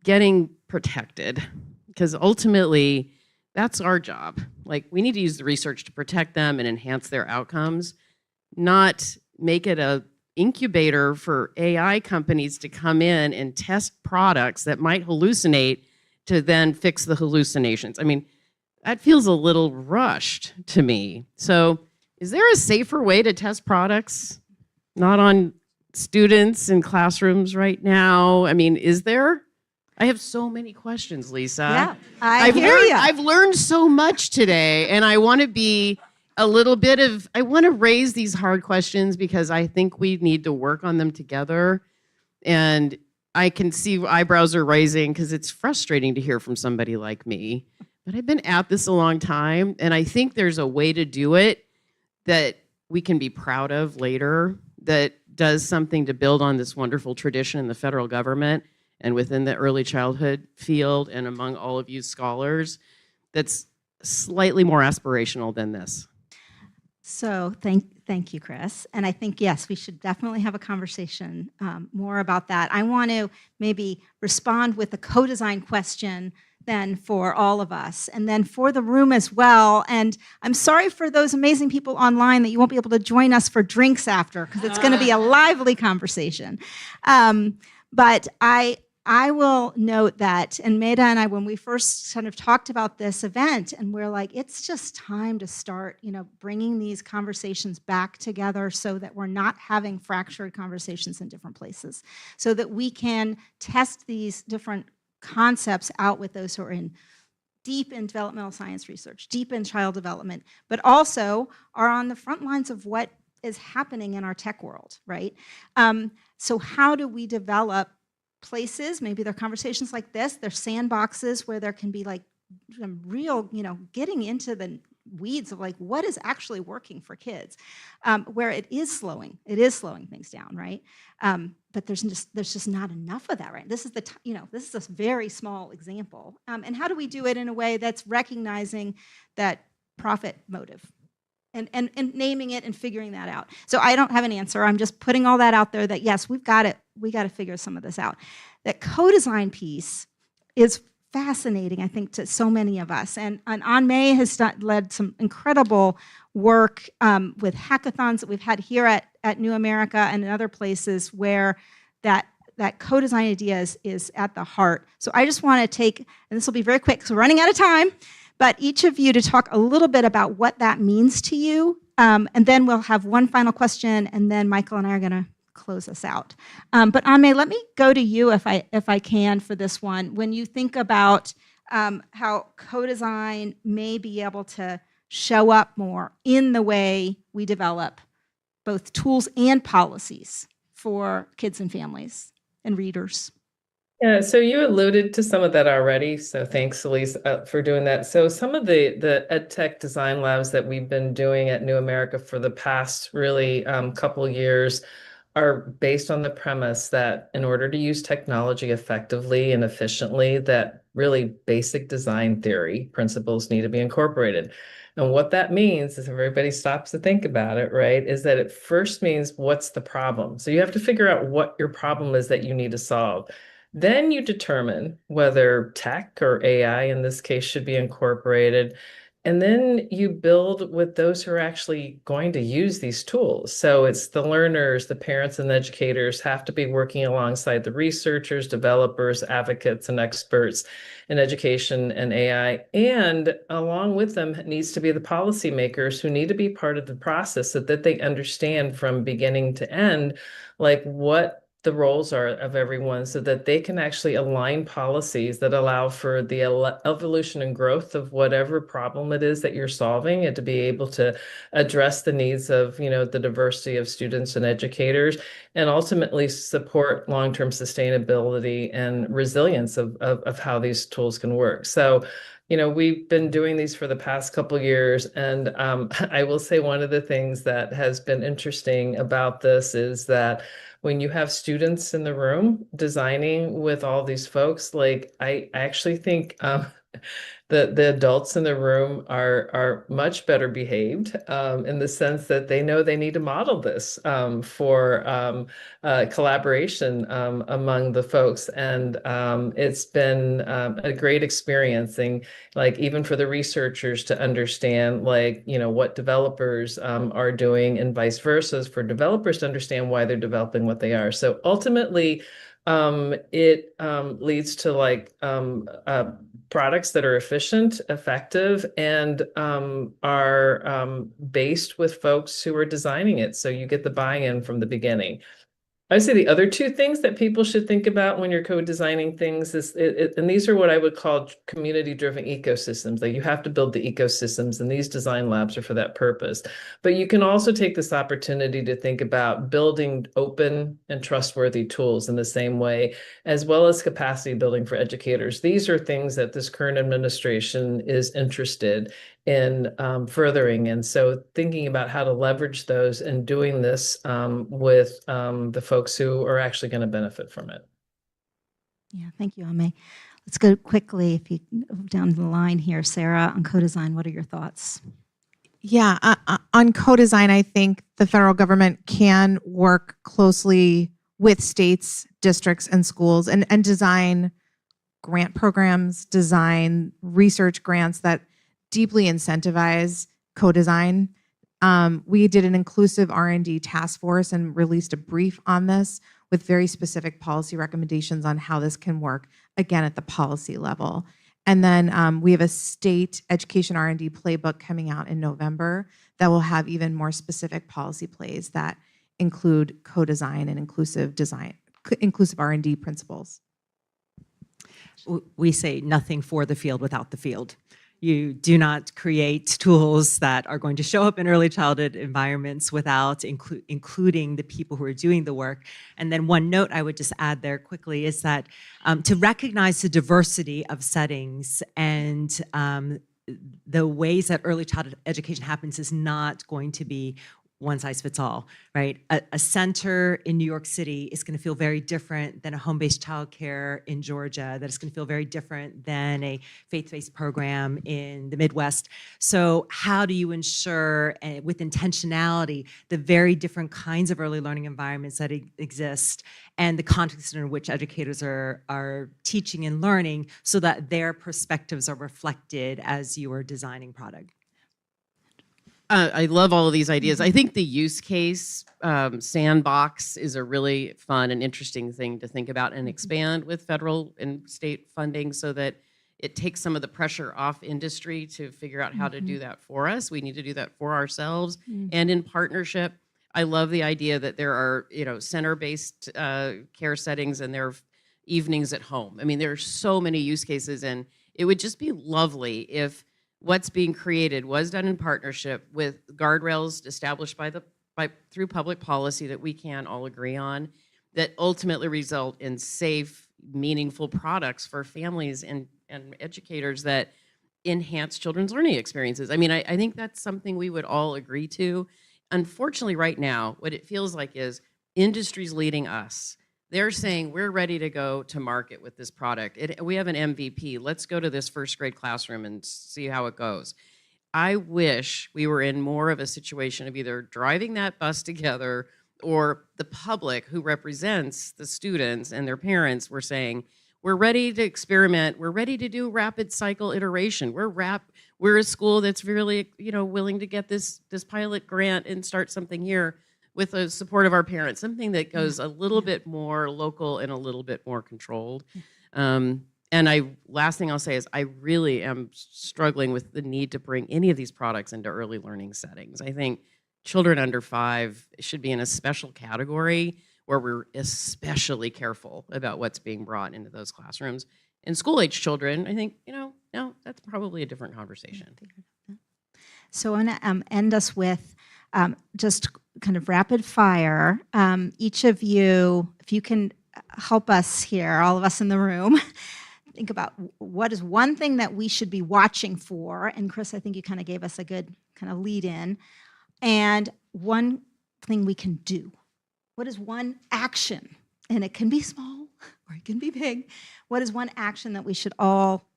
getting protected. Because ultimately, that's our job. Like, we need to use the research to protect them and enhance their outcomes, not make it a incubator for AI companies to come in and test products that might hallucinate to then fix the hallucinations. I mean, that feels a little rushed to me. So is there a safer way to test products? Not on students in classrooms right now. I mean, is there? I have so many questions, Lisa. Yeah, I hear you. I've learned so much today, and I want to be a little bit of, I want to raise these hard questions because I think we need to work on them together. And I can see eyebrows are raising because it's frustrating to hear from somebody like me. But I've been at this a long time, and I think there's a way to do it that we can be proud of later, that does something to build on this wonderful tradition in the federal government and within the early childhood field and among all of you scholars, that's slightly more aspirational than this. So thank you, Chris. And I think, yes, we should definitely have a conversation more about that. I want to maybe respond with a co-design question then for all of us, and then for the room as well. And I'm sorry for those amazing people online that you won't be able to join us for drinks after, because it's going to be a lively conversation. But I will note that, and Maida and I, when we first kind of talked about this event, and we're like, it's just time to start, bringing these conversations back together so that we're not having fractured conversations in different places, so that we can test these different concepts out with those who are deep in developmental science research, deep in child development, but also are on the front lines of what is happening in our tech world, right? So how do we develop places, maybe there are conversations like this, there's sandboxes where there can be like some real, getting into the weeds of like what is actually working for kids, where it is slowing things down, right? But there's just not enough of that, right? This is this is a very small example, and how do we do it in a way that's recognizing that profit motive? And naming it and figuring that out. So I don't have an answer. I'm just putting all that out there that yes, we got to figure some of this out. That co-design piece is fascinating, I think, to so many of us. And Anmei has led some incredible work with hackathons that we've had here at New America and in other places where that co-design idea is at the heart. So I just want to take, and this will be very quick because we're running out of time, but each of you to talk a little bit about what that means to you. And then we'll have one final question, and then Michael and I are going to close us out. But Anmei, let me go to you if I can for this one. When you think about how co-design may be able to show up more in the way we develop both tools and policies for kids and families and readers. Yeah, so you alluded to some of that already. So thanks, Elise, for doing that. So some of the EdTech design labs that we've been doing at New America for the past really couple years are based on the premise that in order to use technology effectively and efficiently, that really basic design theory principles need to be incorporated. And what that means is, if everybody stops to think about it, right, is that it first means what's the problem? So you have to figure out what your problem is that you need to solve. Then you determine whether tech or AI in this case should be incorporated. And then you build with those who are actually going to use these tools. So it's the learners, the parents, and the educators have to be working alongside the researchers, developers, advocates, and experts in education and AI. And along with them needs to be the policymakers who need to be part of the process so that they understand from beginning to end, like what the roles are of everyone, so that they can actually align policies that allow for the evolution and growth of whatever problem it is that you're solving, and to be able to address the needs of, the diversity of students and educators, and ultimately support long-term sustainability and resilience of how these tools can work. So, we've been doing these for the past couple years, and I will say one of the things that has been interesting about this is that when you have students in the room designing with all these folks, like I actually think the adults in the room are much better behaved in the sense that they know they need to model this for collaboration among the folks. And it's been a great experiencing, like even for the researchers to understand, like, what developers are doing, and vice versa, for developers to understand why they're developing what they are. So ultimately, it leads to like products that are efficient, effective, and are based with folks who are designing it. So you get the buy-in from the beginning. I would say the other two things that people should think about when you're co-designing things is, and these are what I would call community-driven ecosystems. Like you have to build the ecosystems, and these design labs are for that purpose. But you can also take this opportunity to think about building open and trustworthy tools in the same way, as well as capacity building for educators. These are things that this current administration is interested in furthering. And so thinking about how to leverage those and doing this with the folks who are actually going to benefit from it. Yeah, thank you, Anmei. Let's go quickly, if you go down the line here. Sarah, on co-design, what are your thoughts? Yeah, on co-design, I think the federal government can work closely with states, districts, and schools and design grant programs, design research grants that deeply incentivize co-design. We did an inclusive R&D task force and released a brief on this with very specific policy recommendations on how this can work, again, at the policy level. And then we have a state education R&D playbook coming out in November that will have even more specific policy plays that include co-design and inclusive R&D principles. We say nothing for the field without the field. You do not create tools that are going to show up in early childhood environments without including the people who are doing the work. And then one note I would just add there quickly is that to recognize the diversity of settings and the ways that early childhood education happens is not going to be one size fits all, right? A center in New York City is going to feel very different than a home-based childcare in Georgia, that is going to feel very different than a faith-based program in the Midwest. So how do you ensure, with intentionality, the very different kinds of early learning environments that exist and the context in which educators are teaching and learning so that their perspectives are reflected as you are designing product? I love all of these ideas. I think the use case sandbox is a really fun and interesting thing to think about and expand with federal and state funding so that it takes some of the pressure off industry to figure out how to do that for us. We need to do that for ourselves and in partnership. I love the idea that there are, center-based care settings and there are evenings at home. I mean, there are so many use cases, and it would just be lovely if what's being created was done in partnership with guardrails established through public policy that we can all agree on, that ultimately result in safe, meaningful products for families and educators that enhance children's learning experiences. I mean, I think that's something we would all agree to. Unfortunately, right now, what it feels like is industry's leading us. They're saying, we're ready to go to market with this product. We have an MVP. Let's go to this first grade classroom and see how it goes. I wish we were in more of a situation of either driving that bus together or the public who represents the students and their parents were saying, we're ready to experiment. We're ready to do rapid cycle iteration. We're a school that's really, willing to get this pilot grant and start something here with the support of our parents, something that goes a little bit more local and a little bit more controlled. Last thing I'll say is I really am struggling with the need to bring any of these products into early learning settings. I think children under 5 should be in a special category where we're especially careful about what's being brought into those classrooms. And school-age children, I think, no, that's probably a different conversation. So I'm going to end us with just kind of rapid fire. Each of you, if you can help us here, all of us in the room, think about what is one thing that we should be watching for. And Chris, I think you kind of gave us a good kind of lead in. And one thing we can do. What is one action? And it can be small or it can be big. What is one action that we should all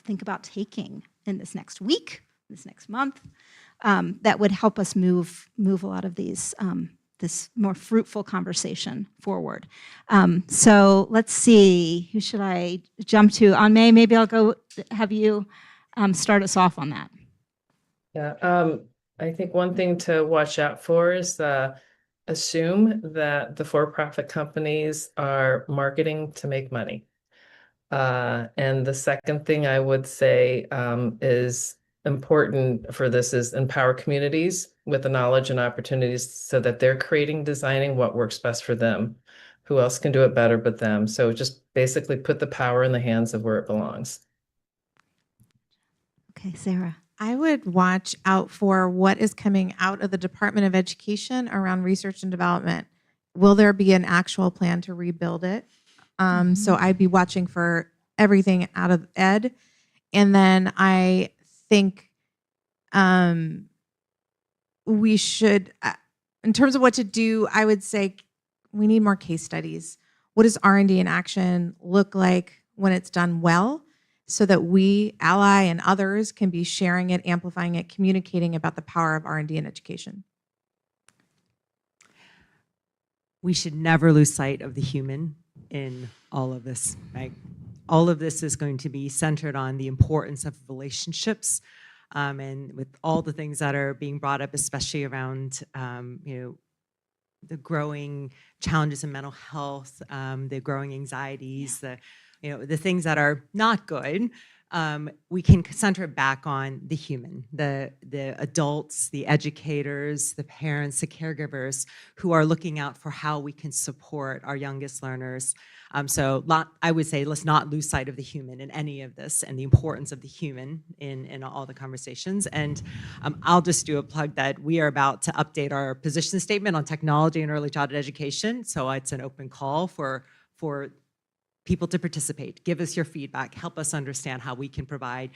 think about taking in this next week, this next month, that would help us move a lot of these this more fruitful conversation forward. So let's see, who should I jump to? On May, maybe I'll go have you start us off on that. Yeah, I think one thing to watch out for is assume that the for-profit companies are marketing to make money. And the second thing I would say is important for this is empower communities with the knowledge and opportunities so that they're designing what works best for them. Who else can do it better but them? So just basically put the power in the hands of where it belongs. Okay, Sarah. I would watch out for what is coming out of the Department of Education around research and development. Will there be an actual plan to rebuild it? So I'd be watching for everything out of ed. And then I think we should, in terms of what to do, I would say we need more case studies. What does R&D in action look like? when it's done well, so that we, Ally and others, can be sharing it, amplifying it, communicating about the power of R&D in education? We should never lose sight of the human in all of this, right? All of this is going to be centered on the importance of relationships, and with all the things that are being brought up, especially around the growing challenges in mental health, the growing anxieties, the things that are not good. We can center it back on the human, the adults, the educators, the parents, the caregivers who are looking out for how we can support our youngest learners. I would say let's not lose sight of the human in any of this, and the importance of the human in all the conversations. And I'll just do a plug that we are about to update our position statement on technology and early childhood education. So it's an open call for people to participate. Give us your feedback. Help us understand how we can provide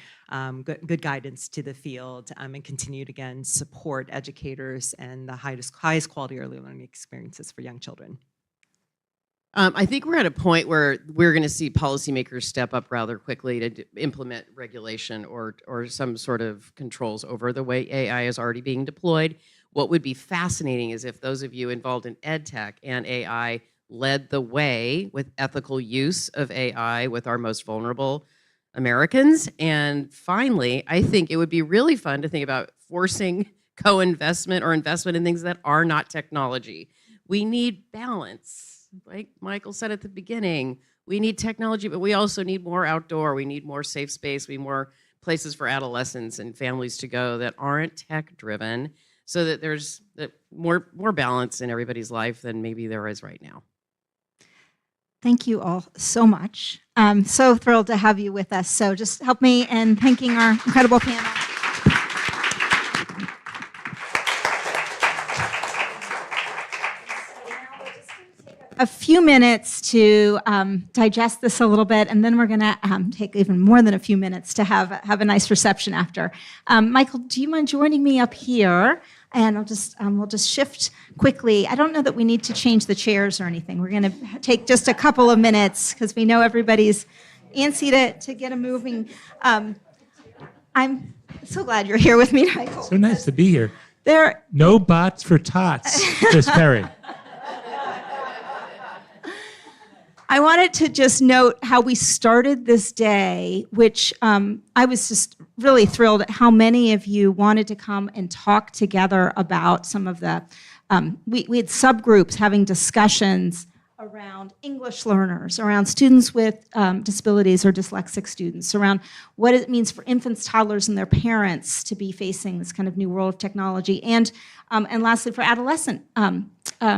good guidance to the field, and continue to, again, support educators and the highest quality early learning experiences for young children. I think we're at a point where we're going to see policymakers step up rather quickly to implement regulation or some sort of controls over the way AI is already being deployed. What would be fascinating is if those of you involved in ed tech and AI led the way with ethical use of AI with our most vulnerable Americans. And finally, I think it would be really fun to think about forcing co-investment or investment in things that are not technology. We need balance. Like Michael said at the beginning, we need technology, but we also need more outdoor. We need more safe space. We need more places for adolescents and families to go that aren't tech-driven, so that there's more balance in everybody's life than maybe there is right now. Thank you all so much. I'm so thrilled to have you with us. So just help me in thanking our incredible panel. A few minutes to digest this a little bit, and then we're going to take even more than a few minutes to have a nice reception after. Michael, do you mind joining me up here? And we'll just shift quickly. I don't know that we need to change the chairs or anything. We're going to take just a couple of minutes because we know everybody's antsy to get a moving. I'm so glad you're here with me, Michael. So nice to be here. There. No bots for tots, Chris Perry. I wanted to just note how we started this day, which I was just really thrilled at how many of you wanted to come and talk together about some of the, we had subgroups having discussions around English learners, around students with disabilities or dyslexic students, around what it means for infants, toddlers, and their parents to be facing this kind of new world of technology, and lastly for adolescent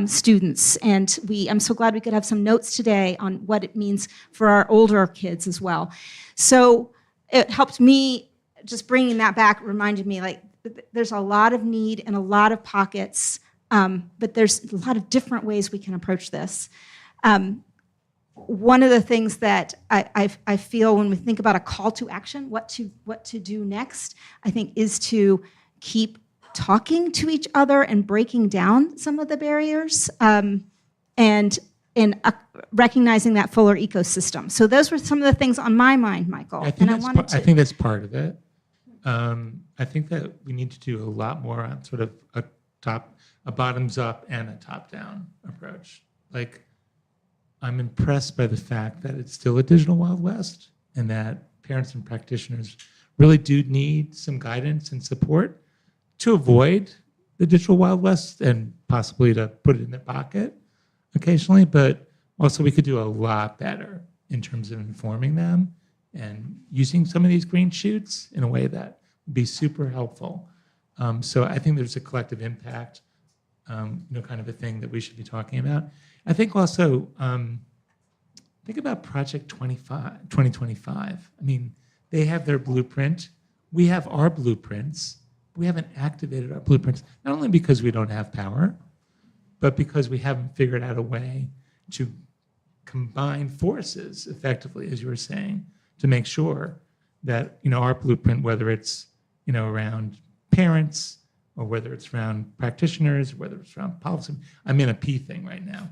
students. And I'm so glad we could have some notes today on what it means for our older kids as well. So it helped me, just bringing that back reminded me, like, there's a lot of need and a lot of pockets, but there's a lot of different ways we can approach this. One of the things that I feel when we think about a call to action, what to do next, I think, is to keep talking to each other and breaking down some of the barriers, and recognizing that fuller ecosystem. So those were some of the things on my mind, Michael. I think that's part of it. I think that we need to do a lot more on sort of a bottoms up and a top down approach. Like, I'm impressed by the fact that it's still a digital Wild West, and that parents and practitioners really do need some guidance and support to avoid the digital Wild West and possibly to put it in their pocket occasionally. But also we could do a lot better in terms of informing them and using some of these green shoots in a way that would be super helpful. So I think there's a collective impact, kind of a thing that we should be talking about. I think also, think about Project 2025. I mean, they have their blueprint. We have our blueprints. We haven't activated our blueprints, not only because we don't have power, but because we haven't figured out a way to combine forces effectively, as you were saying, to make sure that, our blueprint, whether it's, around parents, or whether it's around practitioners, whether it's around policy. I'm in a P thing right now.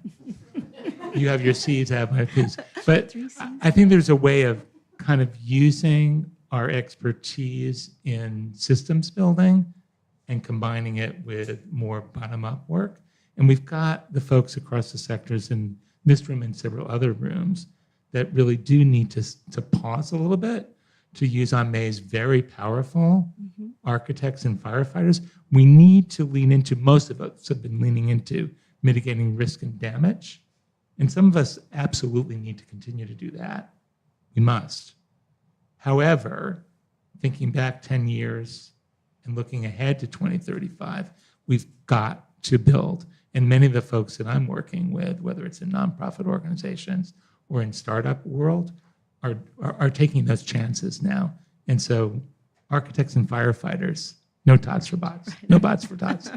You have your C's, I have my P's. But I think there's a way of kind of using our expertise in systems building and combining it with more bottom-up work. And we've got the folks across the sectors in this room and several other rooms that really do need to pause a little bit to use on May's very powerful architects and firefighters. We need to lean into, most of us have been leaning into mitigating risk and damage. And some of us absolutely need to continue to do that. We must. However, thinking back 10 years and looking ahead to 2035, we've got to build. And many of the folks that I'm working with, whether it's in nonprofit organizations or in startup world, are taking those chances now. And so architects and firefighters, no tots for bots, no bots for tots.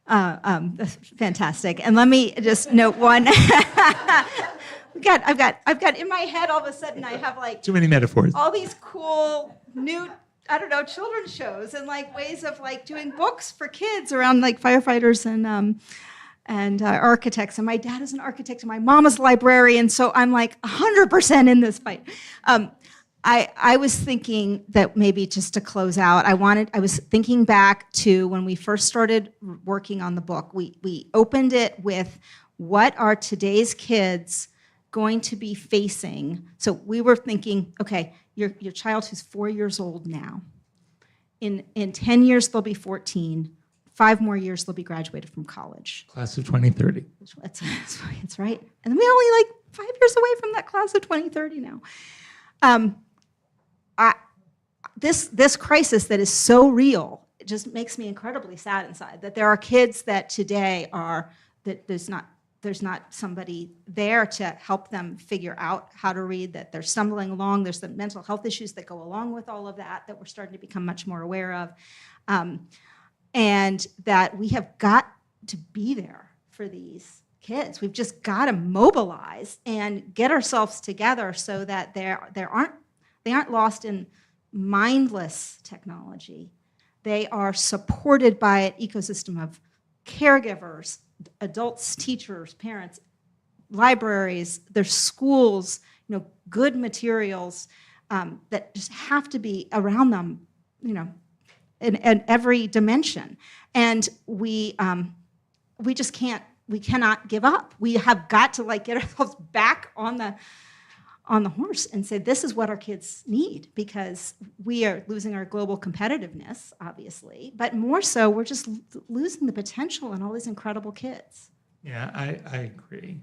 That's fantastic. And let me just note one. I've got in my head all of a sudden I have like Too many metaphors. all these cool new, I don't know, children's shows and like ways of like doing books for kids around like firefighters and architects. And my dad is an architect and my mom is a librarian. So I'm like 100% in this fight. I was thinking that maybe just to close out, I was thinking back to when we first started working on the book. We opened it with what are today's kids going to be facing? So we were thinking, okay, your child who's 4 years old now, in 10 years they'll be 14, 5 more years they'll be graduated from college. Class of 2030. That's right. And we only like 5 years away from that class of 2030 now. This crisis that is so real, it just makes me incredibly sad inside that there are kids that today that there's not somebody there to help them figure out how to read, that they're stumbling along. There's the mental health issues that go along with all of that we're starting to become much more aware of. And that we have got to be there for these kids. We've just got to mobilize and get ourselves together so that they aren't lost in mindless technology. They are supported by an ecosystem of caregivers, adults, teachers, parents, libraries, their schools, good materials that just have to be around them, in every dimension. And we just we cannot give up. We have got to get ourselves back on the horse and say, this is what our kids need, because we are losing our global competitiveness, obviously, but more so, we're just losing the potential in all these incredible kids. Yeah, I agree.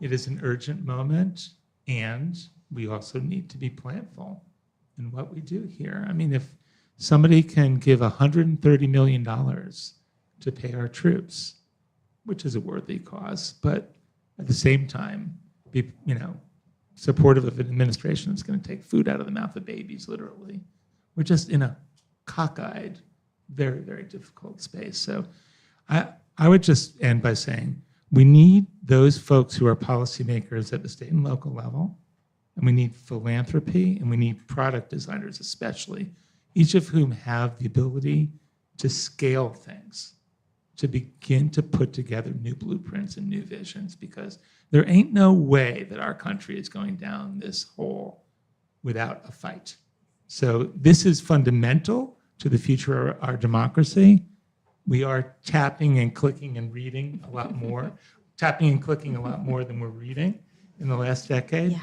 It is an urgent moment, and we also need to be planful in what we do here. I mean, if somebody can give $130 million to pay our troops, which is a worthy cause, but at the same time, be, supportive of an administration that's going to take food out of the mouth of babies, literally. We're just in a cockeyed, very, very difficult space. So I would just end by saying we need those folks who are policymakers at the state and local level, and we need philanthropy, and we need product designers especially, each of whom have the ability to scale things, to begin to put together new blueprints and new visions, because there ain't no way that our country is going down this hole without a fight. So this is fundamental to the future of our democracy. We are tapping and clicking and reading a lot more, tapping and clicking a lot more than we're reading in the last decade. Yeah.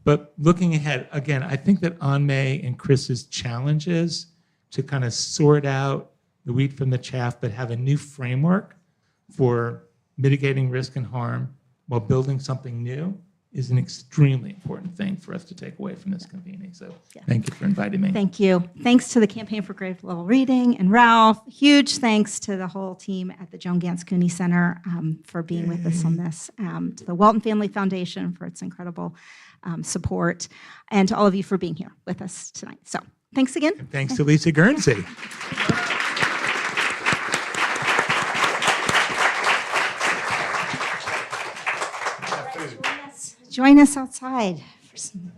But looking ahead, again, I think that Anmei and Chris's challenge is to kind of sort out the wheat from the chaff, but have a new framework for mitigating risk and harm while building something new is an extremely important thing for us to take away from this convening. So thank you for inviting me. Thank you. Thanks to the Campaign for Grade Level Reading and Ralph. Huge thanks to the whole team at the Joan Gans Cooney Center for being with us on this, to the Walton Family Foundation for its incredible support, and to all of you for being here with us tonight. So thanks again. And thanks to Lisa Guernsey. Join us outside for some